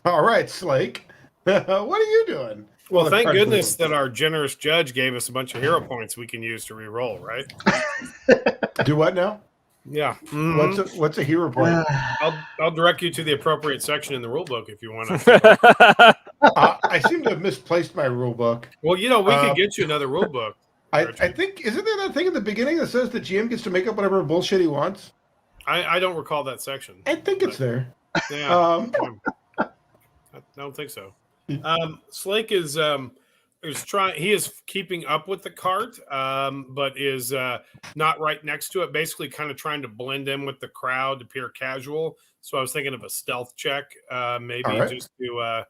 All right, Slake. What are you doing? Well, thank goodness that our generous judge gave us a bunch of hero points we can use to re-roll, right? Do what now? Yeah. Mm-hmm. What's a hero point? I'll direct you to the appropriate section in the rule book if you want to. I seem to have misplaced my rule book. Well, we can get you another rule book. I think, isn't there that thing at the beginning that says the GM gets to make up whatever bullshit he wants? I don't recall that section. I think it's there. Yeah. I don't think so. Slake is trying. He is keeping up with the cart, but is not right next to it. Basically, kind of trying to blend in with the crowd to appear casual. So I was thinking of a stealth check, maybe just to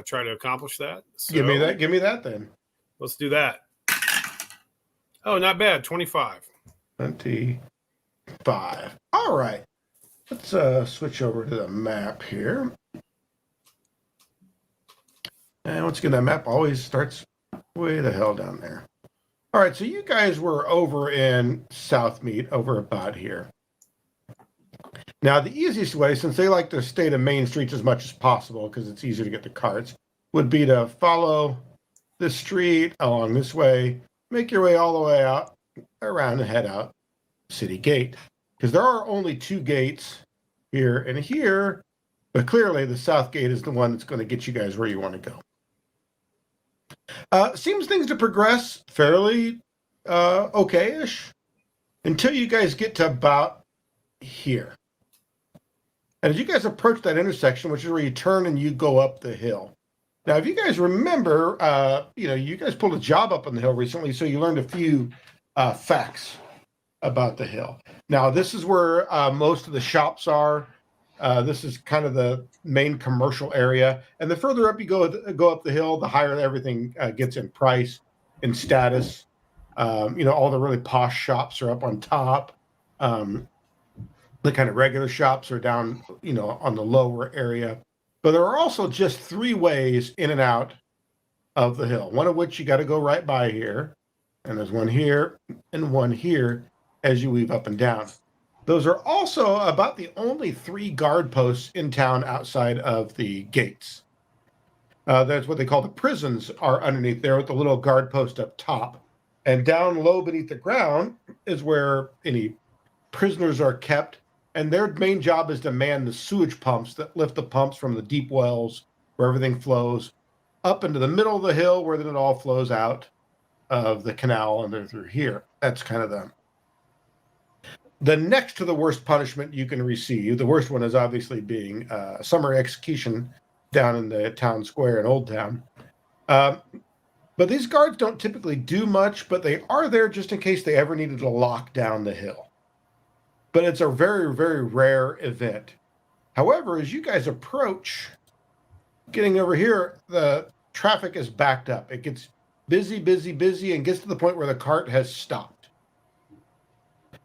try to accomplish that. So, Give me that then. Let's do that. Oh, not bad. 25. 25. All right. Let's switch over to the map here. And once again, that map always starts way the hell down there. All right, so you guys were over in Southmead, over about here. Now, the easiest way, since they like to stay to main streets as much as possible because it's easier to get the carts, would be to follow the street along this way, make your way all the way out, around and head out City Gate. Because there are only 2 gates here and here, but clearly the South Gate is the one that's going to get you guys where you want to go. Seems things to progress fairly okay-ish until you guys get to about here. And as you guys approach that intersection, which is where you turn and you go up the hill. Now, if you guys remember, you guys pulled a job up on the hill recently, so you learned a few facts about the hill. Now, this is where most of the shops are. This is kind of the main commercial area. And the further up you go up the hill, the higher everything gets in price. in status. All the really posh shops are up on top. The kind of regular shops are down, on the lower area. But there are also just 3 ways in and out of the hill, one of which you got to go right by here. And there's one here and one here as you weave up and down. Those are also about the only 3 guard posts in town outside of the gates. That's what they call the prisons are underneath there with the little guard post up top. And down low beneath the ground is where any prisoners are kept. And their main job is to man the sewage pumps that lift the pumps from the deep wells where everything flows up into the middle of the hill where then it all flows out of the canal and then through here. That's kind of the next to the worst punishment you can receive. The worst one is obviously being summary execution down in the town square in Old Town. But these guards don't typically do much, but they are there just in case they ever needed to lock down the hill. But it's a very, very rare event. However, as you guys approach, getting over here, the traffic is backed up. It gets busy, and gets to the point where the cart has stopped.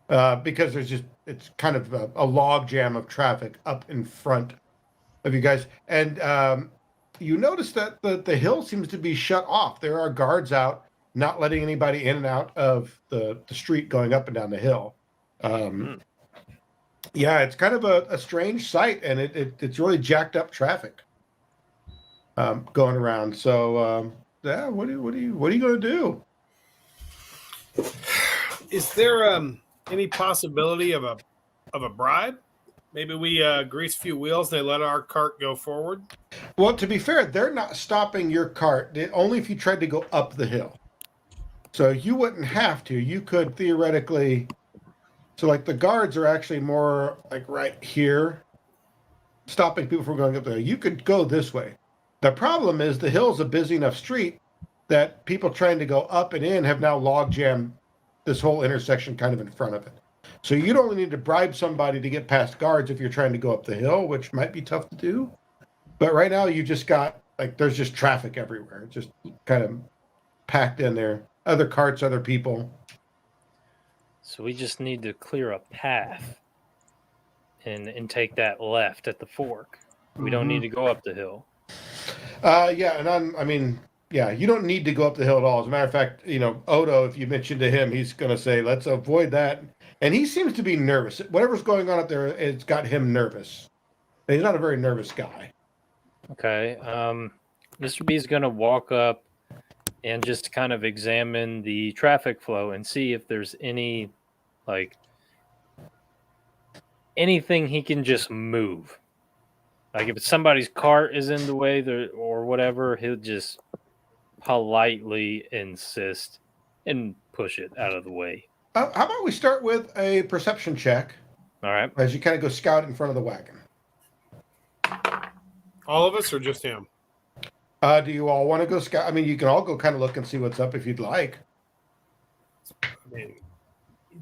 Because it's kind of a log jam of traffic up in front of you guys. And you notice that the hill seems to be shut off. There are guards out, not letting anybody in and out of the street going up and down the hill. Yeah, it's kind of a strange sight, and it's really jacked up traffic going around. So, what are you going to do? Is there any possibility of a bribe? Maybe we grease a few wheels and they let our cart go forward? Well, to be fair, they're not stopping your cart. Only if you tried to go up the hill. So you wouldn't have to. You could theoretically... So, like, the guards are actually more, like, right here, stopping people from going up there. You could go this way. The problem is the hill's a busy enough street that people trying to go up and in have now log jammed this whole intersection kind of in front of it. So you'd only need to bribe somebody to get past guards if you're trying to go up the hill, which might be tough to do. But right now you just got, like, there's just traffic everywhere. It's just kind of packed in there. Other carts, other people. So we just need to clear a path and take that left at the fork. We don't need to go up the hill. Yeah, and you don't need to go up the hill at all. As a matter of fact, Odo, if you mention to him, he's going to say, let's avoid that. And he seems to be nervous. Whatever's going on up there, it's got him nervous. And he's not a very nervous guy. Okay. Mr. B is going to walk up and just kind of examine the traffic flow and see if there's any, anything he can just move. Like if somebody's cart is in the way or whatever, he'll just politely insist and push it out of the way. How about we start with a perception check? All right. As you kind of go scout in front of the wagon. All of us or just him? Do you all want to go scout? I mean, you can all go kind of look and see what's up if you'd like. I mean,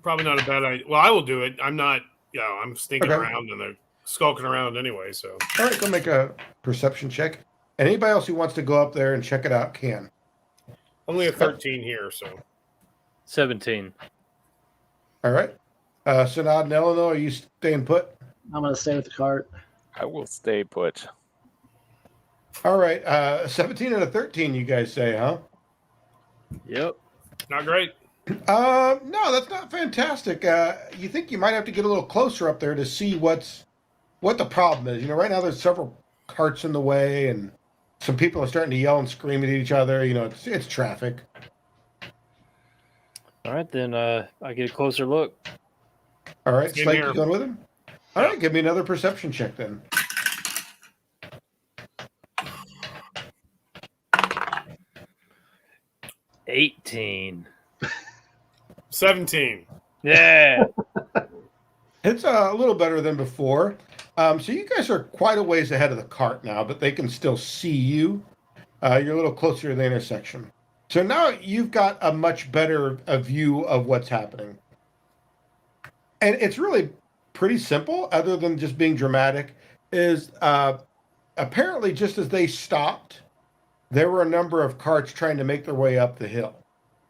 probably not a bad idea. Well, I will do it. I'm not, I'm stinking around and they're skulking around anyway, so. All right, go make a perception check. And anybody else who wants to go up there and check it out can. Only a 13 here, so. 17. All right. Synod and Eleanor, are you staying put? I'm going to stay with the cart. I will stay put. All right. 17 and a 13, you guys say, huh? Yep. Not great. No, that's not fantastic. You think you might have to get a little closer up there to see what the problem is. Right now there's several carts in the way and some people are starting to yell and scream at each other. It's traffic. All right, then I get a closer look. All right, Slate, you going with him? All right, give me another perception check then. $18. 17. Yeah. It's a little better than before. So you guys are quite a ways ahead of the cart now, but they can still see you. You're a little closer to the intersection. So now you've got a much better view of what's happening. And it's really pretty simple, other than just being dramatic, is apparently just as they stopped, there were a number of carts trying to make their way up the hill.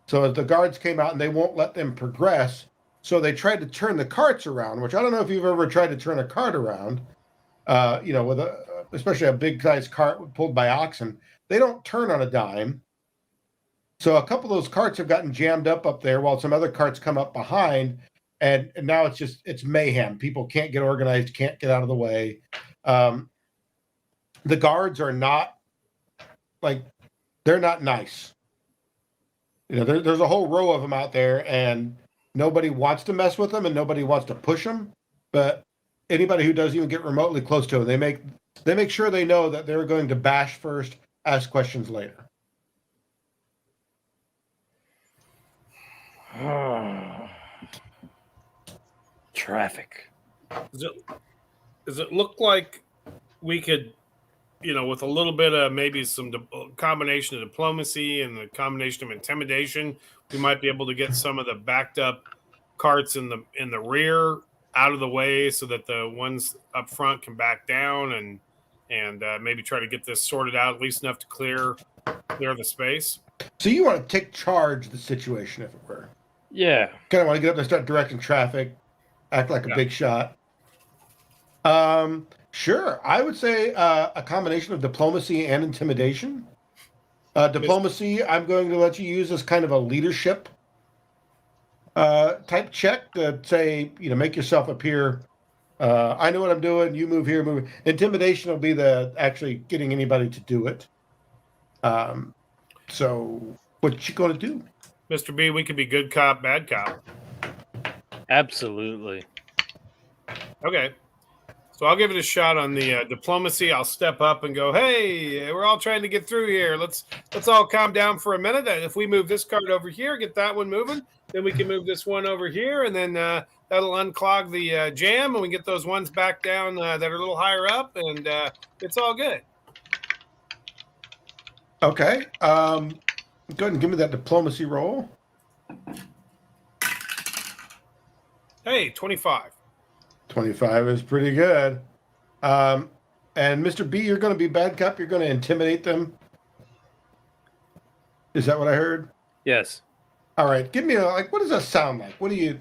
So as the guards came out and they won't let them progress, so they tried to turn the carts around, which I don't know if you've ever tried to turn a cart around, with especially a big sized cart pulled by oxen. They don't turn on a dime. So a couple of those carts have gotten jammed up there while some other carts come up behind. And now it's mayhem. People can't get organized, can't get out of the way. The guards are not they're not nice. There's a whole row of them out there, and nobody wants to mess with them, and nobody wants to push them. But anybody who doesn't even get remotely close to them, they make sure they know that they're going to bash first, ask questions later. Traffic. Does it look like we could, with a little bit of maybe some combination of diplomacy and the combination of intimidation, we might be able to get some of the backed up carts in the rear out of the way so that the ones up front can back down and maybe try to get this sorted out at least enough to clear the space. So you want to take charge of the situation, if it were. Yeah. Kind of want to get up and start directing traffic, act like a big shot. Sure. I would say a combination of diplomacy and intimidation. Diplomacy, I'm going to let you use as kind of a leadership type check to say, make yourself appear. I know what I'm doing. You move here, move. Intimidation will be the actually getting anybody to do it. So what you going to do? Mr. B, we could be good cop, bad cop. Absolutely. Okay. So I'll give it a shot on the diplomacy. I'll step up and go, hey, we're all trying to get through here. Let's all calm down for a minute. And if we move this cart over here, get that one moving, then we can move this one over here, and then that'll unclog the jam, and we get those ones back down that are a little higher up, and it's all good. Okay. Go ahead and give me that diplomacy roll. Hey, 25. 25 is pretty good. And Mr. B, you're going to be bad cop. You're going to intimidate them. Is that what I heard? Yes. All right. Give me what does that sound like? What do you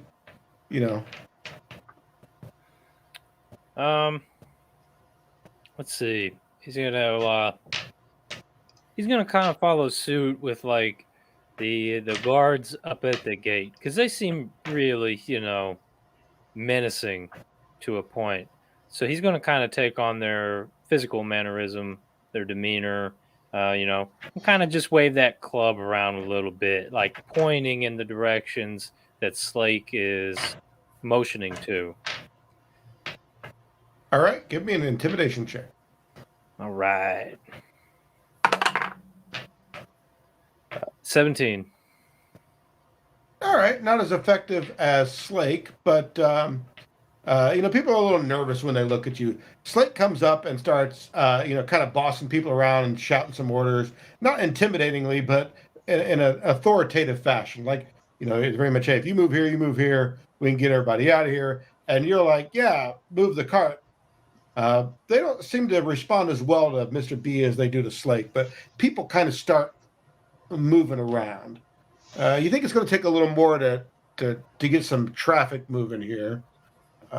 Let's see. He's gonna kind of follow suit with like the guards up at the gate, because they seem really, menacing to a point. So he's going to kind of take on their physical mannerism, their demeanor, and kind of just wave that club around a little bit, like pointing in the directions that Slake is motioning to. All right, give me an intimidation check. All right. 17. All right, not as effective as Slake, but people are a little nervous when they look at you. Slake comes up and starts, kind of bossing people around and shouting some orders, not intimidatingly, but in an authoritative fashion. Like, it's very much, hey, if you move here, we can get everybody out of here. And you're like, yeah, move the cart. They don't seem to respond as well to Mr. B as they do to Slake, but people kind of start moving around. You think it's going to take a little more to get some traffic moving here.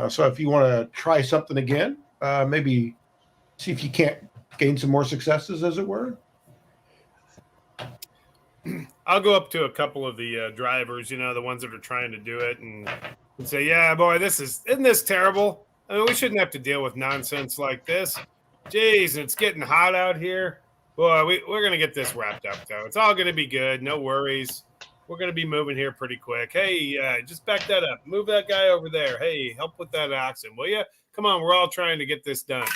So if you want to try something again, maybe see if you can't gain some more successes, as it were. I'll go up to a couple of the drivers, the ones that are trying to do it, and say, yeah, boy, isn't this terrible? I mean, we shouldn't have to deal with nonsense like this. Jeez, it's getting hot out here. Boy, we're going to get this wrapped up, though. It's all going to be good. No worries. We're going to be moving here pretty quick. Hey, just back that up. Move that guy over there. Hey, help with that oxen, will you? Come on, we're all trying to get this done.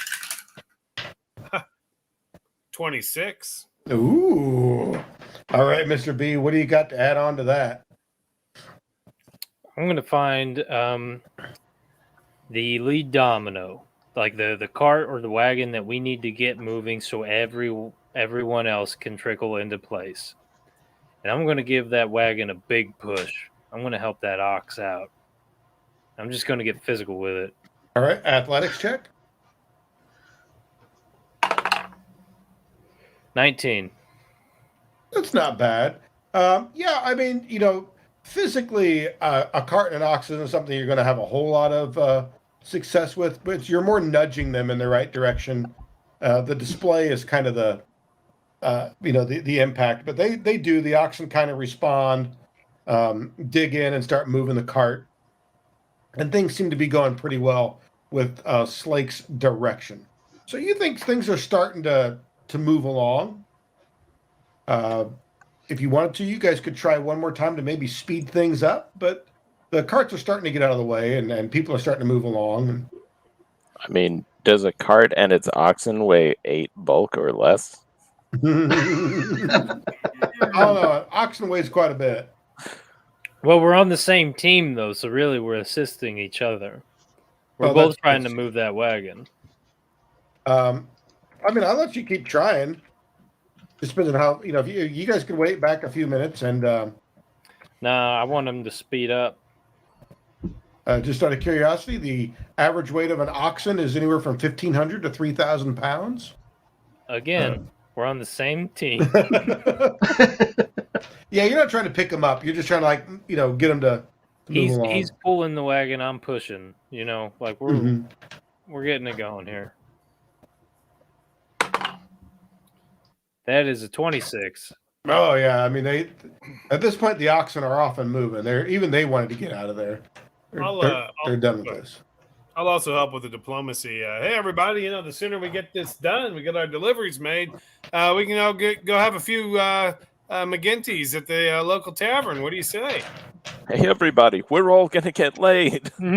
26. Ooh. All right, Mr. B, what do you got to add on to that? I'm going to find the lead domino, like the cart or the wagon that we need to get moving so everyone else can trickle into place. And I'm going to give that wagon a big push. I'm going to help that ox out. I'm just going to get physical with it. All right, athletics check. 19. That's not bad. Yeah, I mean, physically, a cart and an ox isn't something you're going to have a whole lot of success with, but you're more nudging them in the right direction. The display is kind of the impact, but they do. The oxen kind of respond, dig in, and start moving the cart, and things seem to be going pretty well with Slake's direction. So you think things are starting to move along? If you wanted to, you guys could try one more time to maybe speed things up, but the carts are starting to get out of the way, and people are starting to move along. I mean, does a cart and its oxen weigh 8 bulk or less? I don't know. Oxen weighs quite a bit. Well, we're on the same team, though, so really we're assisting each other. We're both trying to move that wagon. I mean, I'll let you keep trying. Just depends on how, if you guys can wait back a few minutes and... Nah, I want them to speed up. Just out of curiosity, the average weight of an oxen is anywhere from 1,500 to 3,000 pounds. Again, we're on the same team. Yeah, you're not trying to pick them up. You're just trying to, get them to move along. He's pulling the wagon, I'm pushing. We're getting it going here. That is a 26. Oh yeah, I mean at this point the oxen are off and moving. They wanted to get out of there. They're done with this. I'll also help with the diplomacy. Hey everybody, the sooner we get this done, we get our deliveries made, we can all go have a few McGinty's at the local tavern. What do you say? Hey everybody, we're all gonna get laid. All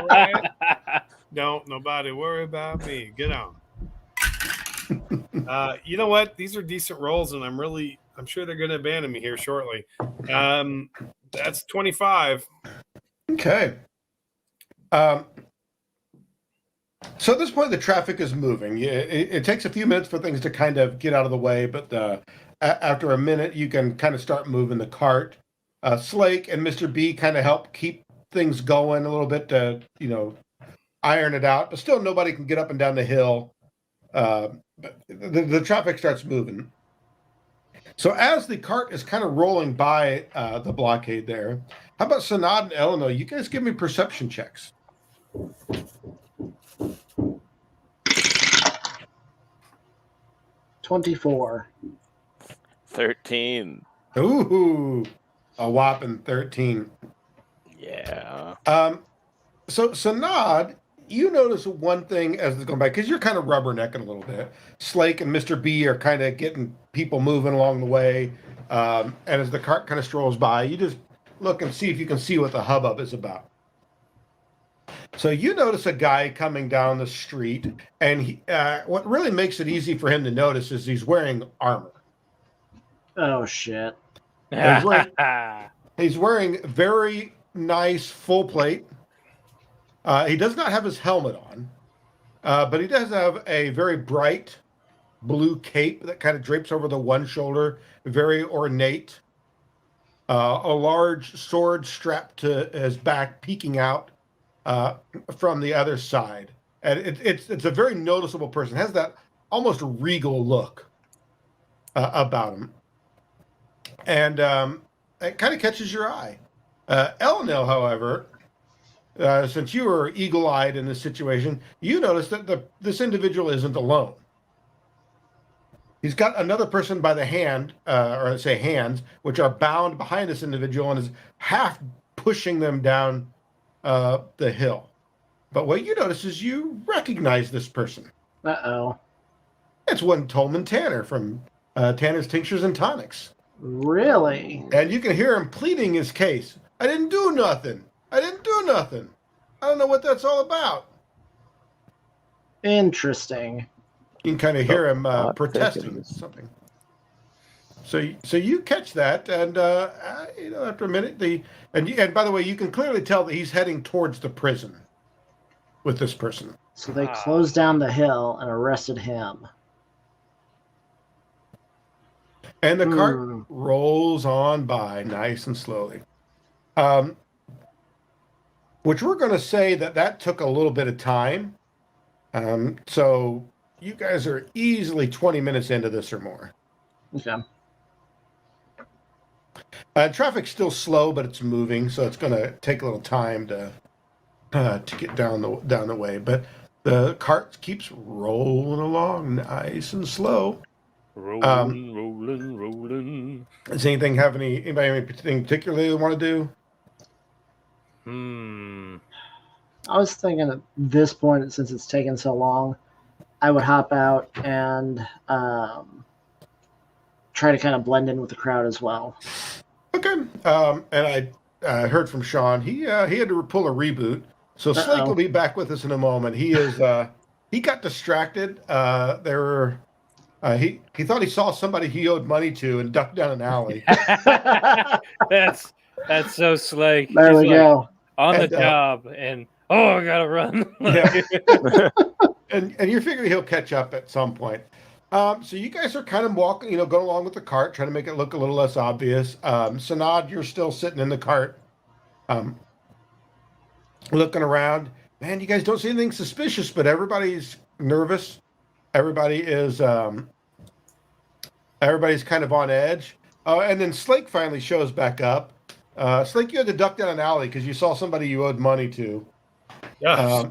right. Don't nobody worry about me. Get on. You know what? These are decent rolls, and I'm sure they're going to abandon me here shortly. That's 25. Okay. So at this point, the traffic is moving. It takes a few minutes for things to kind of get out of the way, but after a minute, you can kind of start moving the cart. Slake and Mr. B kind of help keep things going a little bit to, iron it out, but still nobody can get up and down the hill. But the traffic starts moving. So as the cart is kind of rolling by the blockade there, how about Sanad and Eleanor? You guys give me perception checks. 24. 13. Ooh, a whopping 13. Yeah. So Sanad, you notice one thing as it's going by, because you're kind of rubbernecking a little bit. Slake and Mr. B are kind of getting people moving along the way. And as the cart kind of strolls by, you just look and see if you can see what the hubbub is about. So you notice a guy coming down the street, and what really makes it easy for him to notice is he's wearing armor. Oh, shit. He's wearing very nice full plate. He does not have his helmet on, but he does have a very bright blue cape that kind of drapes over the one shoulder, very ornate. A large sword strapped to his back, peeking out from the other side. And it's a very noticeable person. It has that almost regal look about him. And it kind of catches your eye. Elenil, however, since you were eagle-eyed in this situation, you notice that this individual isn't alone. He's got another person by the hand, or let's say hands, which are bound behind this individual and is half pushing them down the hill. But what you notice is you recognize this person. Uh-oh. It's one Tolman Tanner from Tanner's Tinctures and Tonics. Really? And you can hear him pleading his case. I didn't do nothing. I didn't do nothing. I don't know what that's all about. Interesting. You can kind of hear him protesting something. So you catch that, and after a minute, and by the way, you can clearly tell that he's heading towards the prison with this person. So they closed down the hill and arrested him. And the cart rolls on by nice and slowly. Which we're going to say that took a little bit of time. So you guys are easily 20 minutes into this or more. Okay. Traffic's still slow, but it's moving, so it's going to take a little time to get down the way. But the cart keeps rolling along, nice and slow. Rolling. Does anybody have anything particularly they want to do? I was thinking at this point, since it's taken so long, I would hop out and try to kind of blend in with the crowd as well. Okay. And I heard from Sean. He had to pull a reboot, so Slake will be back with us in a moment. He is he got distracted. He thought he saw somebody he owed money to and ducked down an alley. That's so Slake. There we go. On the job, and I gotta run. Yeah. and you're figuring he'll catch up at some point. So you guys are kind of walking, going along with the cart, trying to make it look a little less obvious. Sanad, you're still sitting in the cart, looking around. Man, you guys don't see anything suspicious, but everybody's nervous. Everybody's kind of on edge. And then Slake finally shows back up. Slake, you had to duck down an alley because you saw somebody you owed money to. Yeah,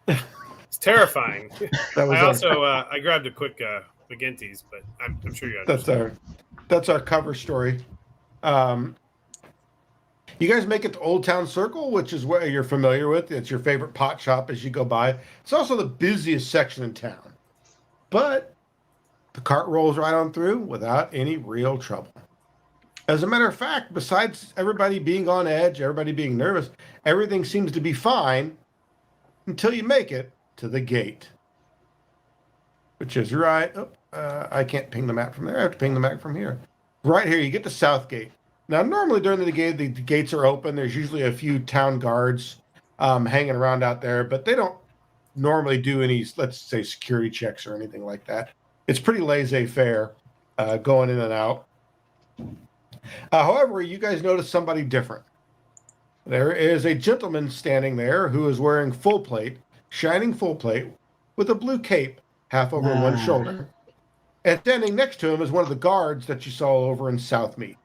it's terrifying. I grabbed a quick McGinty's, but I'm sure you understand. That's our cover story. You guys make it to Old Town Circle, which is what you're familiar with. It's your favorite pot shop as you go by. It's also the busiest section in town. But the cart rolls right on through without any real trouble. As a matter of fact, besides everybody being on edge, everybody being nervous, everything seems to be fine until you make it to the gate. Which is right. I can't ping the map from there. I have to ping the map from here. Right here, you get to South Gate. Now, normally during the day, the gates are open. There's usually a few town guards hanging around out there, but they don't normally do any, let's say, security checks or anything like that. It's pretty laissez-faire going in and out. However, you guys notice somebody different. There is a gentleman standing there who is wearing full plate, shining full plate, with a blue cape half over one shoulder. And standing next to him is one of the guards that you saw over in Southmead.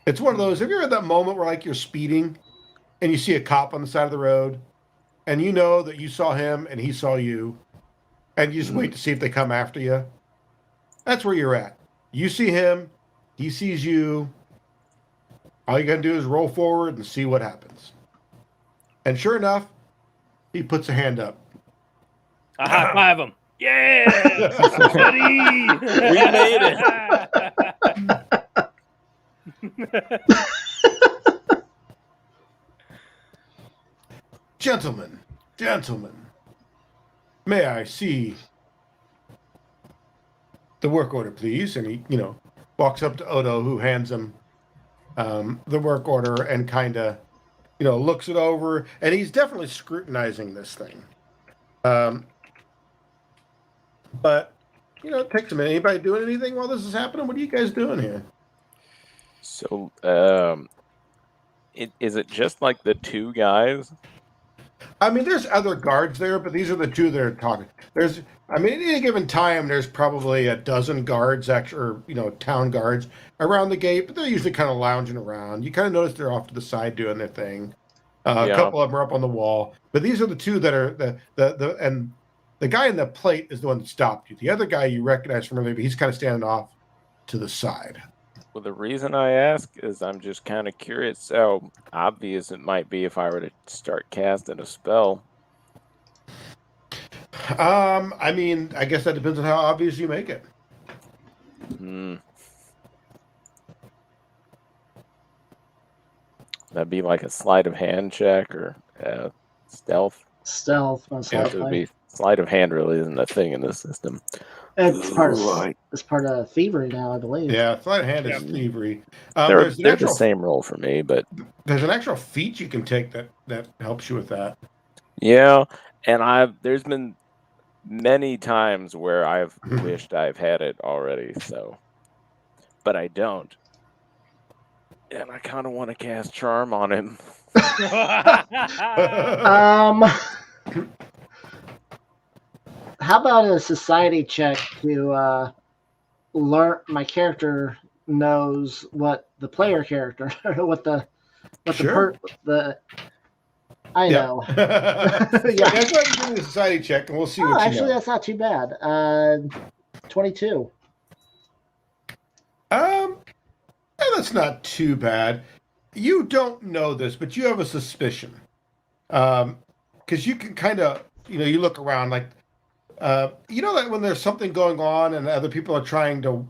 It's one of those, have you ever had that moment where you're speeding and you see a cop on the side of the road and you know that you saw him and he saw you and you just wait to see if they come after you? That's where you're at. You see him, he sees you. All you got to do is roll forward and see what happens. And sure enough, he puts a hand up. I high five him. Yeah, buddy. We made it. Gentlemen, may I see the work order, please? And he, walks up to Odo, who hands him the work order and kind of, looks it over. And he's definitely scrutinizing this thing. But, it takes a minute. Anybody doing anything while this is happening? What are you guys doing here? So, is it just like the two guys? I mean, there's other guards there, but these are the two that are talking. At any given time, there's probably a dozen guards, or town guards around the gate, but they're usually kind of lounging around. You kind of notice they're off to the side doing their thing. A couple of them are up on the wall, but these are the two that are and the guy in the plate is the one that stopped you. The other guy you recognize from earlier, but he's kind of standing off to the side. Well, the reason I ask is I'm just kind of curious how obvious it might be if I were to start casting a spell. I guess that depends on how obvious you make it. That'd be like a sleight of hand check or stealth. Stealth, most likely. It would be sleight of hand. Really isn't a thing in this system. It's part of thievery now, I believe. Yeah, sleight of hand is thievery. They're the same roll for me, but there's an actual feat you can take that helps you with that. Yeah, and there's been many times where I've wished I've had it already, but I don't. And I kind of want to cast Charm on him. How about a society check to my character knows what the player character, Sure. I Yeah. know. Yeah, go ahead and give me a society check, and we'll see what you Actually, know. that's not too bad. 22. That's not too bad. You don't know this, but you have a suspicion. Because you can kind of, you look around like, that when there's something going on and other people are trying to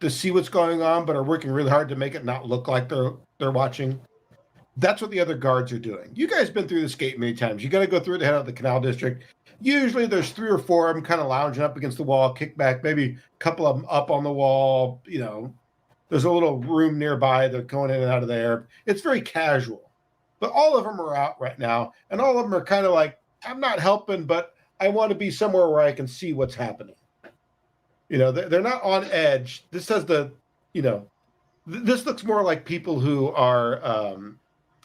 see what's going on, but are working really hard to make it not look like they're watching. That's what the other guards are doing. You guys been through this gate many times. You got to go through it to head out of the canal district. Usually there's 3 or 4 of them kind of lounging up against the wall, kick back, maybe a couple of them up on the wall. There's a little room nearby. They're going in and out of there. It's very casual. But all of them are out right now, and all of them are kind of like, I'm not helping, but I want to be somewhere where I can see what's happening. They're not on edge. This has this looks more like people who are,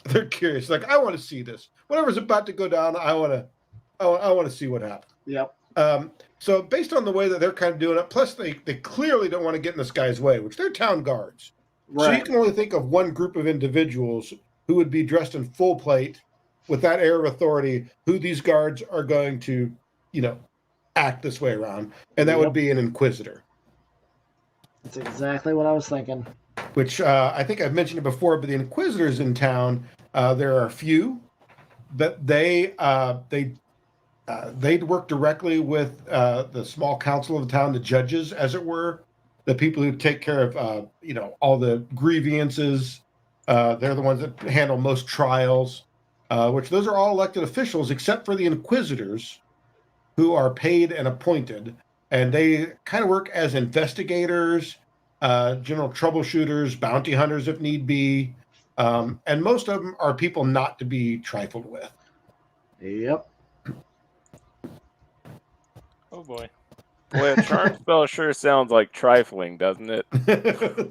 they're curious. Like, I want to see this. Whatever's about to go down, I want to see what happens. Yep. So based on the way that they're kind of doing it, plus they clearly don't want to get in this guy's way, which they're town guards. Right. So you can only think of one group of individuals who would be dressed in full plate with that air of authority, who these guards are going to, act this way around. And that would be an inquisitor. That's exactly what I was thinking. Which I think I've mentioned it before, but the inquisitors in town, there are a few that they'd work directly with the small council of the town, the judges, as it were, the people who take care of all the grievances. They're the ones that handle most trials, which those are all elected officials except for the inquisitors, who are paid and appointed, and they kind of work as investigators, general troubleshooters, bounty hunters if need be, and most of them are people not to be trifled with. Yep. Oh boy. Boy, a charm spell sure sounds like trifling, doesn't it?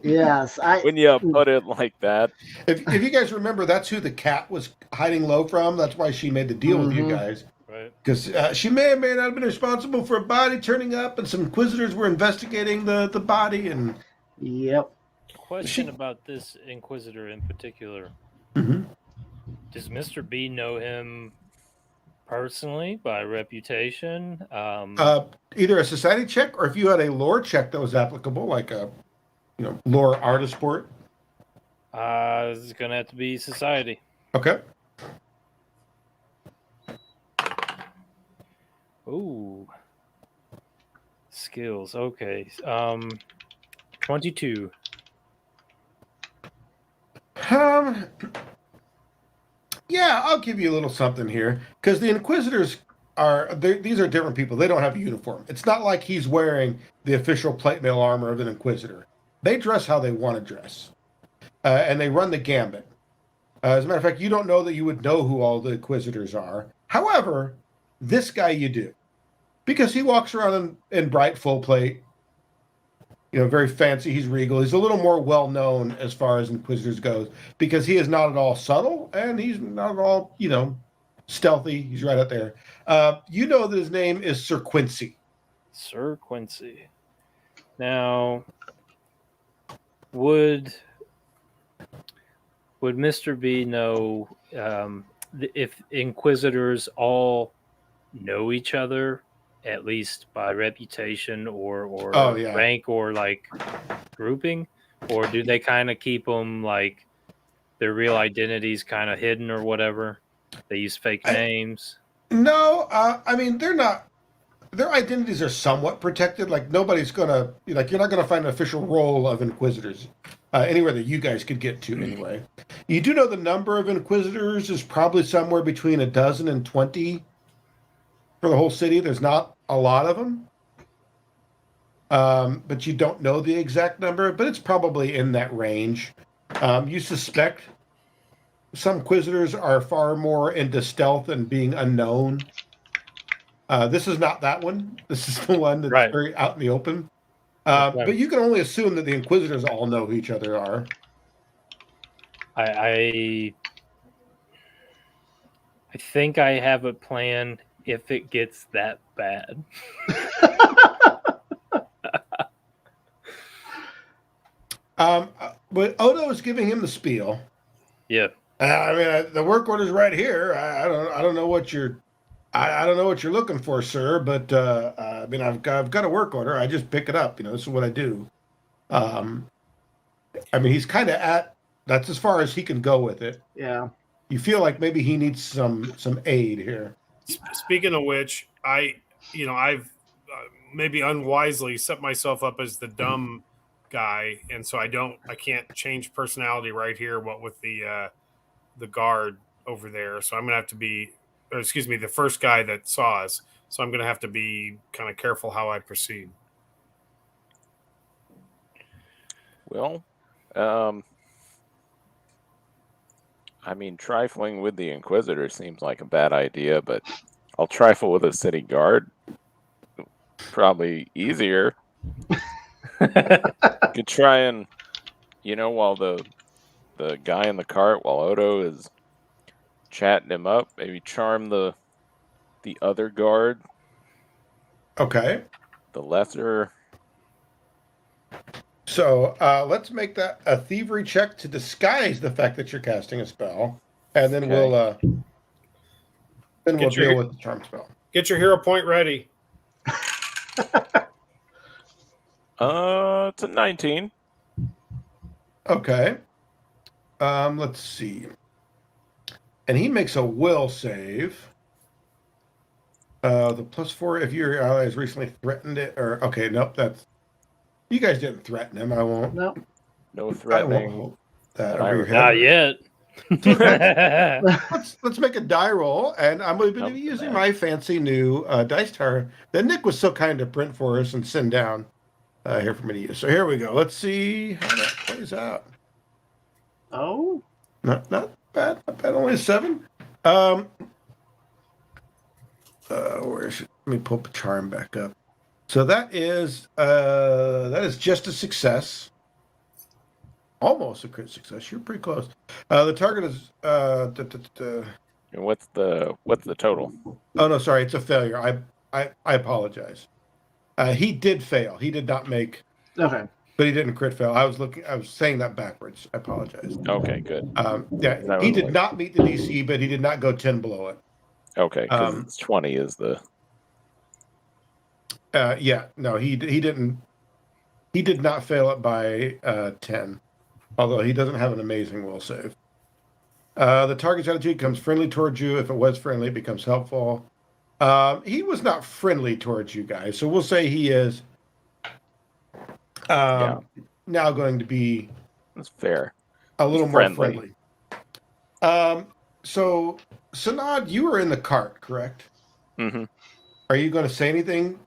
Yes. When you put it like that. If you guys remember, that's who the cat was hiding low from. That's why she made the deal with you guys. Right. Because she may or may not have been responsible for a body turning up, and some inquisitors were investigating the body. And yep. Question about this inquisitor in particular. Mm-hmm. Does Mr. B know him personally by reputation? Either a society check, or if you had a lore check that was applicable, like a lore Ardisport. It's gonna have to be society. Okay. Ooh. Skills. Okay. 22. Yeah, I'll give you a little something here, because the inquisitors these are different people. They don't have a uniform. It's not like he's wearing the official plate mail armor of an inquisitor. They dress how they want to dress, and they run the gambit. As a matter of fact, you don't know that you would know who all the inquisitors are. However, this guy you do, because he walks around in bright full plate, very fancy. He's regal. He's a little more well-known as far as inquisitors goes, because he is not at all subtle, and he's not at all, stealthy. He's right up there. You know that his name is Sir Quincy. Sir Quincy. Now, would Mr. B know if inquisitors all know each other, at least by reputation or rank or like grouping, or do they kind of keep them like their real identities kind of hidden or whatever? They use fake names. No, I mean, they're not. Their identities are somewhat protected. Like, nobody's gonna you're not gonna find an official roll of inquisitors anywhere that you guys could get to anyway. You do know the number of inquisitors is probably somewhere between 12 and 20 for the whole city. There's not a lot of them, but you don't know the exact number. But it's probably in that range. You suspect some inquisitors are far more into stealth and being unknown. This is not that one. This is the one that's very out in the open. But you can only assume that the inquisitors all know who each other are. I think I have a plan if it gets that bad. But Odo is giving him the spiel. Yeah. I mean, the work order's right here. I don't know what you're looking for, sir. But I mean, I've got a work order. I just pick it up. This is what I do. I mean, he's kind of that's as far as he can go with it. Yeah. You feel like maybe he needs some aid here. Speaking of which, I've maybe unwisely set myself up as the dumb guy, and so I can't change personality right here. What with the guard over there, so I'm gonna have to be, or excuse me, the first guy that saw us. So I'm gonna have to be kind of careful how I proceed. Well, I mean, trifling with the Inquisitor seems like a bad idea, but I'll trifle with a city guard. Probably easier. Could try and, while the guy in the cart, while Odo is chatting him up, maybe charm the other guard. Okay. The lesser. So let's make that a thievery check to disguise the fact that you're casting a spell, and then we'll deal with the charm spell. Get your hero point ready. It's a 19. Okay. Let's see. And he makes a will save. The +4 if your ally has recently threatened it, or okay, nope, that's. You guys didn't threaten him. I won't. Nope. No threatening. Not yet. let's make a die roll, and I'm going to be using my fancy new dice tower that Nick was so kind to print for us and send down here for me to use. So here we go. Let's see how that plays out. Oh, not bad. Not bad. Only a 7. Where should let me pull the charm back up. So that is just a success. Almost a crit success. You're pretty close. The target is And what's the total? Oh no, sorry, it's a failure. I apologize. He did fail. He did not make. Okay. But he didn't crit fail. I was saying that backwards. I apologize. Okay, good. Yeah, he did not meet the DC, but he did not go 10 below it. Okay, because it's 20 is the. Yeah, no, he didn't. He did not fail it by 10, although he doesn't have an amazing will save. The target's attitude becomes friendly towards you. If it was friendly, it becomes helpful. He was not friendly towards you guys, so we'll say he is now going to be. That's fair. A little more friendly. So, Sanad, you were in the cart, correct? Mm-hmm. Are you going to say anything?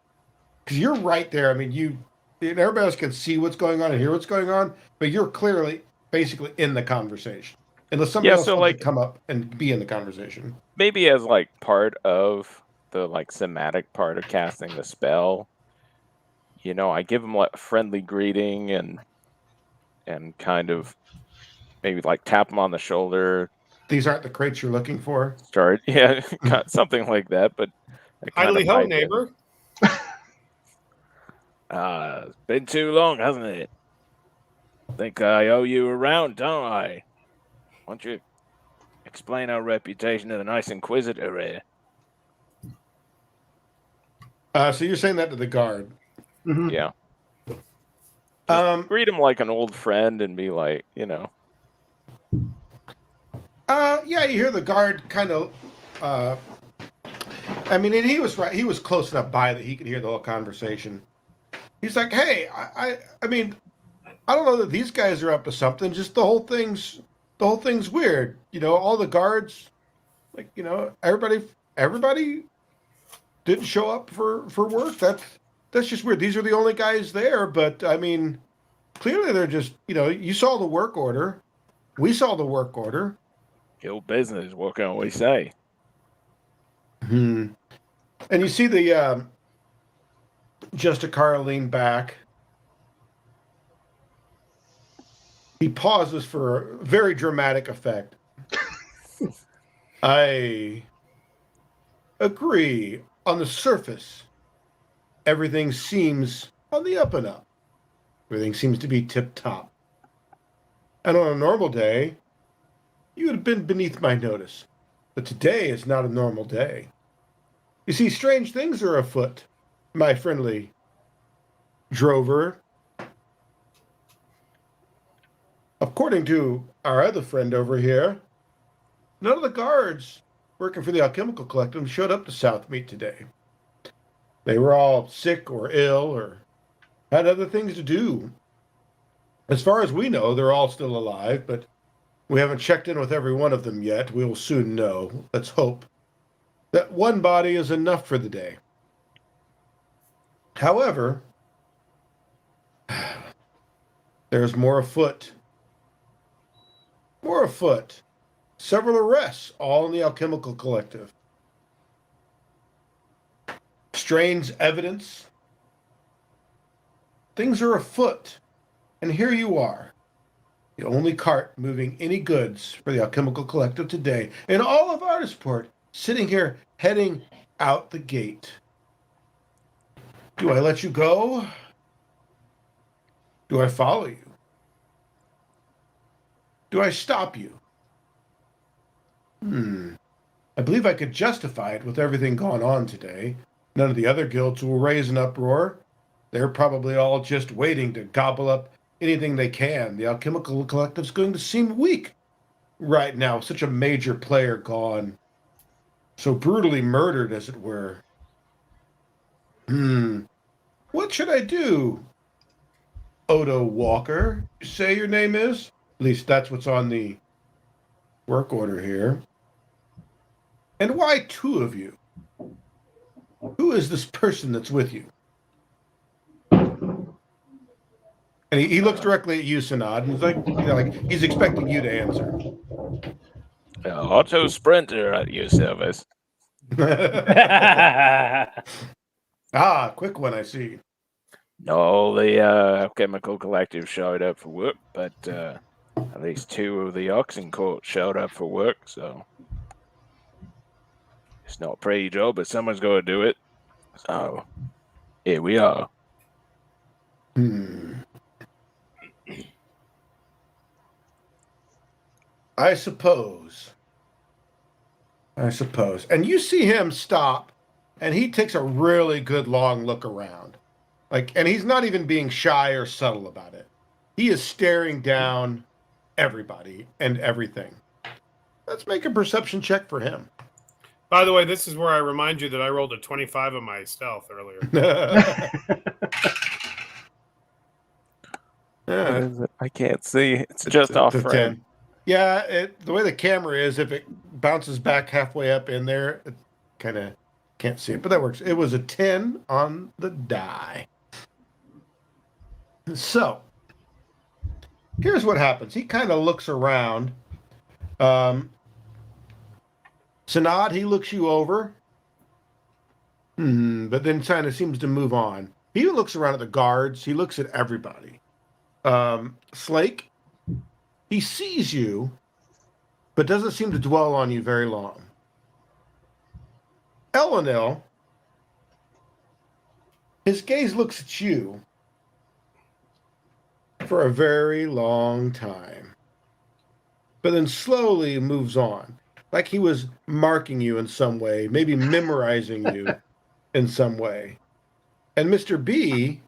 Because you're right there. I mean, everybody else can see what's going on and hear what's going on, but you're clearly, basically, in the conversation. Unless somebody else wants to come up and be in the conversation. Maybe as part of the somatic part of casting the spell, I give him a friendly greeting and kind of maybe tap him on the shoulder. These aren't the crates you're looking for. Start, something like that. But idly ho, neighbor. It's been too long, hasn't it? Think I owe you a round, don't I? Why don't you explain our reputation to the nice Inquisitor here? So you're saying that to the guard? Mm-hmm. Yeah. Greet him like an old friend and be like, Yeah, you hear the guard kind of. I mean, and he was right. He was close enough by that he could hear the whole conversation. He's like, "Hey, I mean, I don't know that these guys are up to something. Just the whole thing's weird. All the guards, everybody didn't show up for work. That's just weird. These are the only guys there. But I mean, clearly they're just, you saw the work order. We saw the work order. Your business. What can we say? And you see the Justicaro lean back. He pauses for a very dramatic effect. I agree. On the surface, everything seems on the up and up. Everything seems to be tip-top. And on a normal day, you would have been beneath my notice. But today is not a normal day. You see, strange things are afoot, my friendly drover. According to our other friend over here, none of the guards working for the Alchemical Collective showed up to Southmeet today. They were all sick or ill or had other things to do. As far as we know, they're all still alive, but we haven't checked in with every one of them yet. We will soon know. Let's hope that one body is enough for the day. However, there's more afoot. More afoot. Several arrests, all in the Alchemical Collective. Strange evidence. Things are afoot. And here you are, the only cart moving any goods for the Alchemical Collective today, in all of Ardisport, sitting here heading out the gate. Do I let you go? Do I follow you? Do I stop you? I believe I could justify it with everything going on today. None of the other guilds will raise an uproar. They're probably all just waiting to gobble up anything they can. The Alchemical Collective's going to seem weak right now. Such a major player gone. So brutally murdered, as it were. What should I do? Odo Walker, you say your name is? At least that's what's on the work order here. And why two of you? Who is this person that's with you? And he looks directly at you, Sanad, and he's like he's expecting you to answer. Auto Sprinter at your service. Quick one, I see. No, the Alchemical Collective showed up for work, but at least two of the Oxen Court showed up for work, so it's not a pretty job, but someone's got to do it. So here we are. I suppose. And you see him stop, and he takes a really good long look around. And he's not even being shy or subtle about it. He is staring down everybody and everything. Let's make a perception check for him. By the way, this is where I remind you that I rolled a 25 on my stealth earlier. I can't see. It's just off frame. 10. Yeah, the way the camera is, if it bounces back halfway up in there, it kind of can't see it, but that works. It was a 10 on the die. So, here's what happens. He kind of looks around. Sanad, he looks you over. But then kind of seems to move on. He looks around at the guards. He looks at everybody. Slake, he sees you, but doesn't seem to dwell on you very long. Elenil, his gaze looks at you for a very long time, but then slowly moves on, like he was marking you in some way, maybe memorizing you in some way. And Mr. B,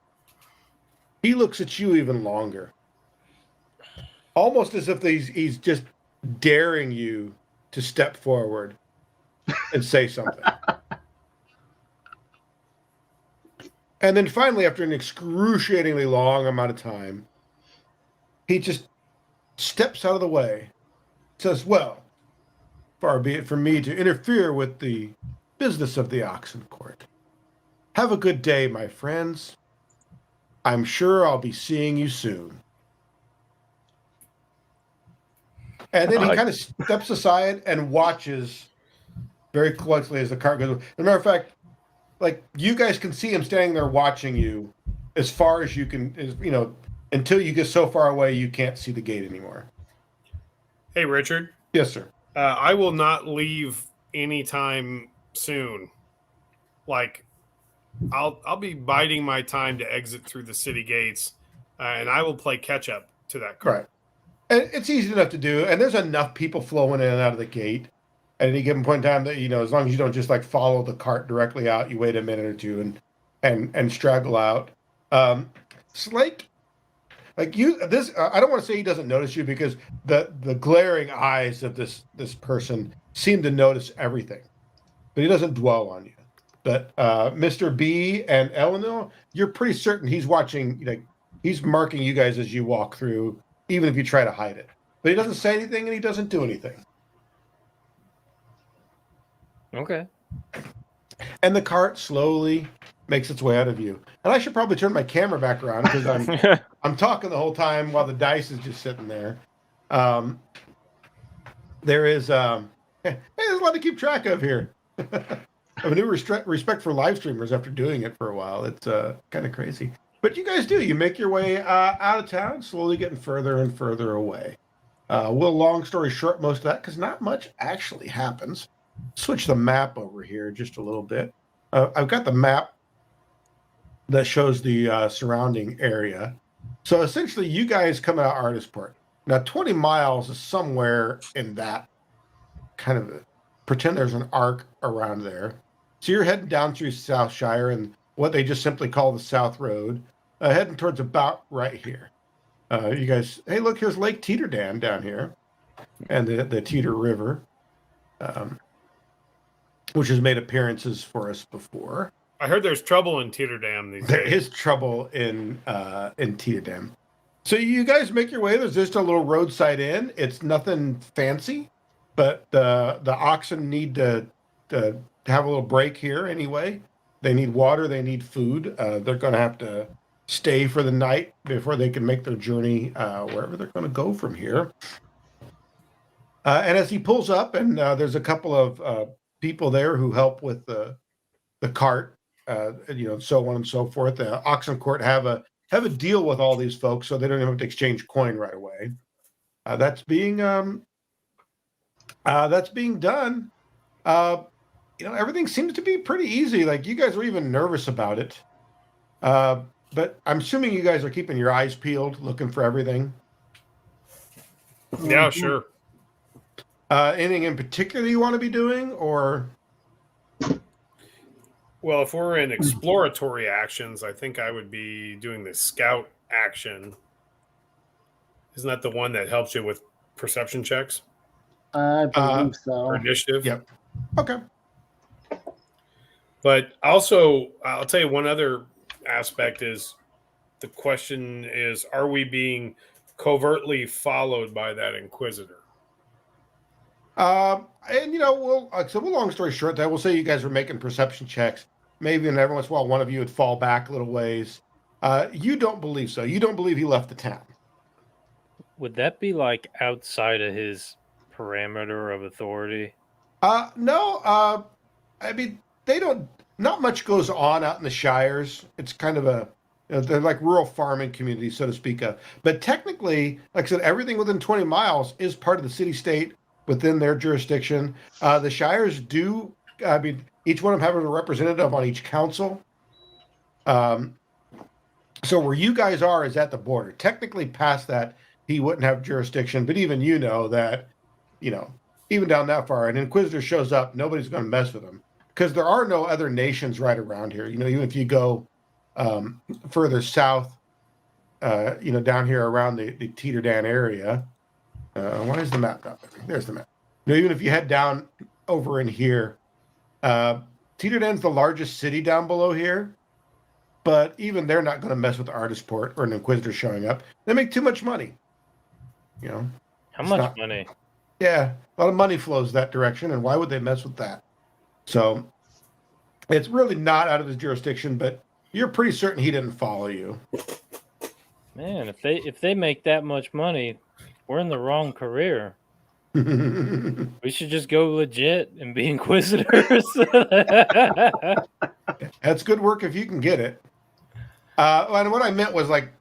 he looks at you even longer, almost as if he's just daring you to step forward and say something. And then finally, after an excruciatingly long amount of time, he just steps out of the way, says, well, far be it from me to interfere with the business of the Oxen Court. Have a good day, my friends. I'm sure I'll be seeing you soon. And then he kind of steps aside and watches very closely as the cart goes. As a matter of fact, you guys can see him standing there watching you as far as you can, until you get so far away you can't see the gate anymore. Hey, Richard. Yes, sir. I will not leave anytime soon. I'll be biding my time to exit through the city gates, and I will play catch up to that cart. Right. And it's easy enough to do, and there's enough people flowing in and out of the gate at any given point in time that as long as you don't just like follow the cart directly out, you wait a minute or two and straggle out. Slake, like I don't want to say he doesn't notice you because the glaring eyes of this person seem to notice everything, but he doesn't dwell on you. But Mr. B and Eleanor, you're pretty certain he's watching. He's marking you guys as you walk through, even if you try to hide it. But he doesn't say anything and he doesn't do anything. Okay. And the cart slowly makes its way out of view. And I should probably turn my camera back around because I'm talking the whole time while the dice is just sitting there. There is there's a lot to keep track of here. I have a new respect for live streamers after doing it for a while. It's kind of crazy. But you guys do. You make your way out of town, slowly getting further and further away. Long story short, most of that, because not much actually happens. Switch the map over here just a little bit. I've got the map that shows the surrounding area. So essentially, you guys come out of Ardisport. Now, 20 miles is somewhere in that kind of pretend there's an arc around there. So you're heading down through South Shire and what they just simply call the South Road, heading towards about right here. You guys, hey, look, here's Lake Teeterdan down here, and the Teeter River, which has made appearances for us before. I heard there's trouble in Teeterdam these days. There is trouble in Teeterdam. So you guys make your way. There's just a little roadside inn. It's nothing fancy, but the oxen need to have a little break here anyway. They need water. They need food. They're going to have to stay for the night before they can make their journey wherever they're going to go from here. And as he pulls up, and there's a couple of people there who help with the cart, so on and so forth. The oxen court have a deal with all these folks, so they don't even have to exchange coin right away. That's being done. Everything seems to be pretty easy. Like you guys were even nervous about it, but I'm assuming you guys are keeping your eyes peeled, looking for everything. Yeah, sure. Anything in particular you want to be doing, or? Well, if we're in exploratory actions, I think I would be doing the scout action. Isn't that the one that helps you with perception checks? I believe so. Or initiative? Yep. Okay. But also, I'll tell you one other aspect is the question is, are we being covertly followed by that Inquisitor? Long story short, that we'll say you guys were making perception checks. Maybe every once in a while, one of you would fall back a little ways. You don't believe so. You don't believe he left the town. Would that be like outside of his parameter of authority? No. I mean, they don't. Not much goes on out in the shires. It's kind of they're like rural farming communities, so to speak of. But technically, like I said, everything within 20 miles is part of the city-state within their jurisdiction. The shires do. I mean, each one of them have a representative on each council. So where you guys are is at the border. Technically, past that, he wouldn't have jurisdiction. But even that, even down that far, an Inquisitor shows up, nobody's going to mess with him because there are no other nations right around here. Even if you go further south, down here around the Teeterdan area. Why is the map not there? There's the map. Even if you head down over in here, Teeterdan's the largest city down below here, but even they're not going to mess with Ardisport or an Inquisitor showing up. They make too much money. How much money? Yeah, a lot of money flows that direction, and why would they mess with that? So it's really not out of his jurisdiction, but you're pretty certain he didn't follow you. Man, if they make that much money, we're in the wrong career. We should just go legit and be Inquisitors. That's good work if you can get it. And what I meant was like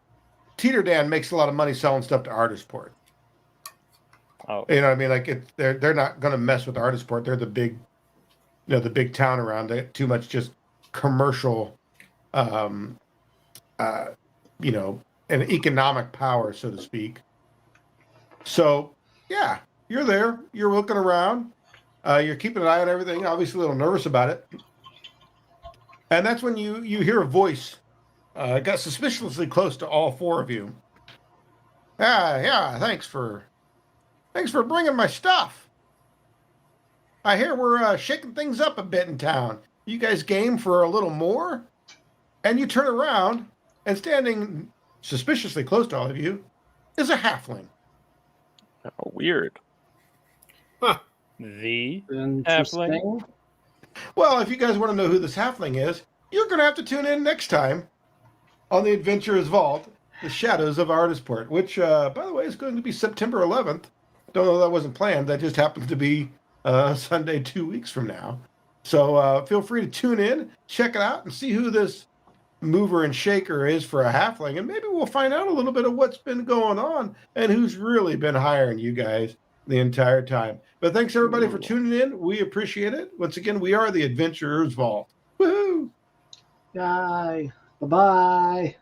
Teeterdan makes a lot of money selling stuff to Ardisport. Oh, you know what I mean? Like they're not going to mess with Ardisport. They're the big, the big town around it. Too much just commercial, and economic power, so to speak. So, yeah, you're there. You're looking around. You're keeping an eye on everything. Obviously, a little nervous about it. And that's when you hear a voice. Got suspiciously close to all four of you. Yeah. Thanks for bringing my stuff. I hear we're shaking things up a bit in town. You guys game for a little more? And you turn around, and standing suspiciously close to all of you is a halfling. Oh, weird. Huh. The Interesting. halfling. Well, if you guys want to know who this halfling is, you're going to have to tune in next time on the Adventurer's Vault, The Shadows of Ardisport, which, by the way, is going to be September 11th. Don't know that wasn't planned. That just happens to be Sunday 2 weeks from now. So feel free to tune in, check it out, and see who this mover and shaker is for a halfling. And maybe we'll find out a little bit of what's been going on and who's really been hiring you guys the entire time. But thanks, everybody, for tuning in. We appreciate it. Once again, we are the Adventurer's Vault. Woohoo! Bye. Bye-bye.